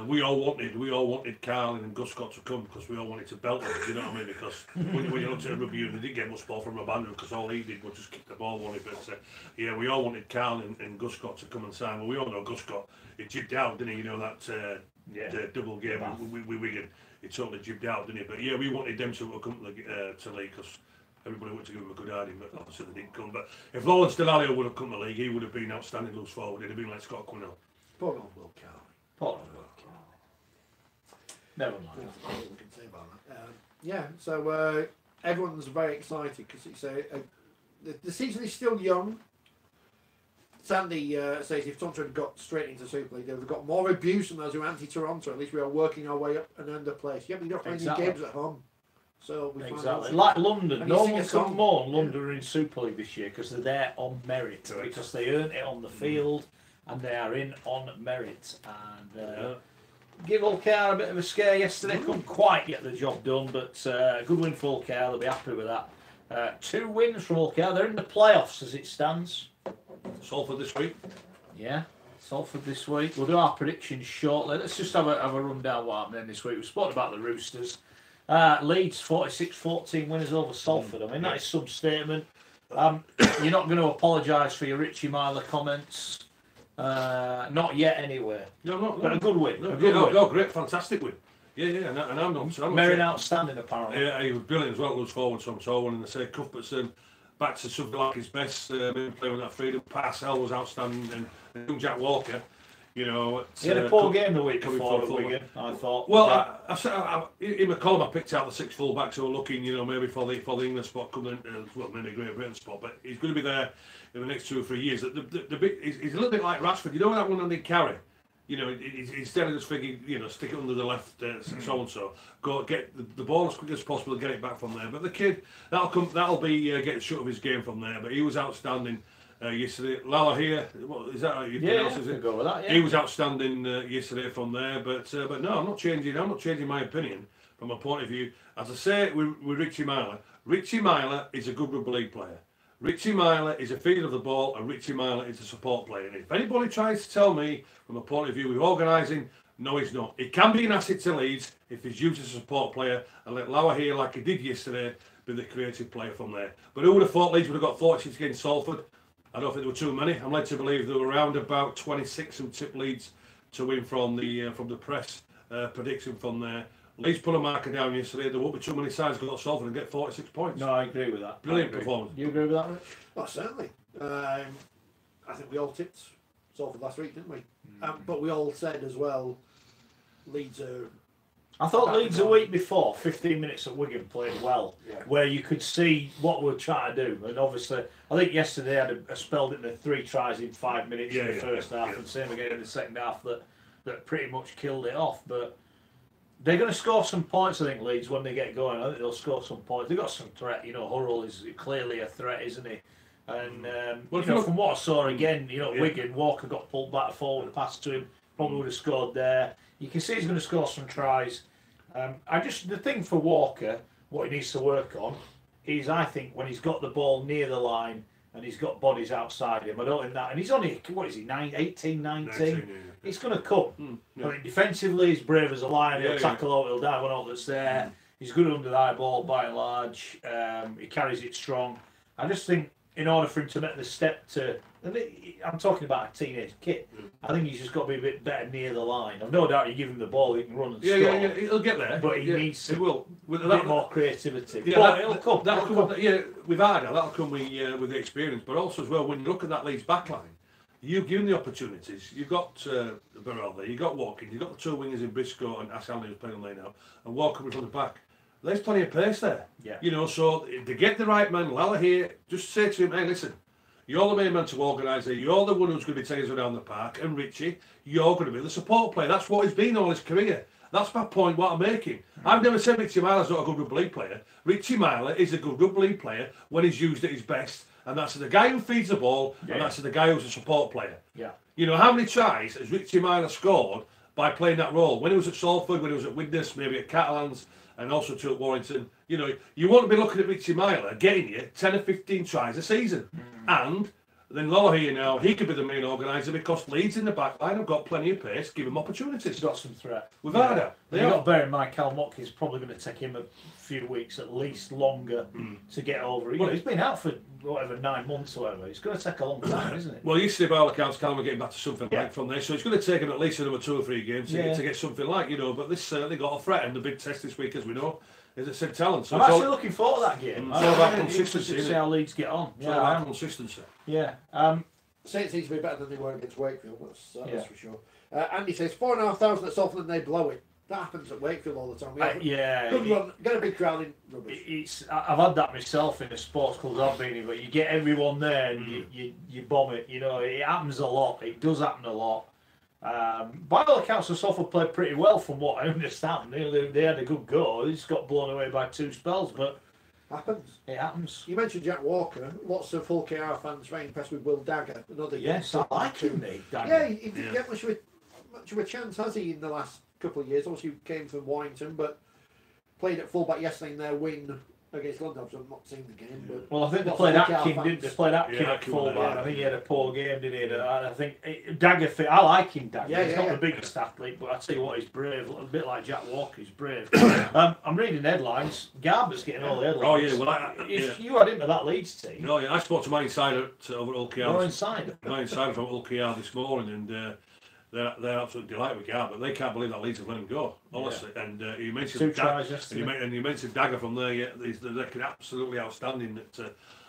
[SPEAKER 3] we all wanted Carlin and Guscott to come because we all wanted to belt them. You know what I mean? Because when you looked at rugby, they didn't get much ball from Rabando because all he did was just kick the ball on it. But we all wanted Carlin and Guscott to come and sign. Well, we all know Guscott. He jibbed out, didn't he? You know that the double game with Wigan. He totally jibbed out, didn't he? But we wanted them to come to league because everybody wanted to give him a good idea, but obviously they didn't come. But if Lawrence Delalio would have come to league, he would have been outstanding loose forward. He'd have been like Scott Quinnell.
[SPEAKER 2] Poor old Will Carlin.
[SPEAKER 1] Never mind.
[SPEAKER 2] That's all we can say about that. So everyone's very excited because it's the season is still young. Sandy says if Toronto had got straight into Super League, they would have got more abuse than those who are anti-Toronto. At least we are working our way up and earned a place. Yeah, but you don't play any games at home. So we
[SPEAKER 1] exactly. Like London. No one can mourn London are in Super League this year because they're there on merit. Because they earned it on the field and they are in on merit. And give Ulcar a bit of a scare yesterday. Couldn't quite get the job done, but good win for Ulcar. They'll be happy with that. 2 wins from Ulcar. They're in the playoffs as it stands.
[SPEAKER 3] Salford this week.
[SPEAKER 1] Yeah, Salford this week. We'll do our predictions shortly. Let's just have a rundown what happened this week. We've spoken about the Roosters. Leeds 46-14 winners over Salford. I mean, that is some statement. You're not going to apologise for your Richie Myler comments. Not yet, anyway.
[SPEAKER 3] No,
[SPEAKER 1] but a good win.
[SPEAKER 3] Great, fantastic win. Yeah, and I'm not.
[SPEAKER 1] Merrin outstanding, apparently.
[SPEAKER 3] Yeah, he was brilliant as well. Loose forward, so I'm told. And they say Cuthbertson back to something like his best. Maybe playing with that freedom. Parcell was outstanding, and young Jack Walker. You know,
[SPEAKER 1] he had a poor game the week before at Wigan, I thought.
[SPEAKER 3] Well, in my column I picked out the 6 full-backs who are looking, maybe for the England spot coming in, maybe Great Britain spot, but he's going to be there in the next 2 or 3 years. He's a little bit like Rashford. You know that one on the carry? Instead of just thinking, stick it under the left, so and so, go get the ball as quick as possible and get it back from there. But the kid, that'll be getting shut of his game from there. But he was outstanding yesterday. Lala here, is that how you pronounce it?
[SPEAKER 1] Go with that, yeah.
[SPEAKER 3] He was outstanding yesterday from there. But no, I'm not changing my opinion from a point of view. As I say with Richie Myler, Richie Myler is a good rugby league player. Richie Myler is a feeder of the ball, and Richie Myler is a support player. And if anybody tries to tell me, from a point of view with organising, no, he's not. He can be an asset to Leeds if he's used as a support player, and let Lauer here, like he did yesterday, be the creative player from there. But who would have thought Leeds would have got 46 against Salford? I don't think there were too many. I'm led to believe there were around about 26 who tipped Leeds to win from the press prediction from there. Leeds put a marker down yesterday. There won't be too many sides got Salford and get 46 points.
[SPEAKER 1] No, I agree with that.
[SPEAKER 3] Brilliant performance.
[SPEAKER 1] You agree with that, Rich?
[SPEAKER 2] Well, certainly. I think we all tipped Salford last week, didn't we? But we all said as well, Leeds are...
[SPEAKER 1] I thought Leeds a week before, 15 minutes at Wigan, played well, where you could see what we're trying to do. And obviously, I think yesterday I had a spell in the 3 tries in 5 minutes in the first half, and same again in the second half that pretty much killed it off. But they're going to score some points, I think, Leeds, when they get going. I think they'll score some points. They've got some threat. You know, Hurrell is clearly a threat, isn't he? And from what I saw again, Wigan, Walker got pulled back forward, passed to him, probably would have scored there. You can see he's going to score some tries. The thing for Walker, what he needs to work on is, I think, when he's got the ball near the line and he's got bodies outside him. I don't think that, and he's only, what is he, 18, 19? It's going to come. I mean, defensively, he's brave as a lion. He'll tackle out, he'll dive on all that's there. He's good under the eye ball by and large. He carries it strong. I just think, in order for him to make the step to, I'm talking about a teenage kid, I think he's just got to be a bit better near the line. I've no doubt you give him the ball, he can run and score.
[SPEAKER 3] Yeah, he'll get there.
[SPEAKER 1] But he needs
[SPEAKER 3] a
[SPEAKER 1] bit more creativity.
[SPEAKER 3] It'll come. With Arda, that'll come with the experience. But also as well, when you look at that Leeds backline, you give him the opportunities. You've got Burrell there, you've got Watkins, you've got the 2 wingers in Briscoe and Ash Allen who's playing on there now, and Walker from the back. There's plenty of pace there. Yeah. So to get the right man, Lala here, just say to him, hey, listen, you're the main man to organise it. You're the one who's going to be taking us around the park. And Richie, you're going to be the support player. That's what he's been all his career. That's my point, what I'm making. I've never said Richie Myler's not a good rugby league player. Richie Myler is a good rugby league player when he's used at his best. And that's the guy who feeds the ball, and that's the guy who's a support player. Yeah. How many tries has Richie Myler scored by playing that role? When he was at Salford, when he was at Widnes, maybe at Catalans, and also to Warrington, you want to be looking at Richie Myler getting you 10 or 15 tries a season. And then Lola here now, he could be the main organiser because Leeds in the back line have got plenty of pace, give him opportunities.
[SPEAKER 1] He's got some threat.
[SPEAKER 3] We've had it.
[SPEAKER 1] You've got to bear in mind, Cal Mock is probably going to take him a few weeks, at least longer, to get over it. He's been out for, 9 months or whatever. It's going to take a long time, isn't it?
[SPEAKER 3] Well, yesterday, by all accounts, Callum getting back to something like from there, so it's going to take him at least another 2 or 3 games to get something like, but this they got a threat, and the big test this week, as we know, is at St Helens. So
[SPEAKER 1] I'm actually looking forward to that game.
[SPEAKER 3] It's all about consistency,
[SPEAKER 1] to see how Leeds get on.
[SPEAKER 3] It's all about consistency.
[SPEAKER 1] Yeah.
[SPEAKER 2] Saints need to be better than they were against Wakefield, that's for sure. Andy says 4,500 at Salford and they blow it. That happens at Wakefield all the time. Good run, get a big crowd in rubbish.
[SPEAKER 1] I've had that myself in the sports clubs I've been in, but you get everyone there and you bomb it. It happens a lot. It does happen a lot. By all accounts, Salford played pretty well from what I understand. They had a good go. They just got blown away by 2 spells, but it happens.
[SPEAKER 2] You mentioned Jack Walker. Lots of Hull KR fans very impressed with Will Dagger.
[SPEAKER 1] Yes, I like him, Dagger.
[SPEAKER 2] Yeah, he didn't get much of a chance, has he, in the last couple of years? Obviously, he came from Warrington, but played at fullback yesterday in their win against London. I've not seen the game, but
[SPEAKER 1] I think they played Atkin, didn't they? Played Atkin at fullback. I think he had a poor game, didn't he? I think Dagger fit. I like him, Dagger. He's not the biggest athlete, but I tell you what, he's brave. A bit like Jack Walker, he's brave. I'm reading headlines. Garber's getting all the headlines.
[SPEAKER 3] Oh yeah,
[SPEAKER 1] if you had him to that Leeds team.
[SPEAKER 3] No, I spoke to my insider over at Hull KR.
[SPEAKER 1] Your insider.
[SPEAKER 3] My insider from Hull KR this morning, and they're absolutely delighted with Garber. They can't believe that Leeds have let him go, honestly. Yeah. And you mentioned you mentioned Dagger from there. Yeah, they're absolutely outstanding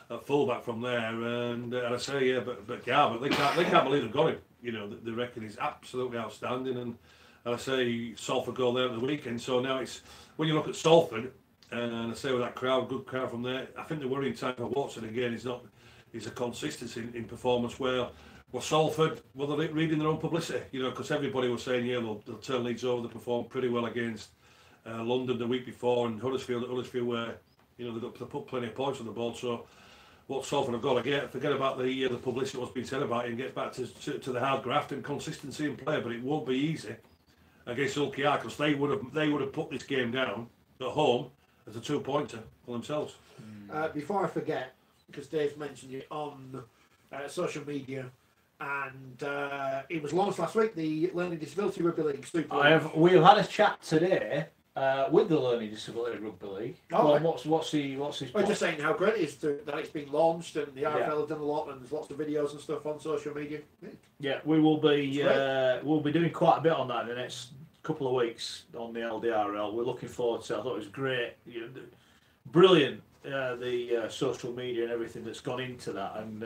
[SPEAKER 3] at fullback from there. And I say, but Garber, they can't believe they've got him. They reckon he's absolutely outstanding. And I say Salford go there at the weekend. So now it's when you look at Salford, and I say with that crowd, good crowd from there. I think the worrying time for Watson again is a consistency in performance where. Well, Salford, they're reading their own publicity, because everybody was saying, they'll turn Leeds over. They performed pretty well against London the week before, and Huddersfield where, they put plenty of points on the board. So, what Salford have got to get, forget about the publicity, what's been said about it, and get back to the hard graft and consistency in play. But it won't be easy against Hull KR, because they would have put this game down at home as a 2-pointer for themselves.
[SPEAKER 2] Before I forget, because Dave mentioned it on social media. And it was launched last week, the Learning Disability Rugby League Super League.
[SPEAKER 1] We've had a chat today with the Learning Disability Rugby League. What's his
[SPEAKER 2] point? Just saying how great it is that it's been launched, and the RFL have done a lot, and there's lots of videos and stuff on social media.
[SPEAKER 1] Yeah, we will be we'll be doing quite a bit on that in the next couple of weeks on the LDRL. We're looking forward to it. I thought it was great. Brilliant the social media and everything that's gone into that, and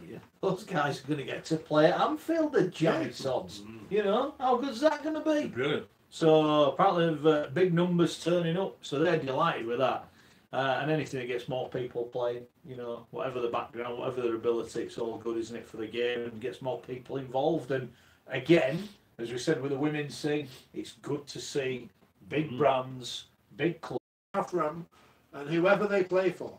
[SPEAKER 1] yeah, those guys are going to get to play at Anfield, the jammy sods. You know, how good's that going to be?
[SPEAKER 3] Brilliant.
[SPEAKER 1] So apparently they've big numbers turning up, so they're delighted with that. And anything that gets more people playing, you know, whatever the background, whatever their ability, it's all good, isn't it, for the game, and gets more people involved. And again, as we said with the women's scene, it's good to see big brands, big clubs.
[SPEAKER 2] After them and whoever they play for.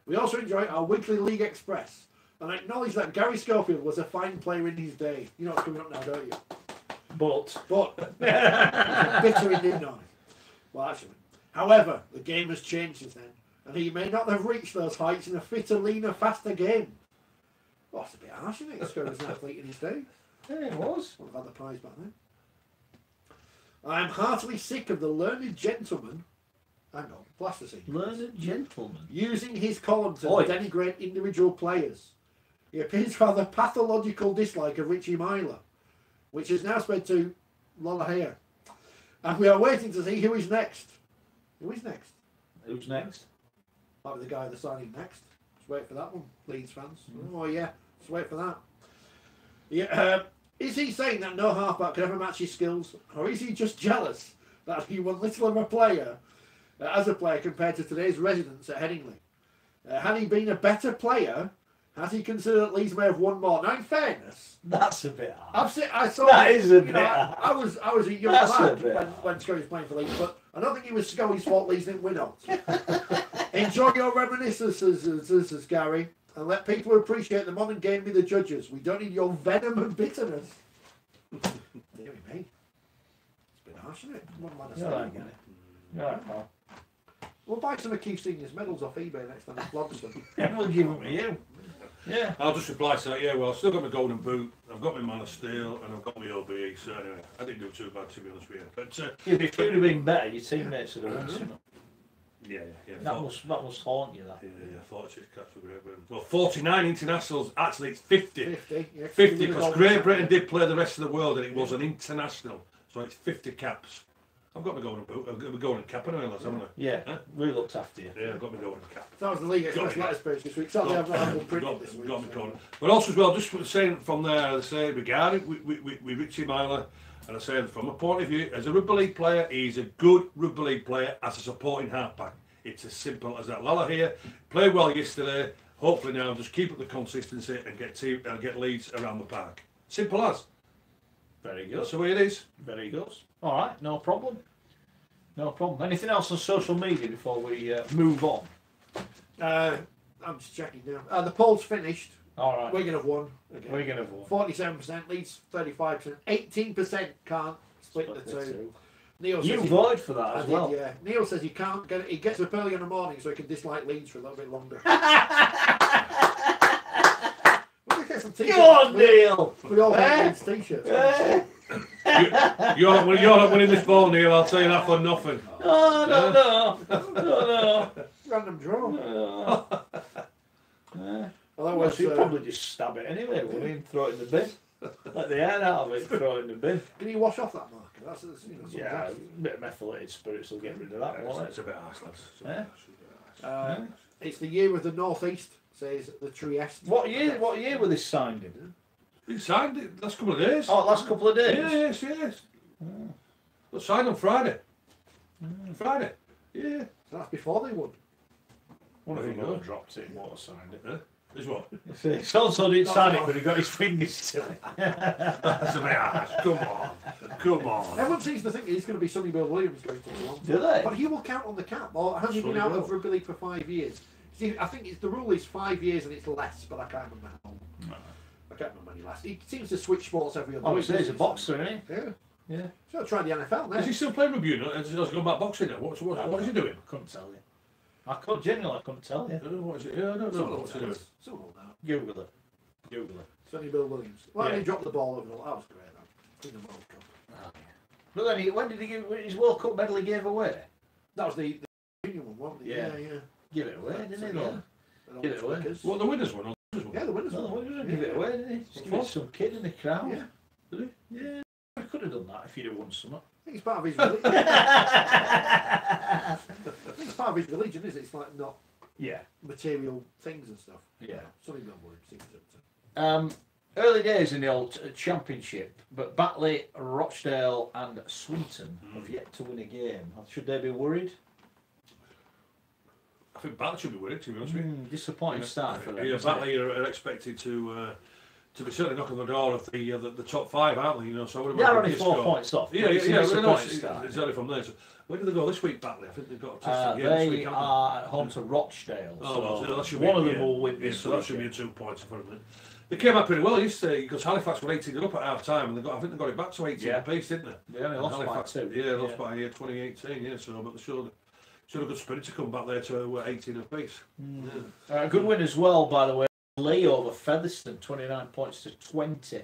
[SPEAKER 2] We also enjoy our weekly League Express, and I acknowledge that Gary Schofield was a fine player in his day. You know what's coming up now, don't you? But bitter indeed, no. Well, actually, however, the game has changed since then, and he may not have reached those heights in a fitter, leaner, faster game. Well, that's a bit harsh, isn't it? He's as an athlete in his day.
[SPEAKER 1] Yeah, it was.
[SPEAKER 2] Would have had the prize back then. I am heartily sick of the learned gentleman. Hang on, plasticine.
[SPEAKER 1] Learned gentleman.
[SPEAKER 2] Using his column to
[SPEAKER 1] Oi.
[SPEAKER 2] denigrate individual players. He appears to have a pathological dislike of Richie Myler, which has now spread to Lola Hare. And we are waiting to see who is next. Who is next?
[SPEAKER 1] Who's next?
[SPEAKER 2] Might be the guy that's signing next. Let's wait for that one, Leeds fans. Oh yeah, let's wait for that. Yeah, is he saying that no halfback could ever match his skills, or is he just jealous that he won little of a player as a player compared to today's residents at Headingley? Had he been a better player, has he considered that Leeds may have won more? Now, in fairness,
[SPEAKER 1] That's a bit hard.
[SPEAKER 2] I saw
[SPEAKER 1] That is a
[SPEAKER 2] you
[SPEAKER 1] bit
[SPEAKER 2] know,
[SPEAKER 1] hard.
[SPEAKER 2] I was a young
[SPEAKER 1] That's a
[SPEAKER 2] lad
[SPEAKER 1] bit
[SPEAKER 2] when Scully was playing for Leeds, but I don't think it was Scully's fault Leeds didn't win out. Enjoy your reminiscences, Gary, and let people who appreciate the modern game be the judges. We don't need your venom and bitterness. Dear me. It's a bit harsh, isn't it? What am I
[SPEAKER 1] You're
[SPEAKER 2] saying?
[SPEAKER 1] right, Gary. You're right, pal.
[SPEAKER 2] We'll buy some of Keith Senior's medals off eBay next time he vlogs them.
[SPEAKER 1] Yeah, we'll give them to you. Yeah.
[SPEAKER 3] I'll just reply to that. Yeah, well, I've still got my golden boot, I've got my Man of Steel, and I've got my OBE. So anyway, I didn't do too bad, to be honest with you. But
[SPEAKER 1] Yeah, but if you'd have been better, your teammates would have won something.
[SPEAKER 3] yeah.
[SPEAKER 1] That must haunt you, that.
[SPEAKER 3] Yeah, 46 caps for Great Britain. Well, 49 internationals. Actually, it's 50.
[SPEAKER 2] 50, yeah.
[SPEAKER 3] 50, because Great Britain did play the rest of the world, and it was an international. So it's 50 caps. I've got my golden boot. I've got my golden cap anyway, lads, haven't I?
[SPEAKER 1] Yeah,
[SPEAKER 3] Huh?
[SPEAKER 1] we looked after you.
[SPEAKER 3] Yeah, I've got my golden cap.
[SPEAKER 2] That was the League Express
[SPEAKER 3] Got it.
[SPEAKER 2] letters page this week. Sadly, I've not had one printed this week.
[SPEAKER 3] Got me
[SPEAKER 2] so-
[SPEAKER 3] corner. But also as well, just saying from there, they say regarding with Richie Myler, and I say from a point of view, as a rugby league player, he's a good rugby league player as a supporting halfback. It's as simple as that. Lala here played well yesterday. Hopefully now just keep up the consistency and get Leeds around the park. Simple as.
[SPEAKER 1] Very good.
[SPEAKER 3] That's the way it is.
[SPEAKER 1] Very good. All right, no problem. No problem. Anything else on social media before we move on?
[SPEAKER 2] I'm just checking now. The poll's finished.
[SPEAKER 1] All right.
[SPEAKER 2] Wigan have won. Again.
[SPEAKER 1] We're going to vote.
[SPEAKER 2] 47%, Leeds 35%, 18% can't split the two. Neil
[SPEAKER 1] You
[SPEAKER 2] says he-
[SPEAKER 1] voted for that
[SPEAKER 2] I
[SPEAKER 1] as
[SPEAKER 2] did,
[SPEAKER 1] well.
[SPEAKER 2] yeah. Neil says he can't get it. He gets up early in the morning so he can dislike Leeds for a little bit longer. We'll get some t-shirts.
[SPEAKER 1] Go on, Neil!
[SPEAKER 2] We all have Leeds t-shirts.
[SPEAKER 3] You're not winning this ball, Neil. I'll tell you that for nothing.
[SPEAKER 1] Oh, no.
[SPEAKER 2] Random draw.
[SPEAKER 1] No.
[SPEAKER 2] Well, that
[SPEAKER 1] Well,
[SPEAKER 2] was,
[SPEAKER 1] she'd probably just stab it anyway, wouldn't he, and throw it in the bin. Let the air out of it, throw it in the bin.
[SPEAKER 2] Can you wash off that marker? That's
[SPEAKER 1] Yeah, a bit of methylated spirits will get rid of that, won't
[SPEAKER 3] It's
[SPEAKER 1] it?
[SPEAKER 3] a bit harsh, lads.
[SPEAKER 1] Yeah.
[SPEAKER 2] It's the year of the Northeast, says the Trieste.
[SPEAKER 1] What year were this signed in?
[SPEAKER 3] He signed it last couple of days.
[SPEAKER 1] Oh, last couple of days?
[SPEAKER 3] Yes. But signed on Friday. Friday. Yeah.
[SPEAKER 2] So that's before they won.
[SPEAKER 1] One of
[SPEAKER 3] There
[SPEAKER 1] them
[SPEAKER 3] you go.
[SPEAKER 1] would have dropped it and would have signed it.
[SPEAKER 3] Is what?
[SPEAKER 1] So didn't sign it, but he got his fingers to it.
[SPEAKER 3] That's a bit harsh. Come on.
[SPEAKER 2] Everyone seems to think he's going to be Sonny Bill Williams going to Toronto.
[SPEAKER 1] Do they?
[SPEAKER 2] But he will count on the cap. Or has he been
[SPEAKER 3] Sonny
[SPEAKER 2] out
[SPEAKER 3] Bill.
[SPEAKER 2] of rugby league for 5 years? See, I think the rule is 5 years and it's less, but I can't remember how long. I can't remember when he last. He seems to switch sports every other
[SPEAKER 1] Oh,
[SPEAKER 2] week.
[SPEAKER 1] he's a boxer, isn't
[SPEAKER 2] Yeah.
[SPEAKER 1] he? Yeah.
[SPEAKER 2] So try the NFL now.
[SPEAKER 3] Is he still playing rugby? Has he gone back boxing now? What is he doing?
[SPEAKER 1] Couldn't tell you. I couldn't tell you.
[SPEAKER 3] I don't know what is it. Yeah, I don't know
[SPEAKER 2] Someone
[SPEAKER 3] what's he
[SPEAKER 2] will
[SPEAKER 3] doing.
[SPEAKER 2] know. Someone will know.
[SPEAKER 1] Google it. Google it.
[SPEAKER 2] Sonny Bill Williams. Well,
[SPEAKER 1] Yeah.
[SPEAKER 2] he dropped the ball over the That was great, though. In the World Cup.
[SPEAKER 1] Oh, yeah. But then, when did he give his World Cup medal he gave away?
[SPEAKER 2] That was the junior one, wasn't it?
[SPEAKER 1] Yeah.
[SPEAKER 2] Yeah.
[SPEAKER 1] Give it away, didn't he? Though? Give it away.
[SPEAKER 2] Flickers.
[SPEAKER 3] What, the winners one? Or the losers one?
[SPEAKER 2] Yeah, the winners
[SPEAKER 1] No,
[SPEAKER 2] one.
[SPEAKER 1] he didn't give it away, did he? Just give it to some kid in the crowd.
[SPEAKER 2] Yeah.
[SPEAKER 3] Did he?
[SPEAKER 1] Yeah. I could have done that if you'd have won something.
[SPEAKER 2] I think it's part of his religion. I think it's part of his religion, is it? It's like not material things and stuff.
[SPEAKER 1] Yeah.
[SPEAKER 2] Something not worried.
[SPEAKER 1] Early days in the old championship, but Batley, Rochdale, and Swinton have yet to win a game. Should they be worried?
[SPEAKER 3] I think Batley should be worried, to be honest with you.
[SPEAKER 1] Disappointing start for them.
[SPEAKER 3] Yeah, Batley are expected to be certainly knocking on the door of the top 5, aren't they? You know, so
[SPEAKER 1] they're only 4 points off.
[SPEAKER 3] Yeah,
[SPEAKER 1] start.
[SPEAKER 3] It's only from there. So where do they go this week, Batley? I think they've got a test game this week.
[SPEAKER 1] They are at home to Rochdale.
[SPEAKER 3] So that should
[SPEAKER 1] one of them will win this.
[SPEAKER 3] So that should be a 2 points for them. They came out pretty well yesterday because Halifax were 18 up at half time, and I think they got it back to 18 apiece, didn't they?
[SPEAKER 1] They only lost
[SPEAKER 3] Halifax,
[SPEAKER 1] by 2.
[SPEAKER 3] Yeah, lost by 2018. Yeah, so but they showed a good spirit to come back there to 18 apiece.
[SPEAKER 1] Good win as well, by the way. Lee over Featherstone, 29 points to 20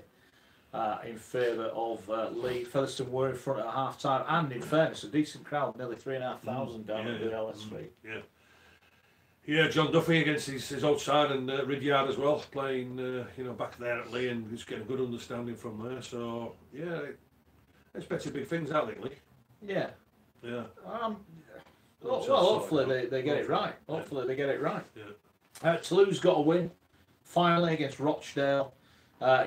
[SPEAKER 1] in favour of Lee. Featherstone were in front at half time, and in fairness, a decent crowd, nearly 3,500 down at the Ellis Street.
[SPEAKER 3] Yeah, John Duffy against his old side and Ridyard as well, playing back there at Lee, and he's getting a good understanding from there. So yeah, expecting big things out of Lee.
[SPEAKER 1] Yeah. Well,
[SPEAKER 3] So,
[SPEAKER 1] hopefully they get it right. Hopefully they get it right. Toulouse got a win finally against Rochdale.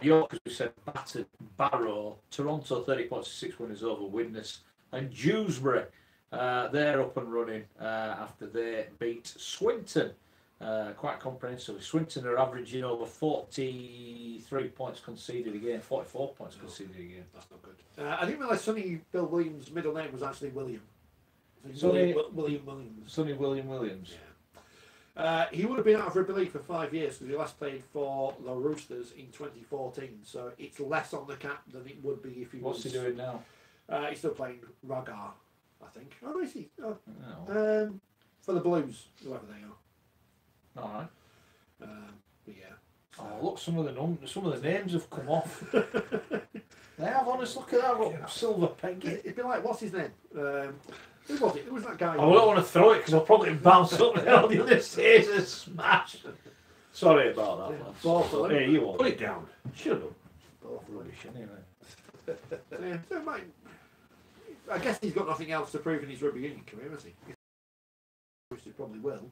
[SPEAKER 1] York, as we said, battered Barrow. Toronto 30 points to 6 winners over Widnes, and Dewsbury. They're up and running after they beat Swinton quite comprehensively. Swinton are averaging over 43 points conceded a game, 44 points conceded a game.
[SPEAKER 2] That's not good. I didn't realise Sonny Bill Williams' middle name was actually William.
[SPEAKER 1] Sonny
[SPEAKER 2] Williams.
[SPEAKER 1] Sonny William Williams.
[SPEAKER 2] He would have been out of rugby league for 5 years because he last played for the Roosters in 2014. So it's less on the cap than it would be if he was.
[SPEAKER 1] What's he doing now?
[SPEAKER 2] He's still playing Rugby, I think. Oh, is he? Oh.
[SPEAKER 1] No.
[SPEAKER 2] For the Blues, whoever they are.
[SPEAKER 1] All right.
[SPEAKER 2] But yeah.
[SPEAKER 1] Oh, look, some of the names have come off. They have, honest. Look at that, look, Silver Peggy.
[SPEAKER 2] It'd be like, what's his name? Who was it? Who was that guy?
[SPEAKER 1] I don't want to throw it because I'll probably bounce up and on the other stage and smash. Sorry about that, lads.
[SPEAKER 2] Awful,
[SPEAKER 1] Yeah, you won't.
[SPEAKER 3] Put it down.
[SPEAKER 1] Shut up. Both rubbish, anyway.
[SPEAKER 2] Yeah, so I guess he's got nothing else to prove in his rugby union career, has he? Which he probably will.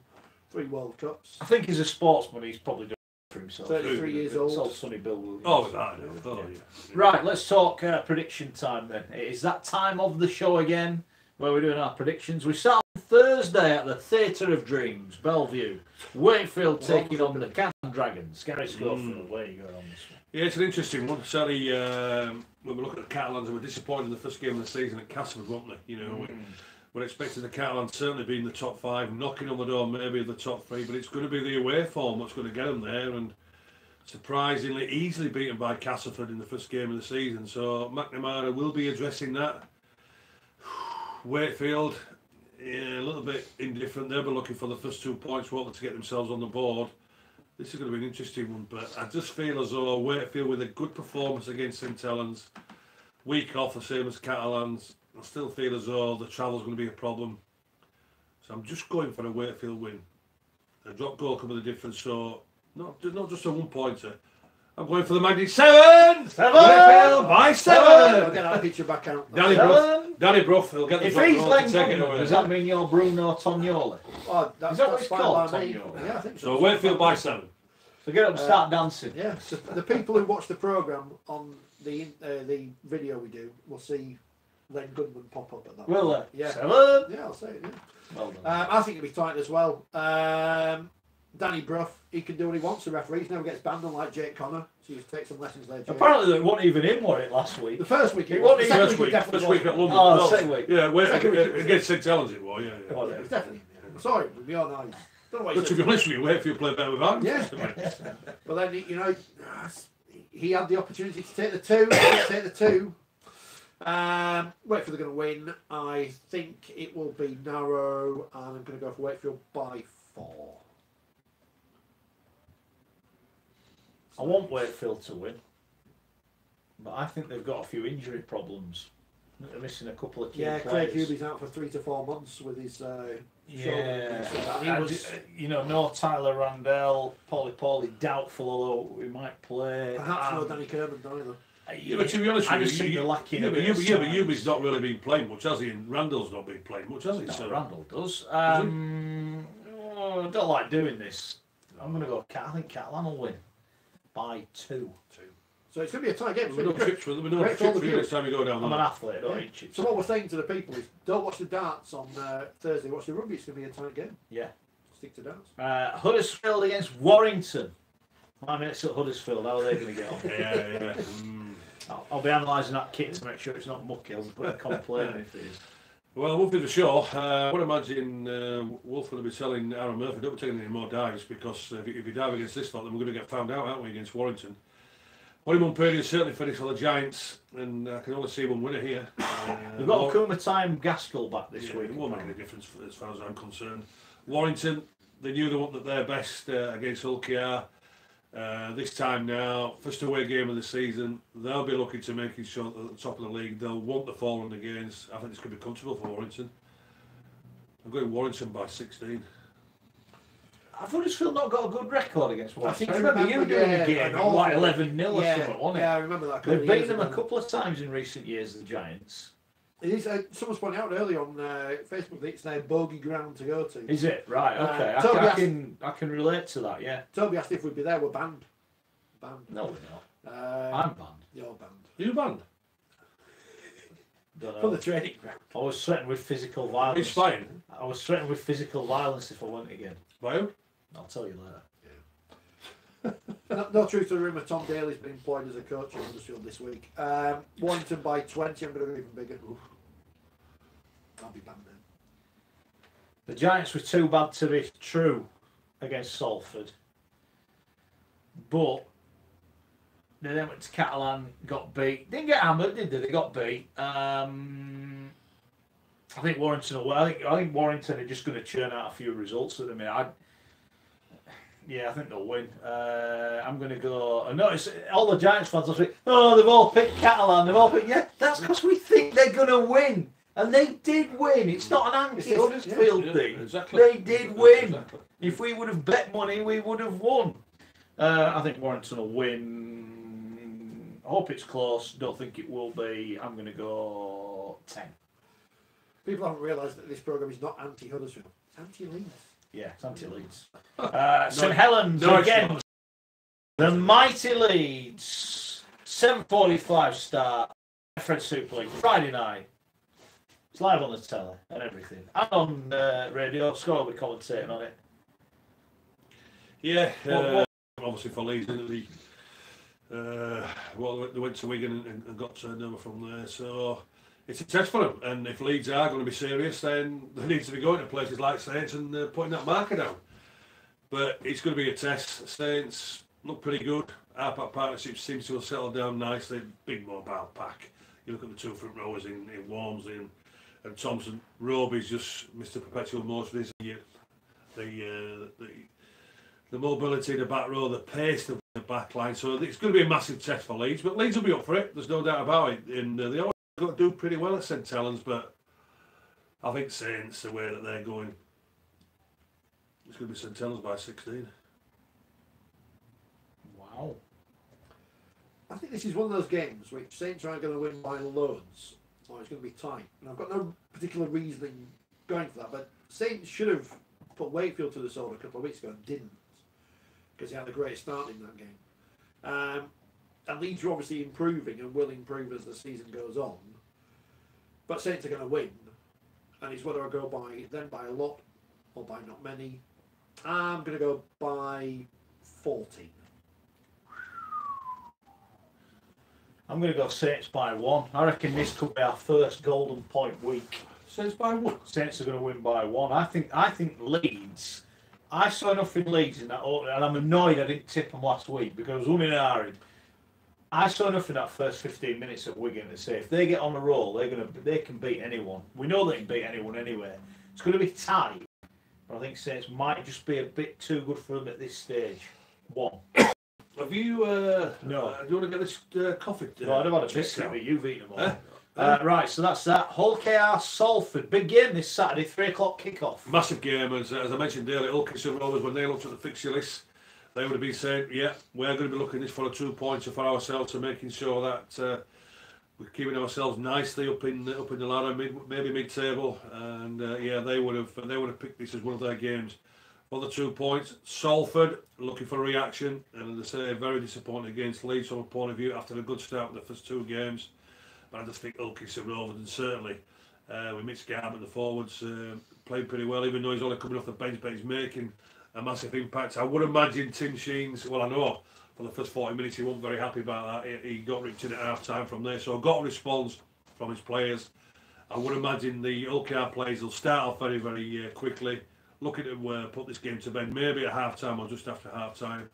[SPEAKER 2] 3 World Cups.
[SPEAKER 1] I think as a sportsman, he's probably done it for himself.
[SPEAKER 2] 33 years old.
[SPEAKER 1] It's all Sonny Bill Williams.
[SPEAKER 3] Oh, I know. Yeah.
[SPEAKER 1] Right, let's talk prediction time then. It is that time of the show again where we're doing our predictions. We start on Thursday at the Theatre of Dreams, Bellevue. Wakefield taking on the Cat and Dragons. Gary Schofield, where are you going on this one?
[SPEAKER 3] Yeah, it's an interesting one. Certainly, when we look at the Catalans, they were disappointed in the first game of the season at Castleford, weren't they? You know, we're expecting the Catalans certainly be in the top 5, knocking on the door maybe of the top 3, but it's going to be the away form that's going to get them there, and surprisingly easily beaten by Castleford in the first game of the season. So McNamara will be addressing that. Wakefield, a little bit indifferent. They'll be looking for the first 2 points, wanting to get themselves on the board. This is going to be an interesting one, but I just feel as though Wakefield, with a good performance against St Helens, week off the same as Catalans, I still feel as though the travel's going to be a problem. So I'm just going for a Wakefield win. A drop goal come with a difference, so not just a 1-pointer. I'm going for the Magnet 7! Wakefield by 7!
[SPEAKER 2] I'll get that picture back out.
[SPEAKER 3] Danny Brough, he'll get the
[SPEAKER 1] If
[SPEAKER 3] drop
[SPEAKER 1] he's
[SPEAKER 3] goal to take it
[SPEAKER 1] Len,
[SPEAKER 3] away.
[SPEAKER 1] does that mean you're Bruno Tognoli?
[SPEAKER 2] Oh,
[SPEAKER 1] Is that what it's
[SPEAKER 2] fine
[SPEAKER 1] called,
[SPEAKER 2] by me.
[SPEAKER 1] Tognoli?
[SPEAKER 2] Yeah, I think
[SPEAKER 3] So Wakefield by 7.
[SPEAKER 1] So get up and start dancing.
[SPEAKER 2] Yeah, so the people who watch the programme on the video we do will see Len Goodman pop up at that
[SPEAKER 1] Will
[SPEAKER 2] point.
[SPEAKER 1] they?
[SPEAKER 2] Yeah.
[SPEAKER 1] 7!
[SPEAKER 2] Yeah, I'll say it, yeah.
[SPEAKER 1] Well done.
[SPEAKER 2] I think it'll be tight as well. Danny Brough, he can do what he wants. The referee never gets banned, unlike Jake Connor. So you take some lessons there, Jake.
[SPEAKER 1] Apparently they weren't even in for it last week.
[SPEAKER 2] The first week
[SPEAKER 1] It wasn't
[SPEAKER 2] the
[SPEAKER 1] even
[SPEAKER 2] second
[SPEAKER 3] First week at London.
[SPEAKER 1] Oh, second week.
[SPEAKER 3] Yeah,
[SPEAKER 2] Second week.
[SPEAKER 3] against St Helens it was, yeah.
[SPEAKER 1] Well,
[SPEAKER 2] It was definitely in there. Sorry, with your eyes. Don't know what
[SPEAKER 3] But to be honest with you, Wakefield played better without him.
[SPEAKER 2] Yeah. But then, you know, he had the opportunity to take the 2. He didn't take the 2. Wakefield are going to win. I think it will be narrow, and I'm going to go for Wakefield by 4.
[SPEAKER 1] I want Wakefield to win, but I think they've got a few injury problems. They're missing a couple of key players.
[SPEAKER 2] Craig Hewley's out for 3 to 4 months with his shoulder.
[SPEAKER 1] Yeah,
[SPEAKER 2] He was,
[SPEAKER 1] no Tyler Randell, Paulie doubtful, although we might play.
[SPEAKER 2] perhaps no Danny Kerman either.
[SPEAKER 3] Yeah, but to be honest
[SPEAKER 1] I
[SPEAKER 3] with
[SPEAKER 1] just
[SPEAKER 3] you,
[SPEAKER 1] think they're lacking a
[SPEAKER 3] but
[SPEAKER 1] bit of
[SPEAKER 3] Yubi's not really been playing much, has he? And Randall's not been playing much, has he?
[SPEAKER 1] No,
[SPEAKER 3] So,
[SPEAKER 1] Randall does. I don't like doing this. I'm going to go. I think Catalan will win by 2.
[SPEAKER 2] So it's going to be a tight game.
[SPEAKER 3] We don't tips for you next time you go down there.
[SPEAKER 1] I'm an athlete, I don't eat chips.
[SPEAKER 2] So what we're saying to the people is, don't watch the darts on Thursday, watch the rugby. It's going to be a tight game.
[SPEAKER 1] Yeah.
[SPEAKER 2] Stick to darts.
[SPEAKER 1] Huddersfield against Warrington. 5 minutes at Huddersfield, how are they going to get on?
[SPEAKER 3] Yeah.
[SPEAKER 1] I'll be analysing that kit to make sure it's not mucky. I'll put a complaint if it is.
[SPEAKER 3] Well, we'll be for sure. I would imagine Wolf will be telling Aaron Murphy, don't be taking any more dives, because if you dive against this lot, then we're going to get found out, aren't we, against Warrington. Honeymoon period is certainly finished for the Giants, and I can only see one winner here.
[SPEAKER 1] We've got Kuma Time Gaskell back this week.
[SPEAKER 3] It won't make any difference as far as I'm concerned. Warrington, they knew they wanted their best against Hull KR. This time now, first away game of the season, they'll be looking to making sure at the top of the league. They'll want the fallen against. I think this could be comfortable for Warrington. I'm going Warrington by 16.
[SPEAKER 1] I've Huddersfield not got a good record against Warrington. I
[SPEAKER 2] I
[SPEAKER 1] remember you doing a game
[SPEAKER 2] an
[SPEAKER 1] like
[SPEAKER 2] awful-
[SPEAKER 1] 11-0 or something, wasn't it?
[SPEAKER 2] Yeah, I remember that.
[SPEAKER 1] They've beaten them a couple of times in recent years, the Giants.
[SPEAKER 2] It is, someone's pointed out earlier on Facebook that it's their bogey ground to go to.
[SPEAKER 1] Is it? Right, okay.
[SPEAKER 2] Toby
[SPEAKER 1] I can relate to that, yeah.
[SPEAKER 2] Toby asked if we'd be there. We're banned.
[SPEAKER 1] No, we're not. I'm banned.
[SPEAKER 2] You're banned.
[SPEAKER 3] You banned?
[SPEAKER 1] Don't
[SPEAKER 2] For
[SPEAKER 1] know.
[SPEAKER 2] the training ground.
[SPEAKER 1] I was threatened with physical violence.
[SPEAKER 3] It's fine.
[SPEAKER 1] I was threatened with physical violence if I went again.
[SPEAKER 3] By who?
[SPEAKER 1] I'll tell you later.
[SPEAKER 2] No truth to the rumour, Tom Daly's been employed as a coach at Huddersfield this week. Warrington by 20, I'm going to go even bigger. Oof. I'll be banned then.
[SPEAKER 1] The Giants were too bad to be true against Salford. But they then went to Catalan, got beat. Didn't get hammered, did they? They got beat. I think Warrington will. I think Warrington are just going to churn out a few results at the minute. I think they'll win. I'm going to go. I notice all the Giants fans last week. Oh, they've all picked Catalan. They've all picked. Yeah, that's because we think they're going to win, and they did win. It's not an anti-Huddersfield thing.
[SPEAKER 3] Exactly.
[SPEAKER 1] They did win.
[SPEAKER 3] Exactly.
[SPEAKER 1] If we would have bet money, we would have won. I think Warrington will win. I hope it's close. Don't think it will be. I'm going to go 10.
[SPEAKER 2] People haven't realised that this programme is not anti-Huddersfield. It's anti-Leeds.
[SPEAKER 1] Yeah, it's anti-Leeds. St Helens again. The mighty Leeds. 7:45 start. Fred Super League. Friday night. It's live on the telly and everything. And on radio. Scott will be commentating on it.
[SPEAKER 3] Yeah, obviously for Leeds, didn't they? They went to Wigan and got turned over from there. So it's a test for them. And if Leeds are going to be serious, then they need to be going to places like Saints and putting that marker down. But it's going to be a test. Saints look pretty good. Our partnership seems to have settled down nicely. Big mobile pack. You look at the two front rowers in Walmsley and Thompson. Roby's just Mr. Perpetual Most this year. The mobility in the back row, the pace of the back line. So it's going to be a massive test for Leeds. But Leeds will be up for it. There's no doubt about it. And they always got to do pretty well at St Helens. But I think Saints, the way that they're going, it's going to be St Helens by 16.
[SPEAKER 1] Wow.
[SPEAKER 2] I think this is one of those games which Saints are going to win by loads, or it's going to be tight. And I've got no particular reasoning going for that, but Saints should have put Wakefield to the sword a couple of weeks ago and didn't, because he had a great start in that game. And Leeds are obviously improving and will improve as the season goes on. But Saints are going to win, and it's whether I go by a lot or by not many. I'm going to go by 14.
[SPEAKER 1] I'm going to go Saints by 1. I reckon this could be our first golden point week.
[SPEAKER 3] Saints by 1.
[SPEAKER 1] Saints are going to win by 1. I think Leeds. I saw enough in Leeds in that, and I'm annoyed I didn't tip them last week because I was umming and ahhing. I saw enough in that first 15 minutes at Wigan to say if they get on the roll, they can beat anyone. We know they can beat anyone anyway. It's going to be tight, but I think Saints might just be a bit too good for them at this stage. 1.
[SPEAKER 3] Have you?
[SPEAKER 1] No.
[SPEAKER 3] Do you want to get this coffee?
[SPEAKER 1] No, I'd have had a biscuit, but you've eaten them all. Right, so that's that. Hull KR Salford. Big game this Saturday, 3 o'clock kickoff.
[SPEAKER 3] Massive game, as I mentioned earlier. Hull and Rovers, when they looked at the fixture list, they would have been saying, yeah, we're going to be looking this for a 2-pointer for ourselves, and making sure that we're keeping ourselves nicely up in the ladder, maybe mid-table, and they would have picked this as one of their games. for the 2 points. Salford looking for a reaction, and as I say, very disappointed against Leeds from a point of view after a good start with the first 2 games. But I just think Ulkis and Rovers, and certainly with Mitch Garbutt, the forwards, played pretty well, even though he's only coming off the bench, but he's making a massive impact. I would imagine Tim Sheen's, well, I know for the first 40 minutes he wasn't very happy about that. He got ripped in at half time from there, so I got a response from his players. I would imagine the OKR players will start off very, very quickly, looking to put this game to bed, maybe at half time or just after half time.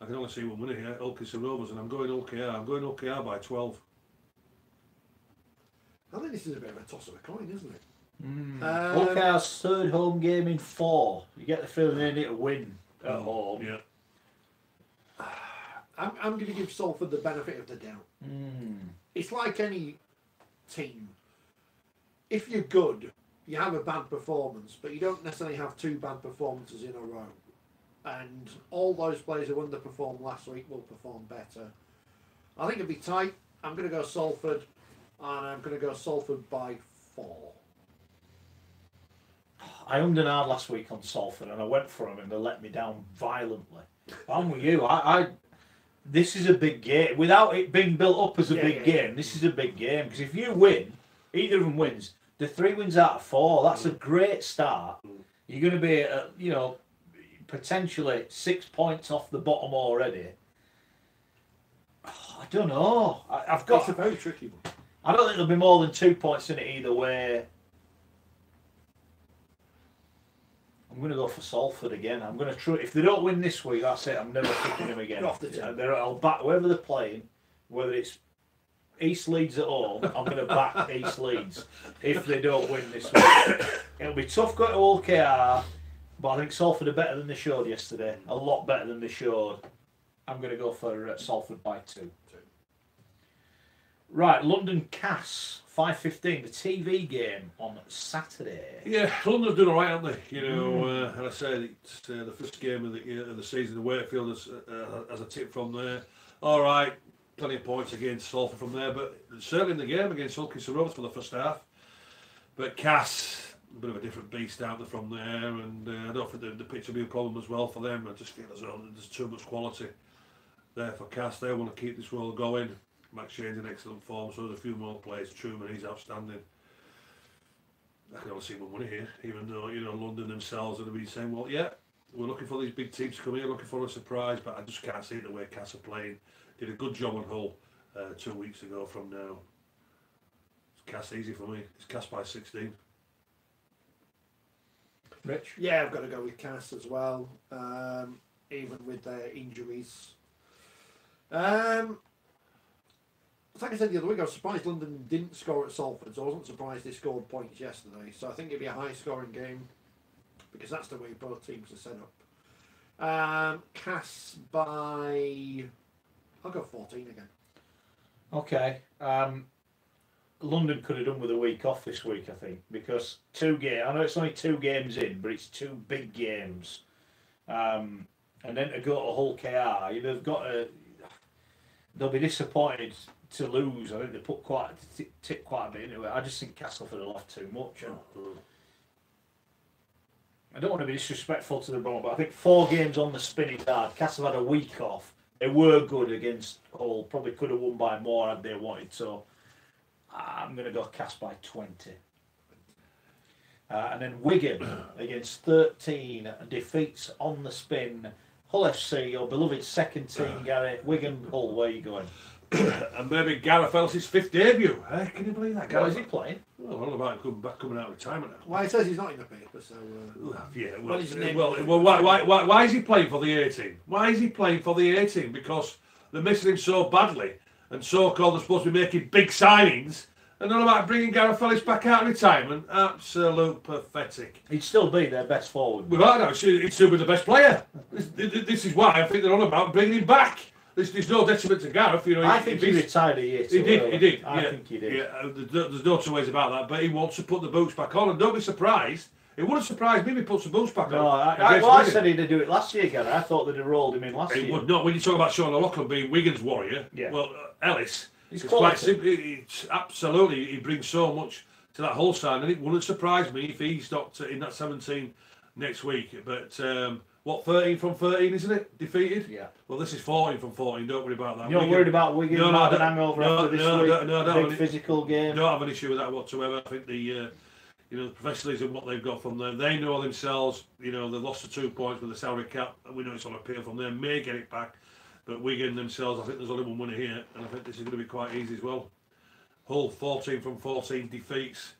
[SPEAKER 3] I can only see one winner here, Ulkis and Rovers, and I'm going OKR. I'm going OKR by 12.
[SPEAKER 2] I think this is a bit of a toss of a coin, isn't it?
[SPEAKER 1] OKR's third home game in 4. You get the feeling they need to win at home.
[SPEAKER 3] Yeah.
[SPEAKER 2] I'm going to give Salford the benefit of the doubt. It's like any team. If you're good, you have a bad performance, but you don't necessarily have 2 bad performances in a row. And all those players who underperformed last week will perform better. I think it'll be tight. I'm going to go Salford, and I'm going to go Salford by 4.
[SPEAKER 1] I ummed and ahed last week on Salford, and I went for them, and they let me down violently. I'm with you. This is a big game. Without it being built up as a big game, this is a big game. Because if you win, either of them wins, the 3 wins out of 4, that's a great start. You're going to be, potentially 6 points off the bottom already. I don't know.
[SPEAKER 2] It's a very tricky one.
[SPEAKER 1] I don't think there'll be more than 2 points in it either way. I'm going to go for Salford again. I'm going to try. If they don't win this week, that's it. I'm never picking them again.
[SPEAKER 2] Off the tee.
[SPEAKER 1] I'll back whoever they're playing, whether it's East Leeds at home. I'm going to back East Leeds if they don't win this week. It'll be tough going to OKR, but I think Salford are better than they showed yesterday. A lot better than they showed. I'm going to go for Salford by 2. Right, London Cass. 5:15, the TV game on Saturday.
[SPEAKER 3] Yeah, London have done all right, haven't they? You know, and I say it's the first game of the season. The Wakefield as a tip from there. All right, plenty of points against Salford from there, but certainly in the game against Ulkis and Rovers for the first half. But Cass, a bit of a different beast out there from there, and I don't think the pitch will be a problem as well for them. I just feel as though there's too much quality there for Cass. They want to keep this roll going. Max Shane's in excellent form, so there's a few more players. Truman, he's outstanding. I can only see one winner here, even though, you know, London themselves are be saying, well, yeah, we're looking for these big teams to come here, looking for a surprise, but I just can't see the way Cass are playing. Did a good job on Hull 2 weeks ago from now. It's Cass easy for me. It's Cass by 16.
[SPEAKER 1] Rich?
[SPEAKER 2] Yeah, I've got to go with Cass as well, even with their injuries. Like I said the other week, I was surprised London didn't score at Salford, so I wasn't surprised they scored points yesterday. So I think it'll be a high-scoring game, because that's the way both teams are set up. Cass by... I'll go 14 again.
[SPEAKER 1] Okay. London could have done with a week off this week, I think, because 2 games. I know it's only 2 games in, but it's 2 big games. And then to go to Hull KR, they've got to... They'll be disappointed to lose. I think they put quite a bit into it. I just think Castleford have lost too much. And I don't want to be disrespectful to the Brom, but I think 4 games on the spin is hard. Castle had a week off. They were good against Hull. Probably could have won by more had they wanted. So I'm going to go Cass by 20. And then Wigan against 13 defeats on the spin. Hull FC, your beloved second team, Gary. Wigan, Hull, where are you going?
[SPEAKER 3] And maybe Gareth Ellis's 5th debut. Can you believe that?
[SPEAKER 1] What is he playing?
[SPEAKER 3] Well, all about him coming out of retirement now.
[SPEAKER 2] Well, it says he's not in the paper, so...
[SPEAKER 3] Yeah,
[SPEAKER 2] well,
[SPEAKER 3] why is he playing for the 18? Why is he playing for the 18? Because they're missing him so badly, and so-called they're supposed to be making big signings, and all about bringing Gareth Ellis back out of retirement. Absolute pathetic.
[SPEAKER 1] He'd still be their best forward.
[SPEAKER 3] Without that, he'd still be the best player. This is why I think they're on about bringing him back. There's no detriment to Gareth. You know,
[SPEAKER 1] I think he retired a year too early.
[SPEAKER 3] He did.
[SPEAKER 1] I think he did.
[SPEAKER 3] Yeah, there's no two ways about that. But he wants to put the boots back on, and don't be surprised. It wouldn't surprise me if he puts the boots back on.
[SPEAKER 1] I said he'd do it last year, Gary. I thought they'd have rolled him in last year.
[SPEAKER 3] It would not. When you talk about Sean O'Loughlin being Wigan's warrior, well, Ellis, it's quite simple. It's absolutely, he brings so much to that whole side, and it wouldn't surprise me if he's not in that 17 next week. But what, 13 from 13, isn't it? Defeated?
[SPEAKER 1] Yeah.
[SPEAKER 3] Well, this is 14 from 14. Don't worry about that.
[SPEAKER 1] You're not worried about Wigan having an hangover after this week?
[SPEAKER 3] No,
[SPEAKER 1] big physical game.
[SPEAKER 3] Don't have an issue with that whatsoever. I think the professionalism, what they've got from there, they know themselves. They've lost the 2 points with the salary cap. We know it's on appeal from there. May get it back. But Wigan themselves, I think there's only one winner here. And I think this is going to be quite easy as well. Hull, 14 from 14 defeats.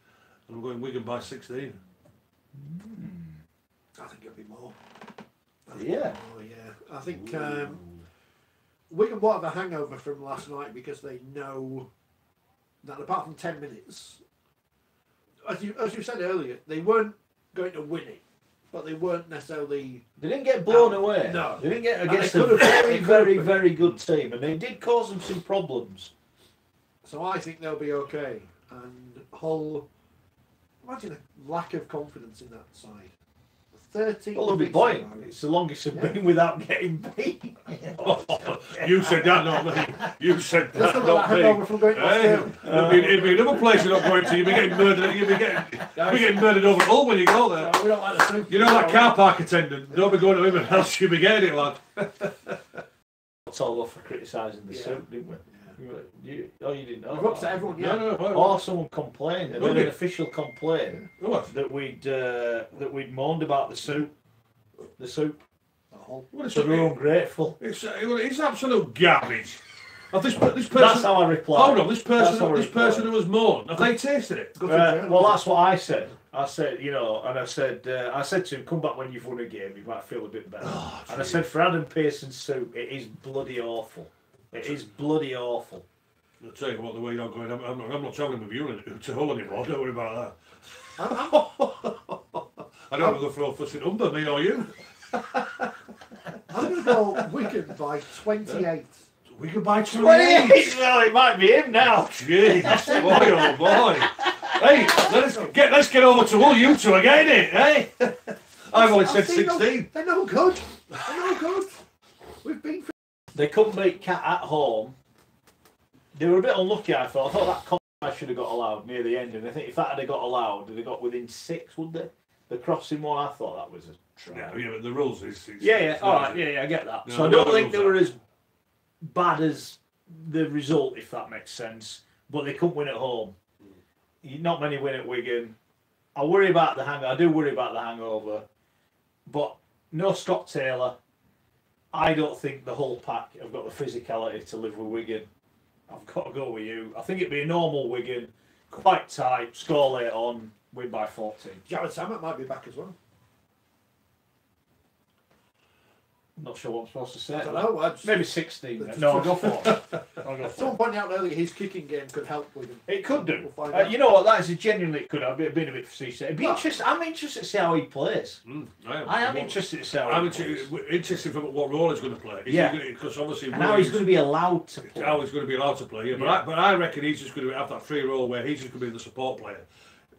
[SPEAKER 3] And I'm going Wigan by 16.
[SPEAKER 2] I think it'll be more.
[SPEAKER 1] Yeah.
[SPEAKER 2] Oh, yeah. I think Wigan will have a hangover from last night because they know that apart from 10 minutes, as you said earlier, they weren't going to win it, but they weren't necessarily...
[SPEAKER 1] They didn't get blown away.
[SPEAKER 2] No.
[SPEAKER 1] They didn't get against a very, very, very good team, and they did cause them some problems.
[SPEAKER 2] So I think they'll be okay. And Hull, imagine a lack of confidence in that side. 13.
[SPEAKER 1] Well, they'll be buoyant. It's the longest they've been without getting beat.
[SPEAKER 3] You said that, not me. You said that, not me.
[SPEAKER 2] From going
[SPEAKER 3] It'd be another place you're not going to. You'd be getting murdered. You'd be getting murdered over Hull when you go there.
[SPEAKER 2] We don't like the soup.
[SPEAKER 3] You know that car park attendant. Don't be going to him and else you'll be getting it, lad.
[SPEAKER 1] That's all off for criticising the soup, didn't we? You didn't know.
[SPEAKER 2] We've upset everyone, yeah.
[SPEAKER 1] Or someone complained. There was an official complaint
[SPEAKER 3] What?
[SPEAKER 1] that we'd moaned about the soup. The soup.
[SPEAKER 3] Well,
[SPEAKER 1] So we were ungrateful.
[SPEAKER 3] It's absolute garbage. This person.
[SPEAKER 1] That's how I replied.
[SPEAKER 3] Hold on, this person who was mourned. Have they tasted it?
[SPEAKER 1] Well, that's what I said. I said, and I said to him, come back when you've won a game, you might feel a bit better. And I said, for Adam Pearson's soup, it is bloody awful. It is bloody awful.
[SPEAKER 3] I'll tell you what, the way you're going, I'm not travelling with you to Hull anymore. Don't worry about that. I don't know the throw fussing under me or you.
[SPEAKER 2] I'm going to go Wigan by 28.
[SPEAKER 3] Wigan by 28.
[SPEAKER 1] Well, it might be him now.
[SPEAKER 3] Jeez, boy, oh boy. Hey, let's get over to Hull, you two are getting it, eh? I've only said 16.
[SPEAKER 2] They're no good. They're no good. We've been...
[SPEAKER 1] They couldn't beat Cat at home. They were a bit unlucky, I thought. I thought that cross should have got allowed near the end, and I think if that had got allowed, they'd have got within 6, wouldn't they? The crossing one, I thought that was a try.
[SPEAKER 3] Yeah, but the rules is...
[SPEAKER 1] All right, I get that.
[SPEAKER 3] No,
[SPEAKER 1] so I don't think they were as bad as the result, if that makes sense, but they couldn't win at home. Not many win at Wigan. I worry about the hangover. I do worry about the hangover, but no Scott Taylor. I don't think the whole pack have got the physicality to live with Wigan. I've got to go with you. I think it'd be a normal Wigan, quite tight, score late on, win by 14.
[SPEAKER 2] Jared Samet might be back as well.
[SPEAKER 1] I'm not sure what I'm supposed to say.
[SPEAKER 2] I don't know.
[SPEAKER 1] Maybe 16. No, I'll go for it.
[SPEAKER 2] Someone pointed out earlier his kicking game could help Wigan.
[SPEAKER 1] It could do.
[SPEAKER 2] We'll find out.
[SPEAKER 1] You know what? That is genuinely it could have been a bit facetious. It'd be interesting. I'm interested to see how he plays. I am interested to see how he plays.
[SPEAKER 3] I'm interested for what role he's going to play. Because obviously,
[SPEAKER 1] and how he's going to be allowed to play.
[SPEAKER 3] How he's going to be allowed to play. Yeah. But I reckon he's just going to have that free role where he's just going to be the support player.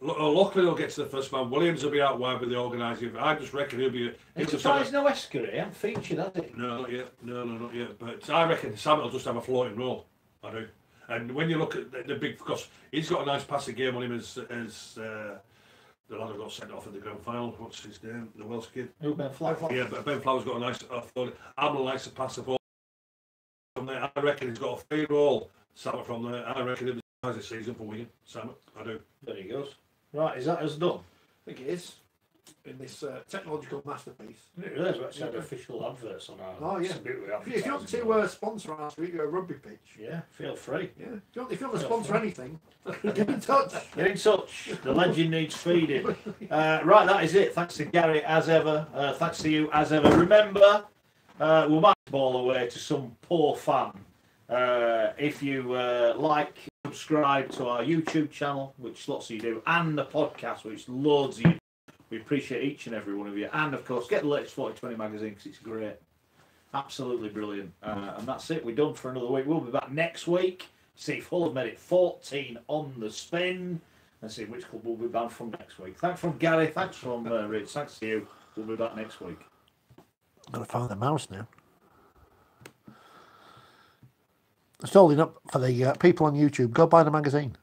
[SPEAKER 3] Lachlan will get to the first man. Williams will be out wide with the organising. I just reckon he'll be...
[SPEAKER 1] It's surprised no Escary. He hasn't featured, has he?
[SPEAKER 3] No, not yet. No, not yet. But I reckon Sam will just have a floating role. I do. And when you look at the big... Because he's got a nice passing game on him as the lad who got sent off in the grand final. What's his name? The Welsh kid.
[SPEAKER 1] Who, Ben Flowers?
[SPEAKER 3] Yeah, but Ben Flowers got a nice... Amel likes to pass the ball from there. I reckon he's got a free role. Sam from there. I reckon he'll be nice this season for Wigan. Sam, I do.
[SPEAKER 1] There he goes. Right, is that us done?
[SPEAKER 2] I think it is. In this technological masterpiece.
[SPEAKER 1] It is. We actually had official adverts on our...
[SPEAKER 2] Oh, yeah. If you want to sponsor our rugby pitch...
[SPEAKER 1] Yeah, feel free.
[SPEAKER 2] Yeah. If you want to sponsor anything, get in touch.
[SPEAKER 1] Get in touch. The legend needs feeding. Right, that is it. Thanks to Gary, as ever. Thanks to you, as ever. Remember, we might ball away to some poor fan. If you like... subscribe to our YouTube channel, which lots of you do, and the podcast, which loads of you do. We appreciate each and every one of you. And, of course, get the latest 4020 magazine, because it's great. Absolutely brilliant. And that's it. We're done for another week. We'll be back next week. See if Hull have made it 14 on the spin. And see which club will be banned from next week. Thanks from Gary. Thanks from Rich. Thanks to you. We'll be back next week.
[SPEAKER 4] I'm going to find the mouse now. It's holding up for the people on YouTube. Go buy the magazine.